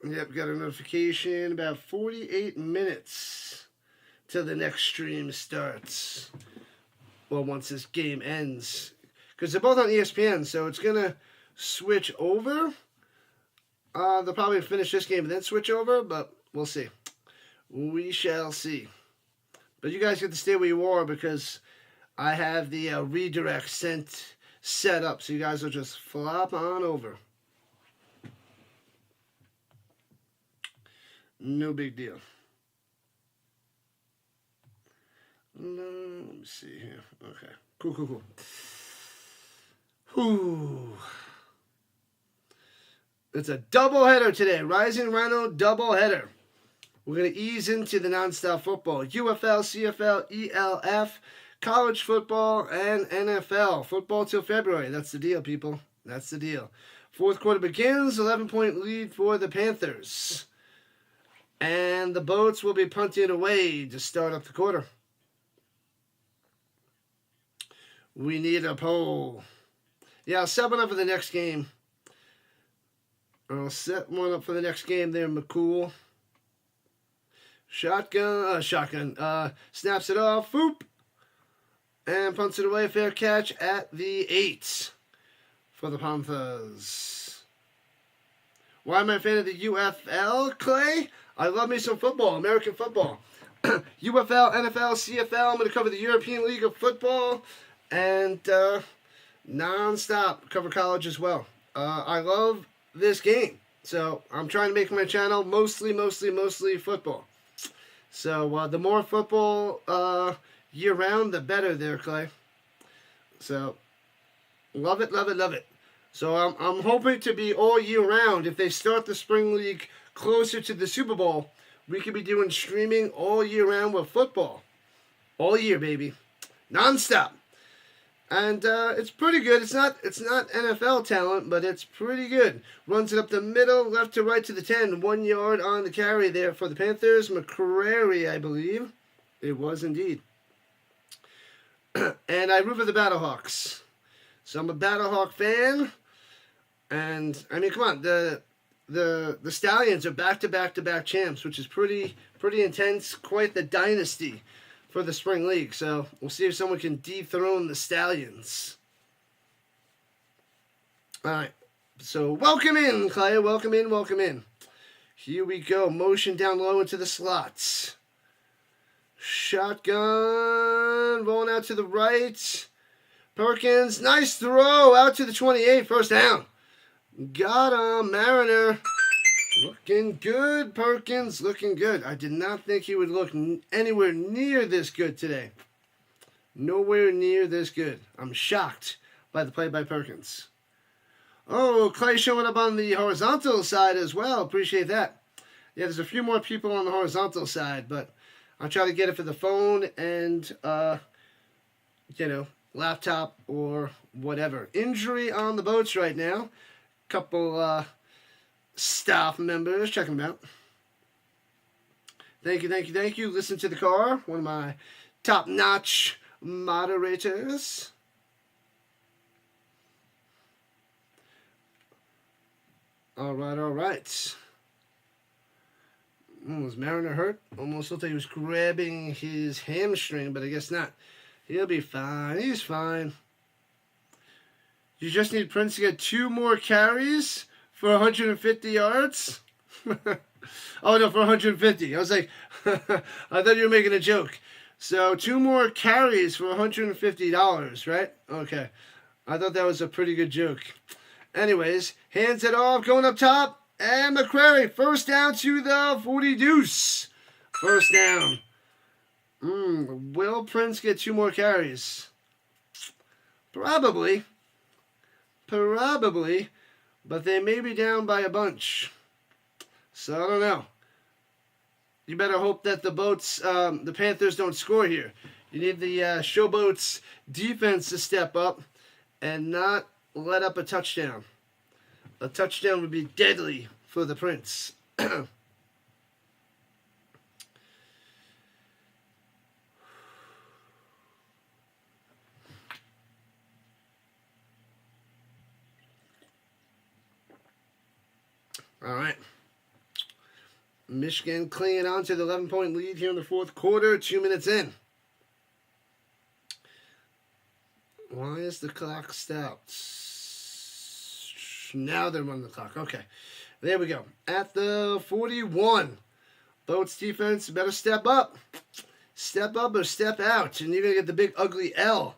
Yep, got a notification about 48 minutes till the next stream starts. Well, once this game ends. Because they're both on ESPN, so it's going to switch over. They'll probably finish this game and then switch over, but we'll see. We shall see. But you guys get to stay where you are because I have the redirect set up, so you guys will just flop on over. No big deal. Let me see here. Okay. Cool. Whew. It's a doubleheader today. Rising Rhino doubleheader. We're going to ease into the non-stop football. UFL, CFL, ELF, college football, and NFL. Football till February. That's the deal, people. That's the deal. Fourth quarter begins. 11-point lead for the Panthers. And the Boats will be punting away to start up the quarter. We need a poll. Yeah, I'll set one up for the next game. I'll set one up for the next game there, McCool. Shotgun. Snaps it off. Whoop. And punts it away. Fair catch at the 8 for the Panthers. Why am I a fan of the UFL, Clay? I love me some football, American football. UFL, NFL, CFL. I'm going to cover the European League of Football and non-stop cover college as well. I love this game, so I'm trying to make my channel mostly football. So the more football year-round, the better there, Clay. So love it. So I'm hoping to be all year round. If they start the Spring League closer to the Super Bowl, we could be doing streaming all year round with football. All year, baby. Non-stop. And it's pretty good. It's not NFL talent, but it's pretty good. Runs it up the middle, left to right to the 10. 1 yard on the carry there for the Panthers. McCrary, I believe. It was indeed. And I root for the Battlehawks. So I'm a Battlehawk fan. And, I mean, come on. The Stallions are back-to-back champs, which is pretty intense. Quite the dynasty for the Spring League. So we'll see if someone can dethrone the Stallions. All right. So welcome in, Clay. Welcome in. Here we go. Motion down low into the slots. Shotgun. Rolling out to the right. Perkins. Nice throw. Out to the 28. First down. Got him. Mariner. Looking good, Perkins. Looking good. I did not think he would look anywhere near this good today. Nowhere near this good. I'm shocked by the play by Perkins. Oh, Clay showing up on the horizontal side as well. Appreciate that. Yeah, there's a few more people on the horizontal side, but I'll try to get it for the phone and, laptop or whatever. Injury on the Boats right now. Couple, staff members checking them out. Thank you. Listen to the car. One of my top-notch moderators. All right. Was Mariner hurt? Almost looked like he was grabbing his hamstring, but I guess not. He'll be fine. He's fine. You just need Prince to get 2 more carries for 150 yards? Oh, no, for 150. I was like, I thought you were making a joke. So 2 more carries for $150, right? Okay. I thought that was a pretty good joke. Anyways, hands it off, going up top, and McCrary, first down to the 40 deuce. First down. Will Prince get 2 more carries? Probably. But they may be down by a bunch. So I don't know. You better hope that the Panthers don't score here. You need the Showboats defense to step up and not let up a touchdown. A touchdown would be deadly for the Prince. All right. Michigan clinging on to the 11-point lead here in the fourth quarter, 2 minutes in. Why is the clock stopped? Now they're running the clock. Okay. There we go. At the 41. Boats defense better step up. Step up or step out. And you're going to get the big ugly L.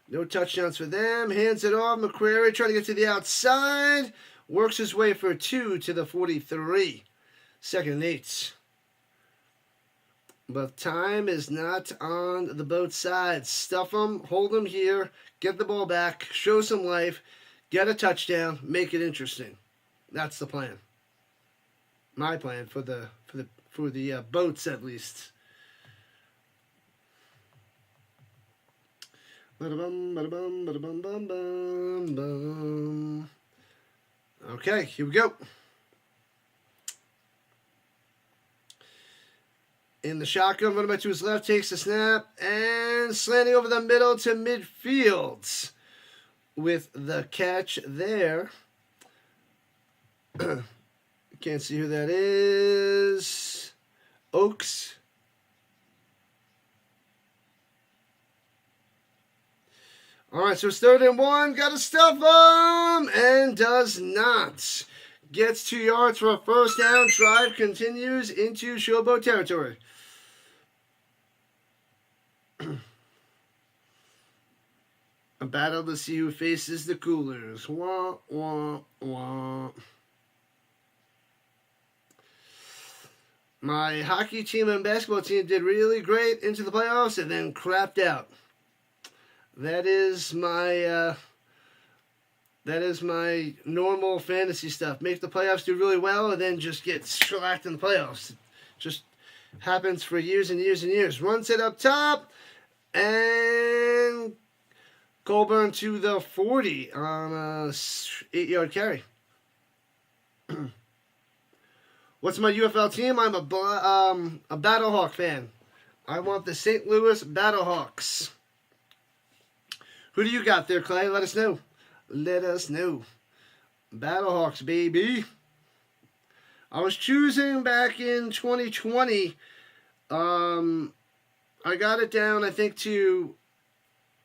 No touchdowns for them. Hands it off. McCrary trying to get to the outside. Works his way for 2 to the 43. 2nd and 8. But time is not on the both sides. Stuff them, hold them here, get the ball back, show some life, get a touchdown, make it interesting. That's the plan. My plan for the boats at least. Okay, here we go. In the shotgun, running back to his left, takes the snap, and slanting over the middle to midfield. With the catch there. Can't see who that is. Oaks. All right, so it's 3rd and 1. Got to stuff him, and does not. Gets 2 yards for a first down. Drive continues into Showboat territory. A battle to see who faces the coolers. Wah, wah, wah. My hockey team and basketball team did really great into the playoffs and then crapped out. That is my normal fantasy stuff. Make the playoffs do really well and then just get shellacked in the playoffs. It just happens for years and years and years. Runs it up top. And Colburn to the 40 on a 8-yard carry. What's my UFL team? I'm a Battlehawk fan. I want the St. Louis Battlehawks. Who do you got there, Clay? Let us know. Let us know. Battlehawks, baby. I was choosing back in 2020. I got it down, I think, to...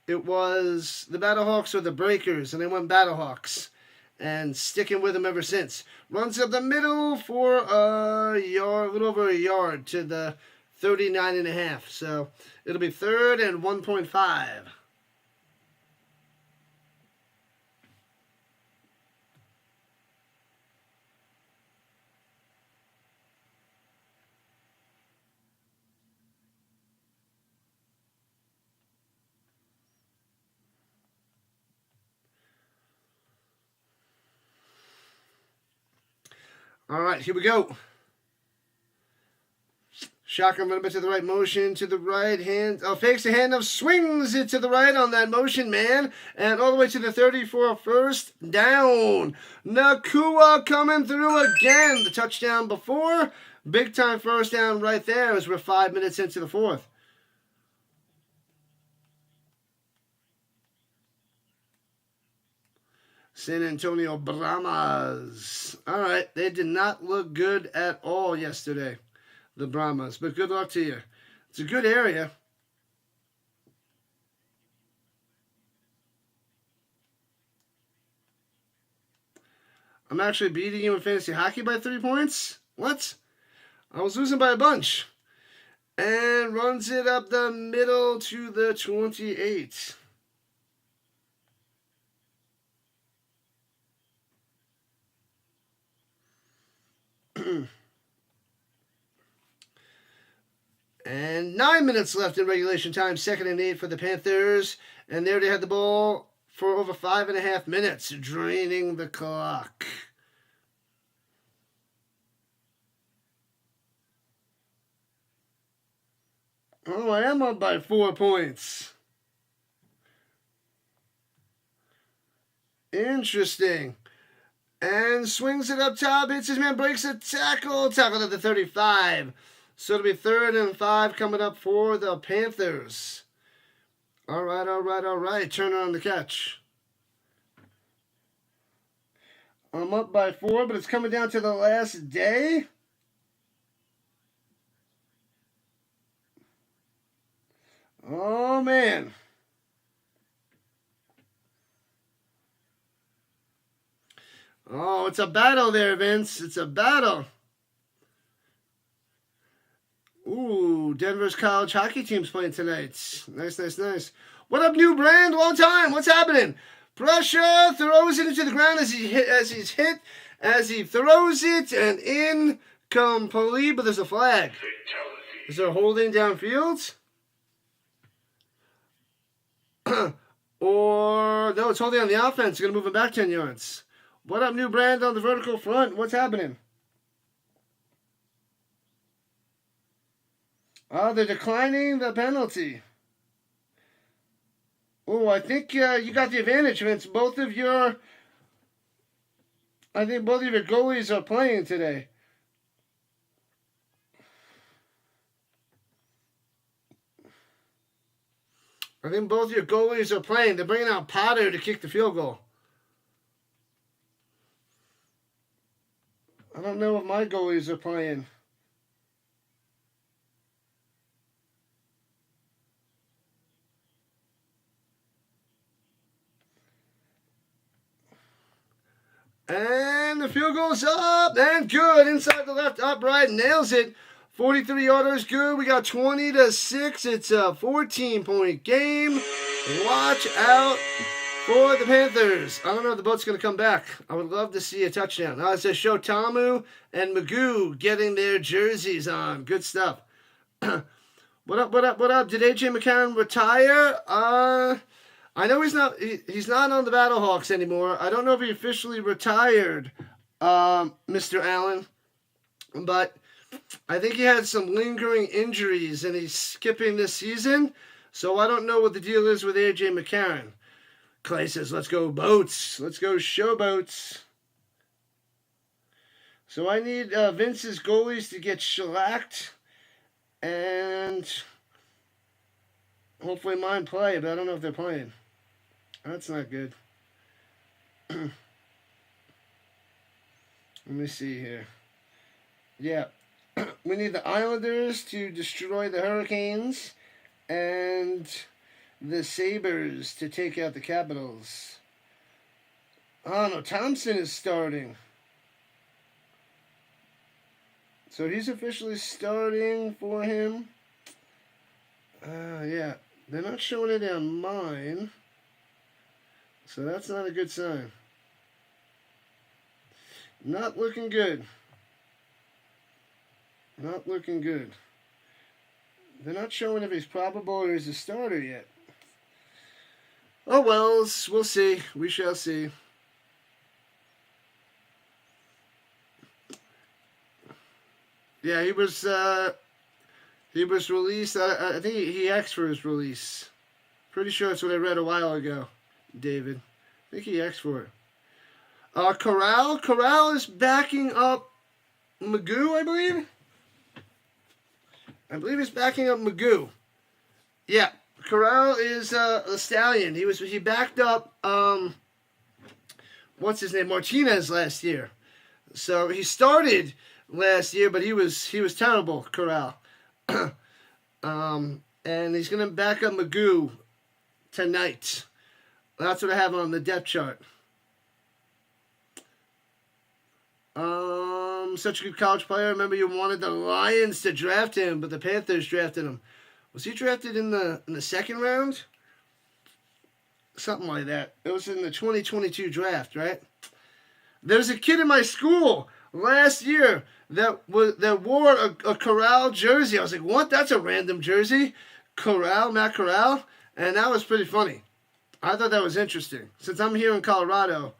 It was the Battlehawks or the Breakers, and I went Battlehawks. And sticking with them ever since. Runs up the middle for a yard, a little over a yard to the 39.5. So it'll be 3rd and 1.5. All right, here we go. Shotgun running back to the right, motion to the right, hand, fakes the handoff, swings it to the right on that motion, man, and all the way to the 30 for a first down. Nakua coming through again. The touchdown before, big time first down right there as we're 5 minutes into the fourth. San Antonio Brahmas. All right, they did not look good at all yesterday, the Brahmas, but good luck to you. It's a good area. I'm actually beating you in fantasy hockey by 3 points? What? I was losing by a bunch. And runs it up the middle to the 28. And 9 minutes left in regulation time. 2nd and 8 for the Panthers. And there they had the ball for over 5.5 minutes, draining the clock. Oh, I am up by 4 points. Interesting. And swings it up top, hits his man, breaks a tackle at the 35. So it'll be 3rd and 5 coming up for the Panthers. All right. Turner on the catch. I'm up by 4, but it's coming down to the last day. Oh, man. Oh, it's a battle there, Vince. It's a battle. Ooh, Denver's college hockey team's playing tonight. Nice. What up, new brand? Long time. What's happening? Pressure, throws it into the ground as he throws it, and incomplete, but there's a flag. Is there holding downfield? Or, no, it's holding on the offense. Going to move him back 10 yards. What up, new brand on the vertical front? What's happening? Oh, they're declining the penalty. Oh, I think you got the advantage, Vince. I think both of your goalies are playing today. I think both your goalies are playing. They're bringing out Potter to kick the field goal. I don't know if my goalies are playing. And the field goes up and good. Inside the left upright, nails it. 43-yarder is good. We got 20-6. It's a 14-point game. Watch out for the Panthers. I don't know if the boat's going to come back. I would love to see a touchdown. It says Show Tamu and Magoo getting their jerseys on. Good stuff. What up? Did AJ McCarron retire? I know he's not on the Battlehawks anymore. I don't know if he officially retired, Mr. Allen, but I think he had some lingering injuries and he's skipping this season. So I don't know what the deal is with AJ McCarron. Clay says, let's go boats. Let's go showboats. So I need Vince's goalies to get shellacked and hopefully mine play, but I don't know if they're playing. That's not good. Let me see here. Yeah. We need the Islanders to destroy the Hurricanes and the Sabres to take out the Capitals. Oh, no. Thompson is starting. So he's officially starting for him. Yeah. They're not showing it on mine. So that's not a good sign. Not looking good. Not looking good. They're not showing if he's probable or he's a starter yet. Oh well, we'll see. We shall see. Yeah, he was released. I think he asked for his release. Pretty sure that's what I read a while ago, David. I think he asked for it. Corral is backing up Magoo, I believe. I believe he's backing up Magoo. Yeah, Corral is a stallion. He backed up what's his name, Martinez last year. So he started last year, but he was terrible, Corral. And he's gonna back up Magoo tonight. That's what I have on the depth chart. Such a good college player. I remember you wanted the Lions to draft him, but the Panthers drafted him. Was he drafted in the second round? Something like that. It was in the 2022 draft, right? There's a kid in my school. last year that wore a Corral jersey. I was like, what? That's a random jersey. Corral, Matt Corral. And that was pretty funny. I thought that was interesting. Since I'm here in Colorado,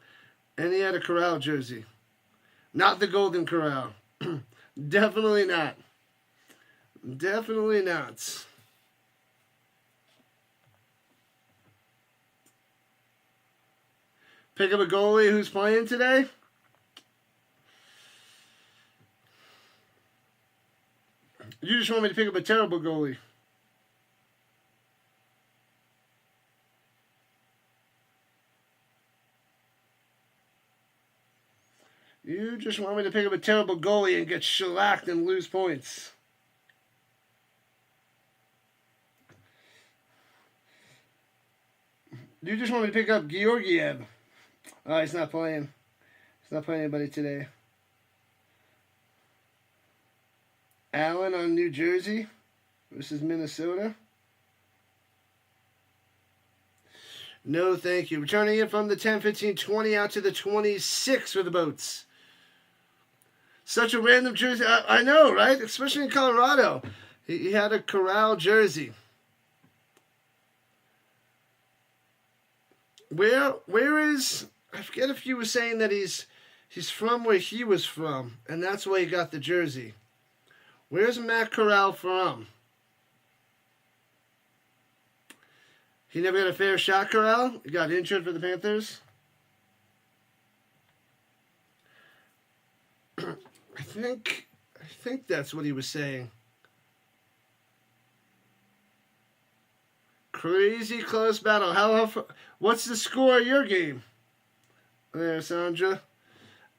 and he had a Corral jersey. Not the Golden Corral. Definitely not. Definitely not. Pick up a goalie who's playing today. You just want me to pick up a terrible goalie. You just want me to pick up a terrible goalie and get shellacked and lose points. You just want me to pick up Georgiev. Oh, he's not playing. He's not playing anybody today. Allen on New Jersey versus Minnesota. No, thank you. Returning in from the 10, 15, 20 out to the 26 for the Boats. Such a random jersey. I know, right? Especially in Colorado. He had a Corral jersey. Where is... I forget if you were saying that he's from where he was from, and that's why he got the jersey. Where's Matt Corral from? He never got a fair shot, Corral? He got injured for the Panthers? I think that's what he was saying. Crazy close battle. What's the score of your game? There, Sandra.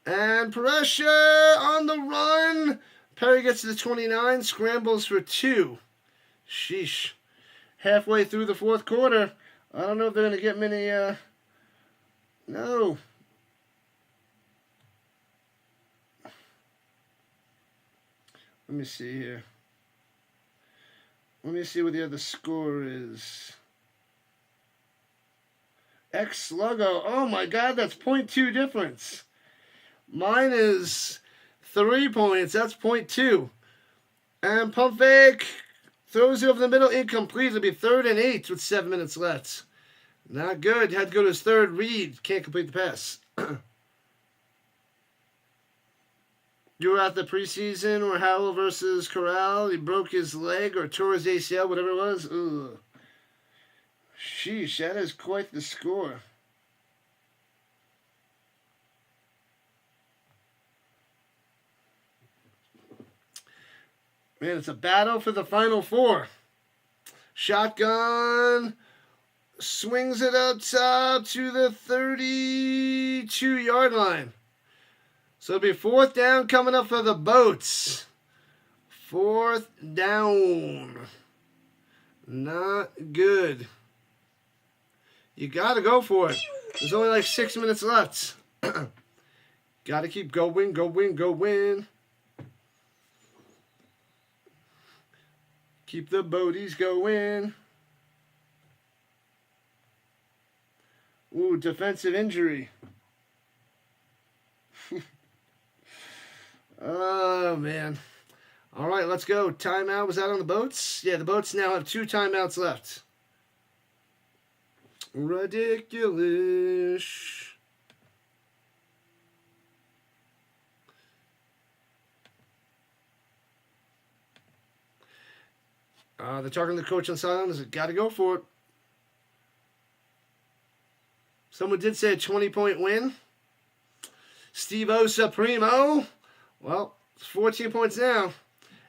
And pressure on the run. Perry gets to the 29, scrambles for 2. Sheesh. Halfway through the fourth quarter. I don't know if they're going to get many, no. Let me see here. Let me see what the other score is. X-Sluggo. Oh my God, that's 0.2 difference. Mine is 3 points. That's 0.2. And Pump Fake throws it over the middle. Incomplete. It'll be 3rd and 8 with 7 minutes left. Not good. Had to go to his third read. Can't complete the pass. You were at the preseason where Howell versus Corral. He broke his leg or tore his ACL, whatever it was. Ugh. Sheesh, that is quite the score. Man, it's a battle for the Final Four. Shotgun swings it up top to the 32-yard line. So it'll be 4th down coming up for the Boats. 4th down. Not good. You got to go for it. There's only like 6 minutes left. Got to keep going, going. Keep the boaties going. Ooh, defensive injury. Oh, man. All right, let's go. Timeout. Was that on the Boats? Yeah, the Boats now have 2 timeouts left. Ridiculous. They're talking to the coach on sideline. Got to go for it. Someone did say a 20-point win. Steve-O Supremo. Well, it's 14 points now.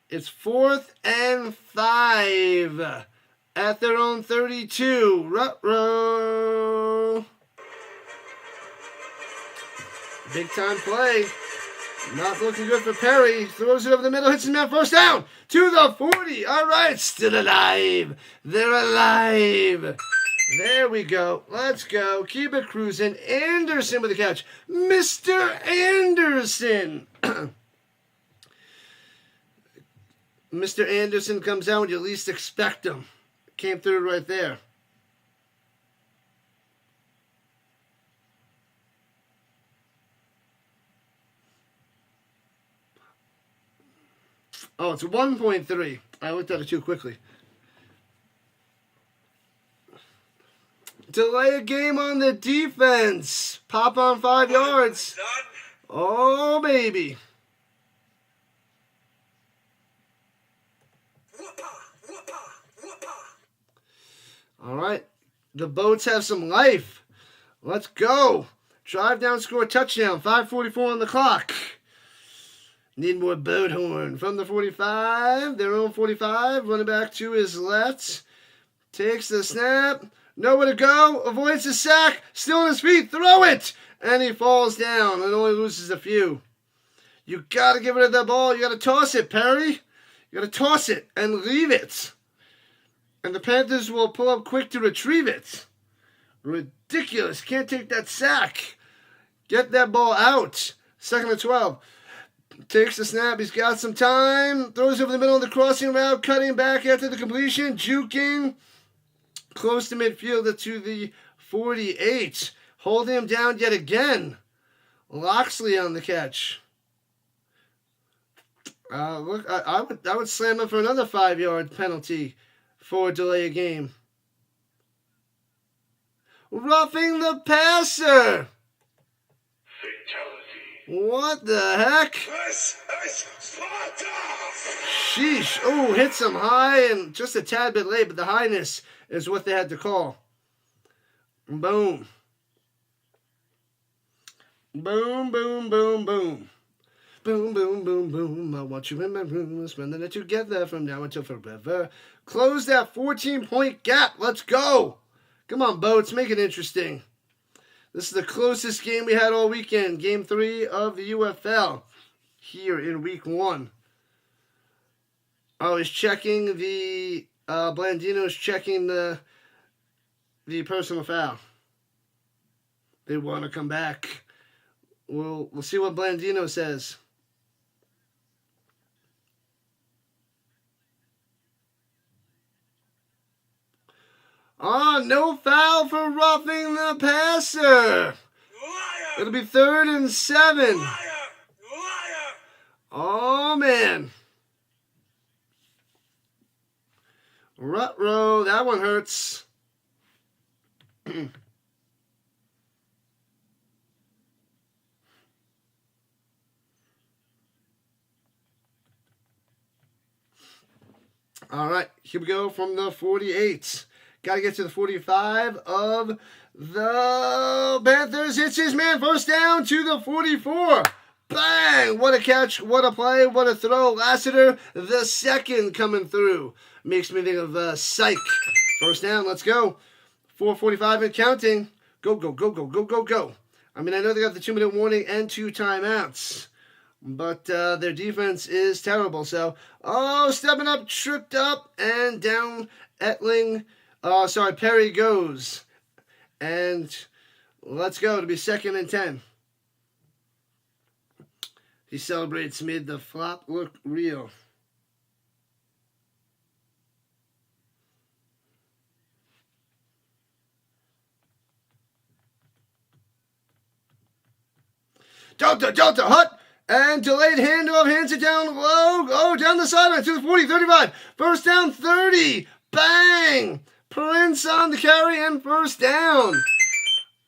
It's 4th and 5 at their own 32. Ruh-roh. Big time play. Not looking good for Perry. Throws it over the middle, hits his man, 1st down to the 40. All right, still alive. They're alive. There we go. Let's go. Keep it cruising. Anderson with the catch. Mr. Anderson. Mr. Anderson comes out when you least expect him. Came through right there. Oh, it's 1.3. I looked at it too quickly. Delay a game on the defense. Pop on 5 yards. Oh, baby. All right. The Boats have some life. Let's go. Drive down, score a touchdown. 5:44 on the clock. Need more boat horn from the 45. Their own 45. Running back to his left. Takes the snap. Nowhere to go. Avoids the sack. Still on his feet. Throw it. And he falls down and only loses a few. You got to get rid of that ball. You got to toss it, Perry. You got to toss it and leave it. And the Panthers will pull up quick to retrieve it. Ridiculous. Can't take that sack. Get that ball out. 2nd and 12. Takes the snap. He's got some time. Throws over the middle of the crossing route. Cutting back after the completion. Juking. Close to midfield to the 48. Holding him down yet again. Loxley on the catch. Look, I would slam him for another 5-yard penalty for delay a game. Roughing the passer. Fatality. What the heck? Sheesh. Oh, hits him high and just a tad bit late, but the highness is what they had to call. Boom. Boom, boom, boom, boom. Boom, boom, boom, boom. I want you in my room, spending it together from now until forever. Close that 14-point gap. Let's go. Come on, Boats. Make it interesting. This is the closest game we had all weekend. Game 3 of the UFL here in week 1. Oh, he's checking the... Blandino's checking the personal foul. They want to come back. We'll see what Blandino says. Oh, no foul for roughing the passer. Liar. It'll be 3rd and 7. Liar. Oh, man. Ruh-roh, that one hurts. All right, here we go from the 48. Got to get to the 45 of the Panthers. Hits his man. First down to the 44. Bang! What a catch. What a play. What a throw. Lassiter, the second coming through. Makes me think of Psych. First down. Let's go. 4:45 and counting. Go, go, go, go, go, go, go. I mean, I know they got the 2-minute warning and 2 timeouts. But their defense is terrible. So, stepping up, tripped up, and down Etling. Perry goes. And let's go. It'll be 2nd and 10. He celebrates made the flop look real. Delta, hut. And delayed handoff, hands it down low. Oh, down the sideline to the 40, 35. First down, 30. Bang! Prince on the carry and first down.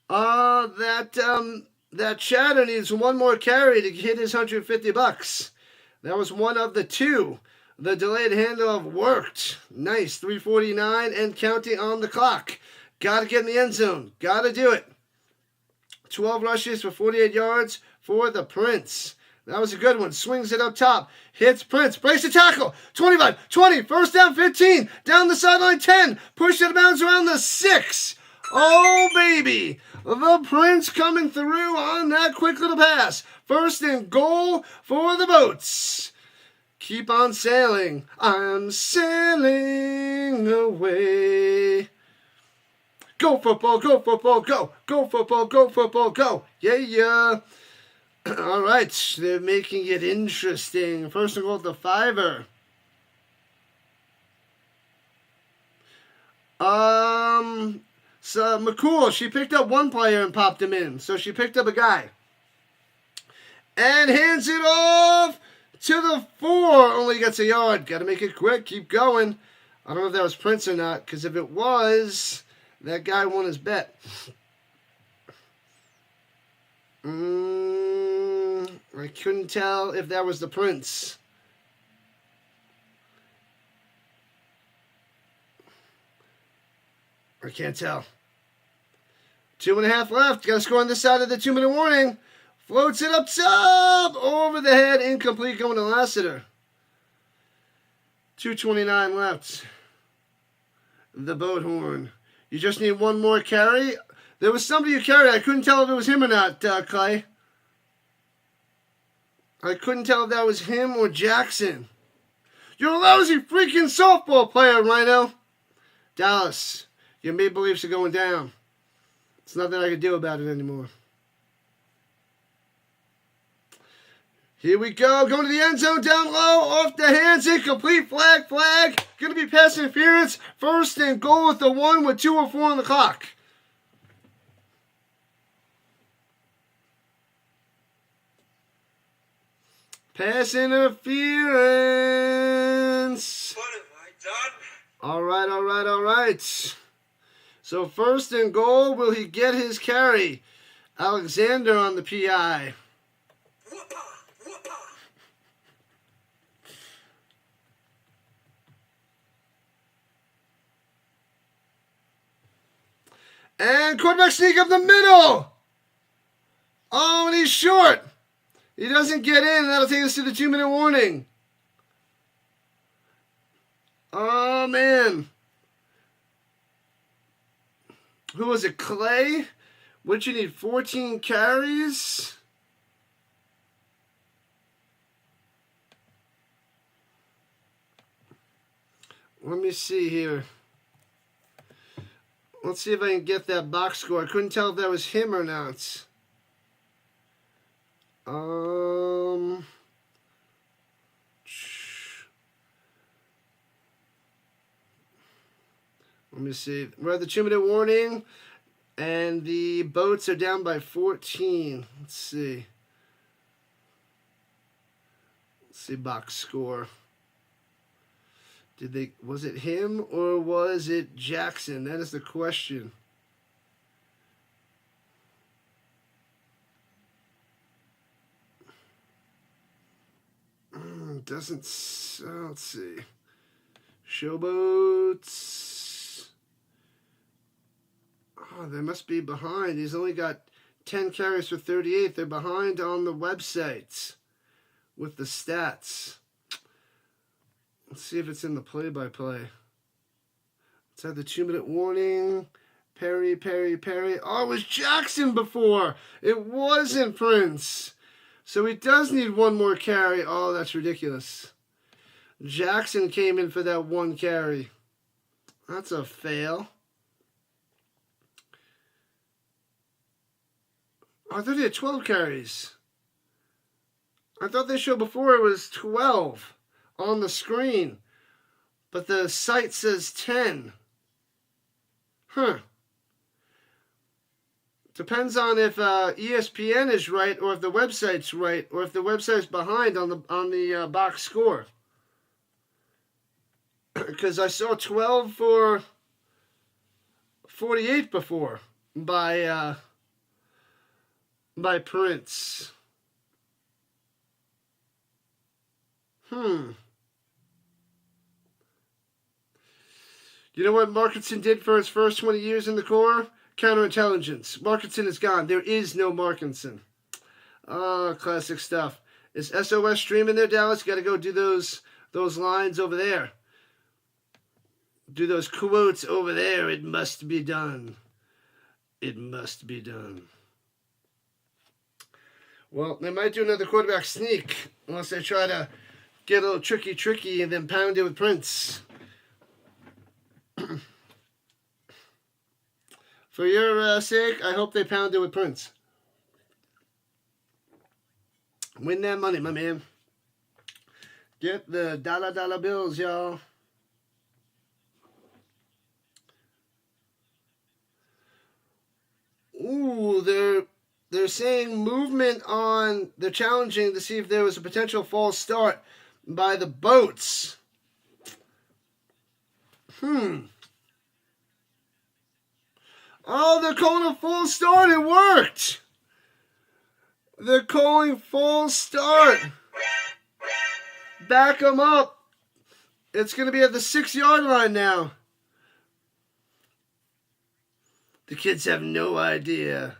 That Chatter needs one more carry to hit his $150. That was one of the 2. The delayed handoff worked. Nice. 3:49 and counting on the clock. Got to get in the end zone. Got to do it. 12 rushes for 48 yards for the Prince. That was a good one. Swings it up top. Hits Prince. Breaks the tackle. 25, 20. First down, 15. Down the sideline, 10. Push it bounce around the 6. Oh, baby. The Prince coming through on that quick little pass. First and goal for the Boats. Keep on sailing. I'm sailing away. Go football, go football, go. Go football, go football, go. Yeah. All right, they're making it interesting. First and goal at the 5. So McCool, she picked up one player and popped him in. So she picked up a guy. And hands it off to the 4. Only gets a yard. Got to make it quick. Keep going. I don't know if that was Prince or not, because if it was, that guy won his bet. I couldn't tell if that was the Prince. I can't tell. 2.5 left. Got to score on this side of the 2-minute warning. Floats it up top. Over the head. Incomplete going to Lassiter. 2:29 left. The boat horn. You just need one more carry. There was somebody who carried. I couldn't tell if it was him or not, Clay. I couldn't tell if that was him or Jackson. You're a lousy freaking softball player, Rhino. Dallas, your Maple Leafs are going down. There's nothing I can do about it anymore. Here we go. Going to the end zone down low. Off the hands. Incomplete. Flag. Going to be pass interference. 1st and goal with the 1 with 2:04 on the clock. Pass interference. What have I done? All right. So 1st and goal. Will he get his carry? Alexander on the PI. And quarterback sneak up the middle. Oh, and he's short. He doesn't get in. That'll take us to the 2-minute warning. Oh, man. Who was it? Clay? What you need? 14 carries? Let me see here. Let's see if I can get that box score. I couldn't tell if that was him or not. Let me see. We're at the 2-minute warning, and the boats are down by 14. Let's see. Box score. Was it him or was it Jackson? That is the question. Let's see. Showboats. Oh, they must be behind. He's only got 10 carries for 38. They're behind on the website with the stats. Let's see if it's in the play-by-play. It's at the 2-minute warning. Perry. Oh, it was Jackson before. It wasn't Prince. So he does need one more carry. Oh, that's ridiculous. Jackson came in for that 1 carry. That's a fail. I thought he had 12 carries. I thought they showed before it was 12 on the screen, but the site says 10. Depends on if ESPN is right, or if the website's right, or if the website's behind on the box score. Because I saw 12 for 48 before by Prince. You know what Markinson did for his first 20 years in the Corps? Counterintelligence. Markinson is gone. There is no Markinson. Oh, classic stuff. Is SOS streaming there, Dallas? Got to go do those lines over there. Do those quotes over there. It must be done. It must be done. Well, they might do another quarterback sneak unless they try to get a little tricky and then pound it with Prince. For your sake, I hope they pound it with Prince. Win that money, my man. Get the dollar bills, y'all. Ooh, they're saying movement on, they're challenging to see if there was a potential false start by the Boats. Oh, they're calling a false start. It worked. They're calling false start. Back them up. It's going to be at the 6-yard line now. The kids have no idea.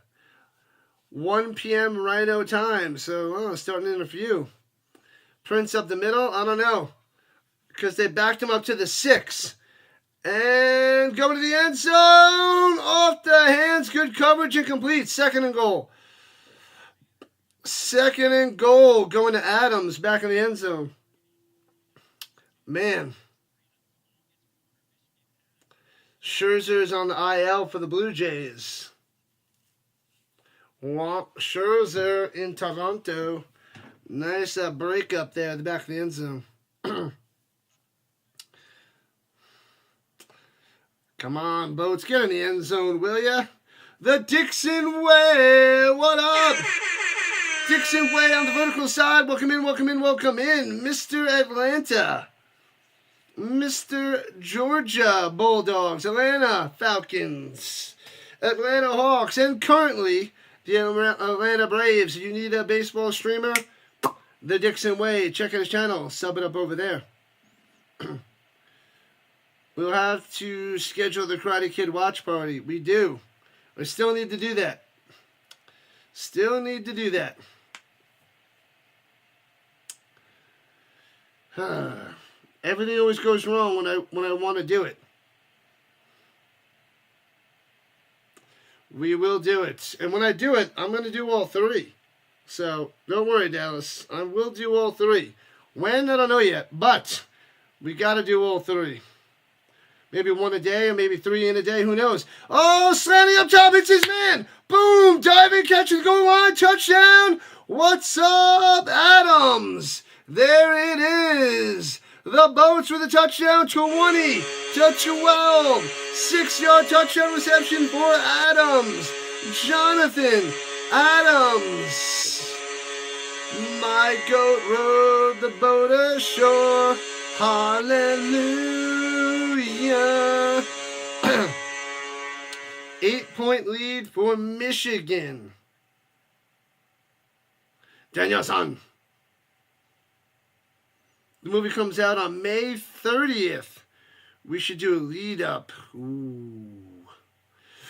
1 p.m. Rhino time. So, starting in a few. Prince up the middle? I don't know. Because they backed him up to the 6. And going to the end zone. Off the hands. Good coverage and complete. 2nd and goal. 2nd and goal. Going to Adams. Back in the end zone. Man. Scherzer's on the IL for the Blue Jays. Scherzer in Toronto. Nice break up there at the back of the end zone. Come on, Boats. Get in the end zone, will ya? The Dixon Way. What up? Dixon Way on the vertical side. Welcome in, welcome in, welcome in. Mr. Atlanta. Mr. Georgia Bulldogs. Atlanta Falcons. Atlanta Hawks. And currently, the Atlanta Braves. You need a baseball streamer? The Dixon Way. Check out his channel. Sub it up over there. We'll have to schedule the Karate Kid watch party. We do. We still need to do that. Still need to do that. Everything always goes wrong when I want to do it. We will do it. And when I do it, I'm going to do all 3. So, don't worry, Dallas. I will do all 3. When? I don't know yet. But, we got to do all 3. Maybe 1 a day or maybe 3 in a day. Who knows? Oh, slamming up top. It's his man. Boom. Diving, catch the goal line. Touchdown. What's up, Adams? There it is. The Boats with a touchdown. 20 to 12. 6-yard touchdown reception for Adams. Jonathan Adams. My goat rode the boat ashore. Hallelujah. 8-point lead for Michigan. Danielson. The movie comes out on May 30th. We should do a lead up. Ooh.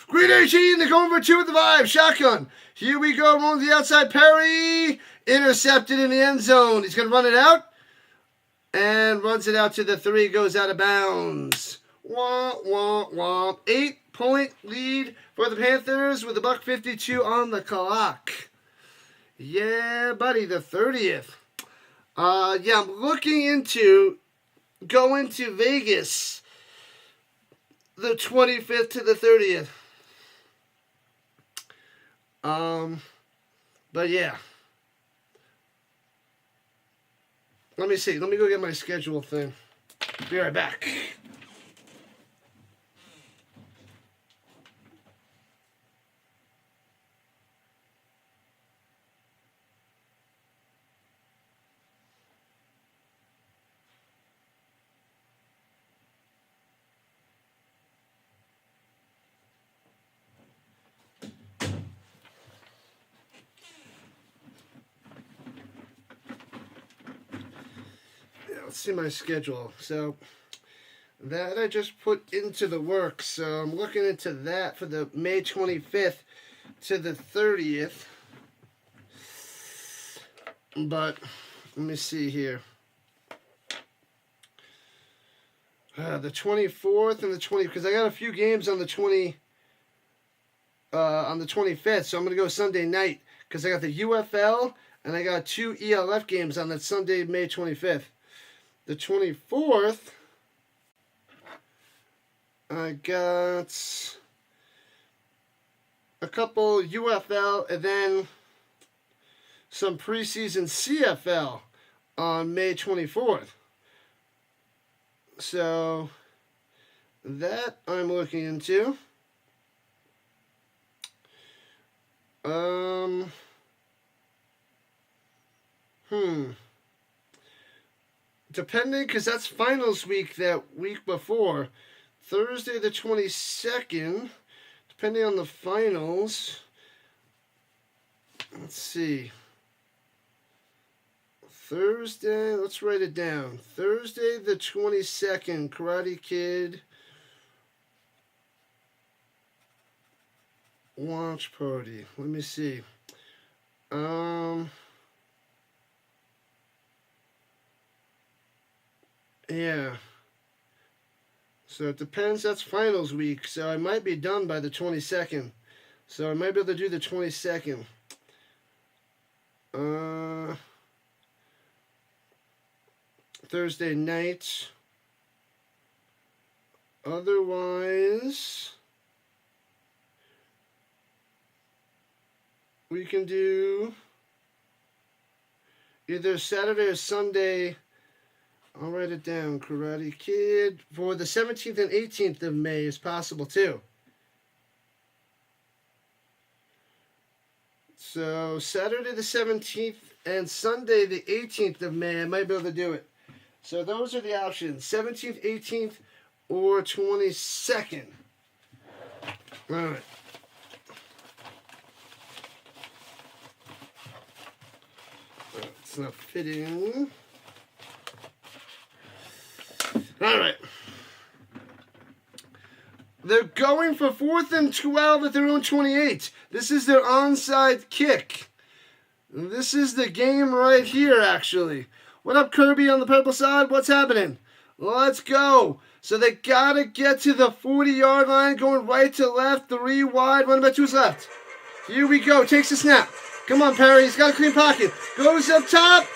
Green 18, they're going for 2 with the 5. Shotgun. Here we go. Rolling to the outside. Perry. Intercepted in the end zone. He's going to run it out. And runs it out to the 3. Goes out of bounds. Womp, womp, womp. 8-point lead for the Panthers with $1:52 on the clock. Yeah, buddy. The 30th. Yeah, I'm looking into going to Vegas the 25th to the 30th. But yeah. Let me see. Let me go get my schedule thing. Be right back. Let's see my schedule. So that I just put into the works. So I'm looking into that for the May 25th to the 30th. But let me see here. The 24th and the 20th, because I got a few games on the 25th. So I'm gonna go Sunday night because I got the UFL and I got 2 ELF games on that Sunday, May 25th. The 24th, I got a couple UFL and then some preseason CFL on May 24th. So that I'm looking into. Um, Depending, because that's finals week that week before. Thursday the 22nd, depending on the finals. Let's see. Thursday, let's write it down. Thursday the 22nd, Karate Kid watch party. Let me see. Yeah. So it depends. That's finals week. So I might be done by the 22nd. So I might be able to do the 22nd. Thursday night. Otherwise, we can do either Saturday or Sunday. I'll write it down. Karate Kid for the 17th and 18th of May is possible too. So Saturday the 17th and Sunday the 18th of May, I might be able to do it. So those are the options: 17th, 18th, or 22nd. All right. It's not fitting. All right. They're going for 4th and 12 at their own 28. This is their onside kick. This is the game right here, actually. What up, Kirby on the purple side? What's happening? Let's go. So they got to get to the 40-yard line, going right to left, 3 wide, running back 2's left. Here we go. Takes the snap. Come on, Perry. He's got a clean pocket. Goes up top.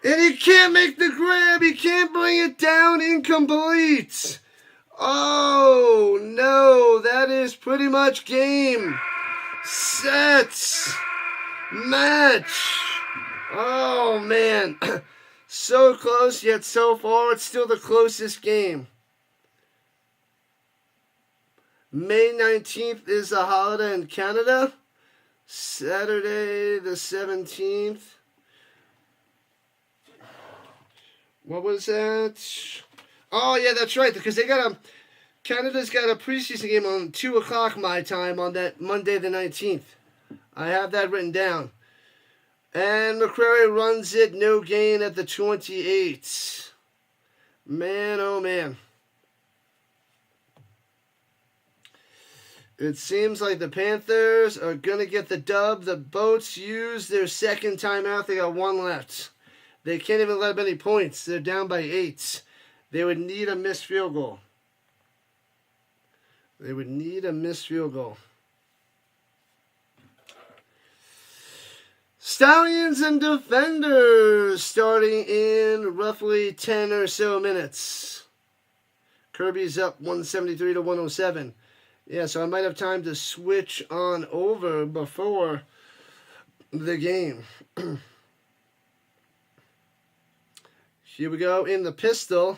And he can't make the grab. He can't bring it down. Incomplete. Oh, no. That is pretty much game, set, match. Oh, man. So close, yet so far, it's still the closest game. May 19th is a holiday in Canada. Saturday the 17th. What was that? Oh, yeah, that's right, because Canada's got a preseason game on 2 o'clock my time on that Monday the 19th. I have that written down. And McCrary runs it, no gain at the 28. Man, oh man. It seems like the Panthers are going to get the dub. The Boats use their second timeout. They got 1 left. They can't even let up any points. They're down by 8. They would need a missed field goal. They would need a missed field goal. Stallions and Defenders starting in roughly 10 or so minutes. Kirby's up 173 to 107. Yeah, so I might have time to switch on over before the game. Here we go in the pistol.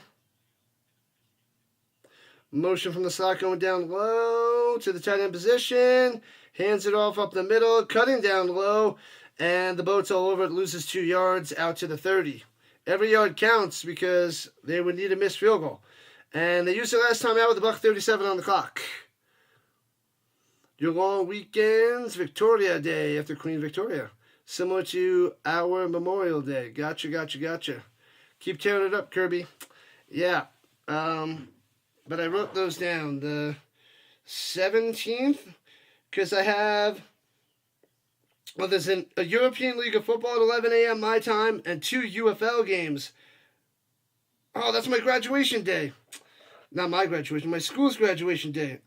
Motion from the slot going down low to the tight end position. Hands it off up the middle, cutting down low. And the Boat's all over it, loses 2 yards out to the 30. Every yard counts because they would need a missed field goal. And they used it last time out with $1:37 on the clock. Your long weekends, Victoria Day after Queen Victoria. Similar to our Memorial Day. Gotcha. Keep tearing it up, Kirby. Yeah. But I wrote those down. The 17th, because I have... Well, there's a European League of Football at 11 a.m. my time and 2 UFL games. Oh, that's my graduation day. Not my graduation, my school's graduation day.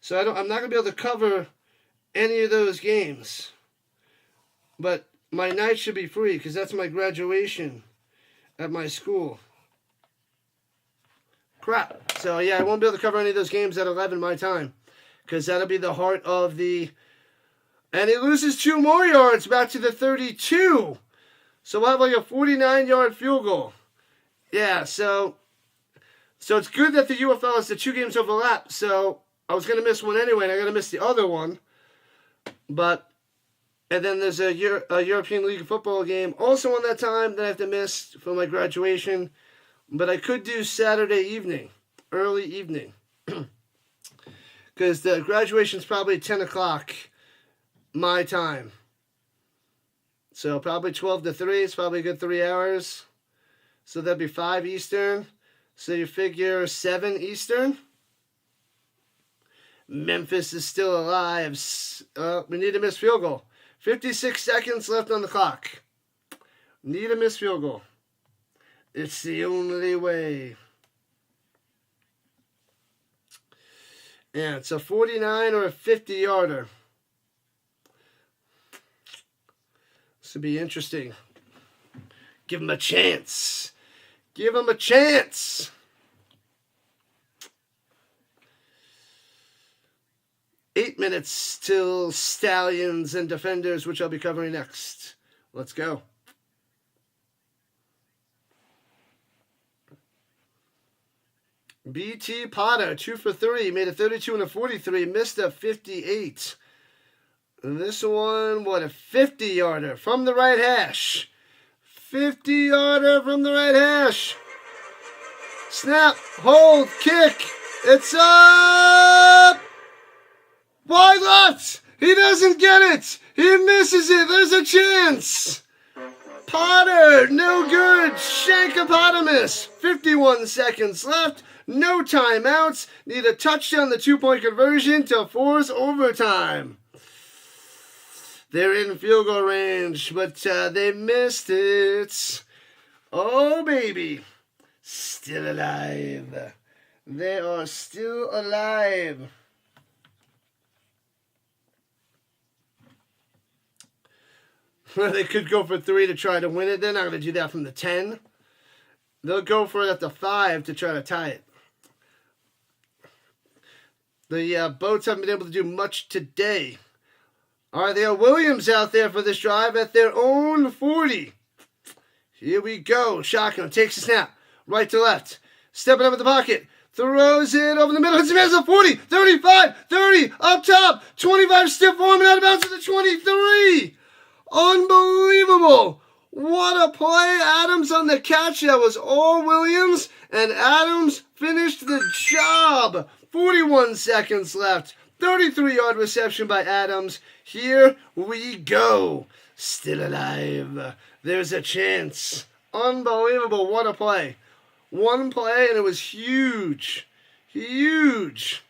So I'm not going to be able to cover any of those games. But my night should be free because that's my graduation at my school. Crap. So, yeah, I won't be able to cover any of those games at 11 my time because that'll be the heart of the... And he loses 2 more yards back to the 32. So we'll have like a 49-yard field goal. Yeah, so it's good that the UFL has the 2 games overlap. So I was going to miss one anyway, and I got to miss the other one. And then there's a European League of Football game also on that time that I have to miss for my graduation. But I could do Saturday evening, early evening. Because the graduation's probably 10 o'clock my time. So probably 12 to 3. It's probably a good 3 hours. So that'd be 5 Eastern. So you figure 7 Eastern. Memphis is still alive. We need a missed field goal. 56 seconds left on the clock. Need a missed field goal. It's the only way. Yeah, it's a 49 or a 50-yarder. This would be interesting. Give him a chance. Give him a chance. Eight minutes till Stallions and Defenders, which I'll be covering next. Let's go. BT Potter, 2 for 3, made a 32 and a 43, missed a 58. And this one, what, a 50-yarder from the right hash. 50-yarder from the right hash. Snap, hold, kick. It's up. Wide left. He doesn't get it. He misses it. There's a chance. Potter, no good. Shankopotamus. 51 seconds left. No timeouts. Need a touchdown, the 2-point conversion to force overtime. They're in field goal range, but they missed it. Oh, baby. Still alive. They are still alive. They could go for 3 to try to win it. They're not going to do that from the 10. They'll go for it at the 5 to try to tie it. The Boats haven't been able to do much today. All right, they have Williams out there for this drive at their own 40. Here we go. Shotgun takes a snap. Right to left. Stepping up in the pocket. Throws it over the middle. Hits him as a 40, 35, 30, up top. 25 stiff arm and out of bounds to the 23. Unbelievable. What a play. Adams on the catch. That was all Williams. And Adams finished the job. 41 seconds left. 33-yard reception by Adams. Here we go. Still alive. There's a chance. Unbelievable. What a play. One play, and it was huge. Huge.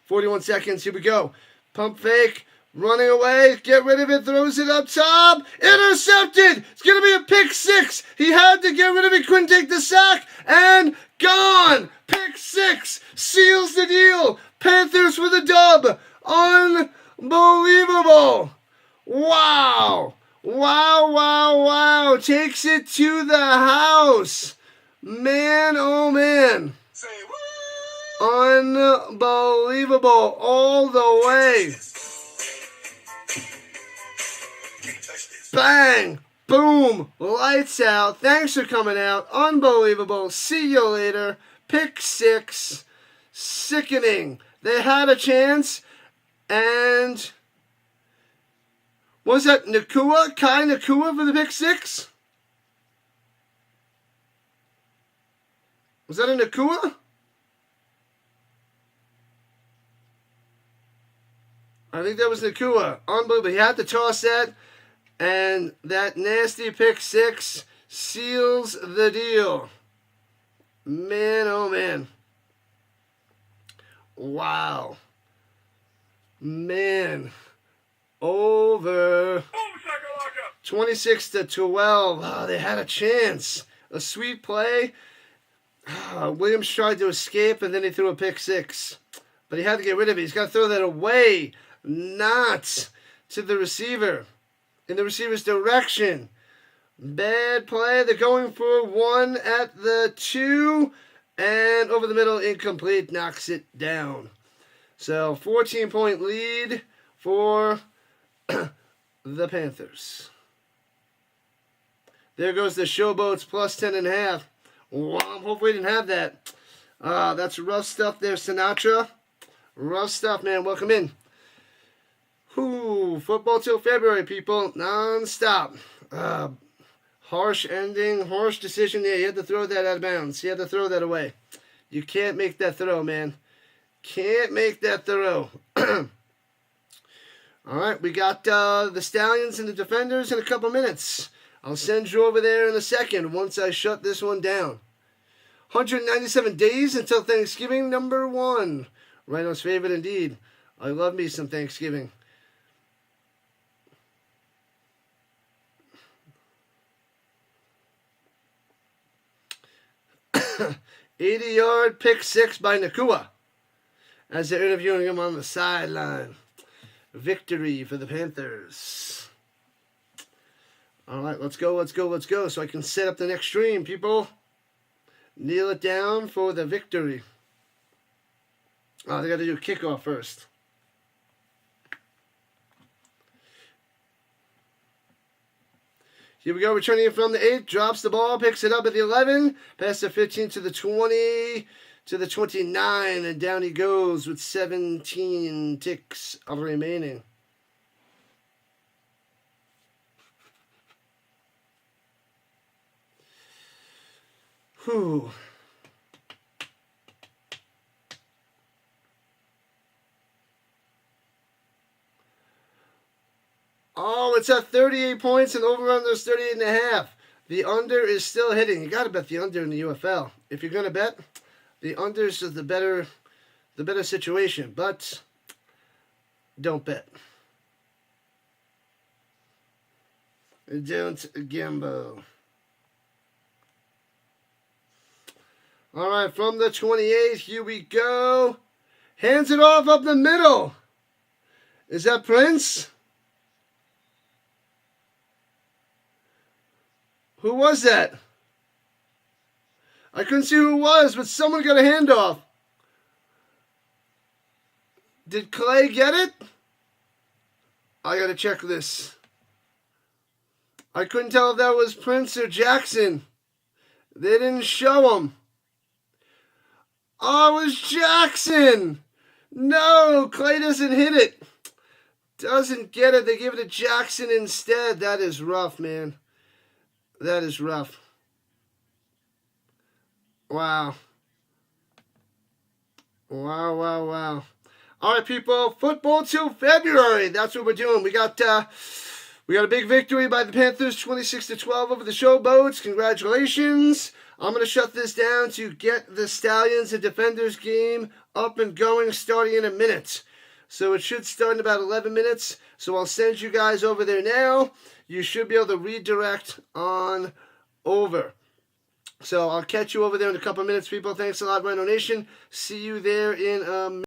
41 seconds. Here we go. Pump fake. Running away. Get rid of it. Throws it up top. Intercepted. It's going to be a pick 6. He had to get rid of it. Couldn't take the sack. And gone. Pick 6. Seals the deal. Panthers for the dub. Unbelievable. Wow. Wow, wow, wow. Takes it to the house. Man, oh man. Unbelievable all the way. Bang. Boom. Lights out. Thanks for coming out. Unbelievable. See you later. Pick 6. Sickening. They had a chance. And was that Nakua? Kai Nakua for the pick 6? Was that a Nakua? I think that was Nakua. Unbelievable. He had to toss that. And that nasty pick 6 seals the deal. Man, oh man. Wow. Man. Over. 26 to 12. Oh, they had a chance. A sweet play. Williams tried to escape, and then he threw a pick 6. But he had to get rid of it. He's got to throw that away, not to the receiver. In the receiver's direction. Bad play. They're going for 1 at the 2. And over the middle, incomplete. Knocks it down. So, 14-point lead for the Panthers. There goes the Showboats plus 10.5. Wow, hopefully we didn't have that. That's rough stuff there, Sinatra. Rough stuff, man. Welcome in. Whew, football till February, people. Non-stop. Harsh ending, harsh decision there. You had to throw that out of bounds. You had to throw that away. You can't make that throw, man. Can't make that throw. All right, we got the Stallions and the Defenders in a couple minutes. I'll send you over there in a second once I shut this one down. 197 days until Thanksgiving, number 1. Rhino's favorite indeed. I love me some Thanksgiving. 80-yard pick 6 by Nakua as they're interviewing him on the sideline. Victory for the Panthers. All right, let's go, let's go, let's go. So I can set up the next stream, people. Kneel it down for the victory. Oh, they got to do kickoff first. Here we go, returning it from the 8, drops the ball, picks it up at the 11, past the 15 to the 20, to the 29, and down he goes with 17 ticks of remaining. Whew. Oh, it's at 38 points and over-under is 38.5. The under is still hitting. You got to bet the under in the UFL. If you're going to bet, the under is the better situation. But don't bet. Don't gamble. All right, from the 28, here we go. Hands it off up the middle. Is that Prince? Who was that? I couldn't see who it was, but someone got a handoff. Did Clay get it? I gotta check this. I couldn't tell if that was Prince or Jackson. They didn't show him. Oh, it was Jackson. No, Clay doesn't hit it. Doesn't get it. They give it to Jackson instead. That is rough, man. That is rough. Wow. Wow, wow, wow. All right, people. Football till February. That's what we're doing. We got a big victory by the Panthers, 26-12 over the Showboats. Congratulations. I'm going to shut this down to get the Stallions and Defenders game up and going starting in a minute. So it should start in about 11 minutes. So I'll send you guys over there now. You should be able to redirect on over. So I'll catch you over there in a couple minutes, people. Thanks a lot, Rhino Nation. See you there in a minute.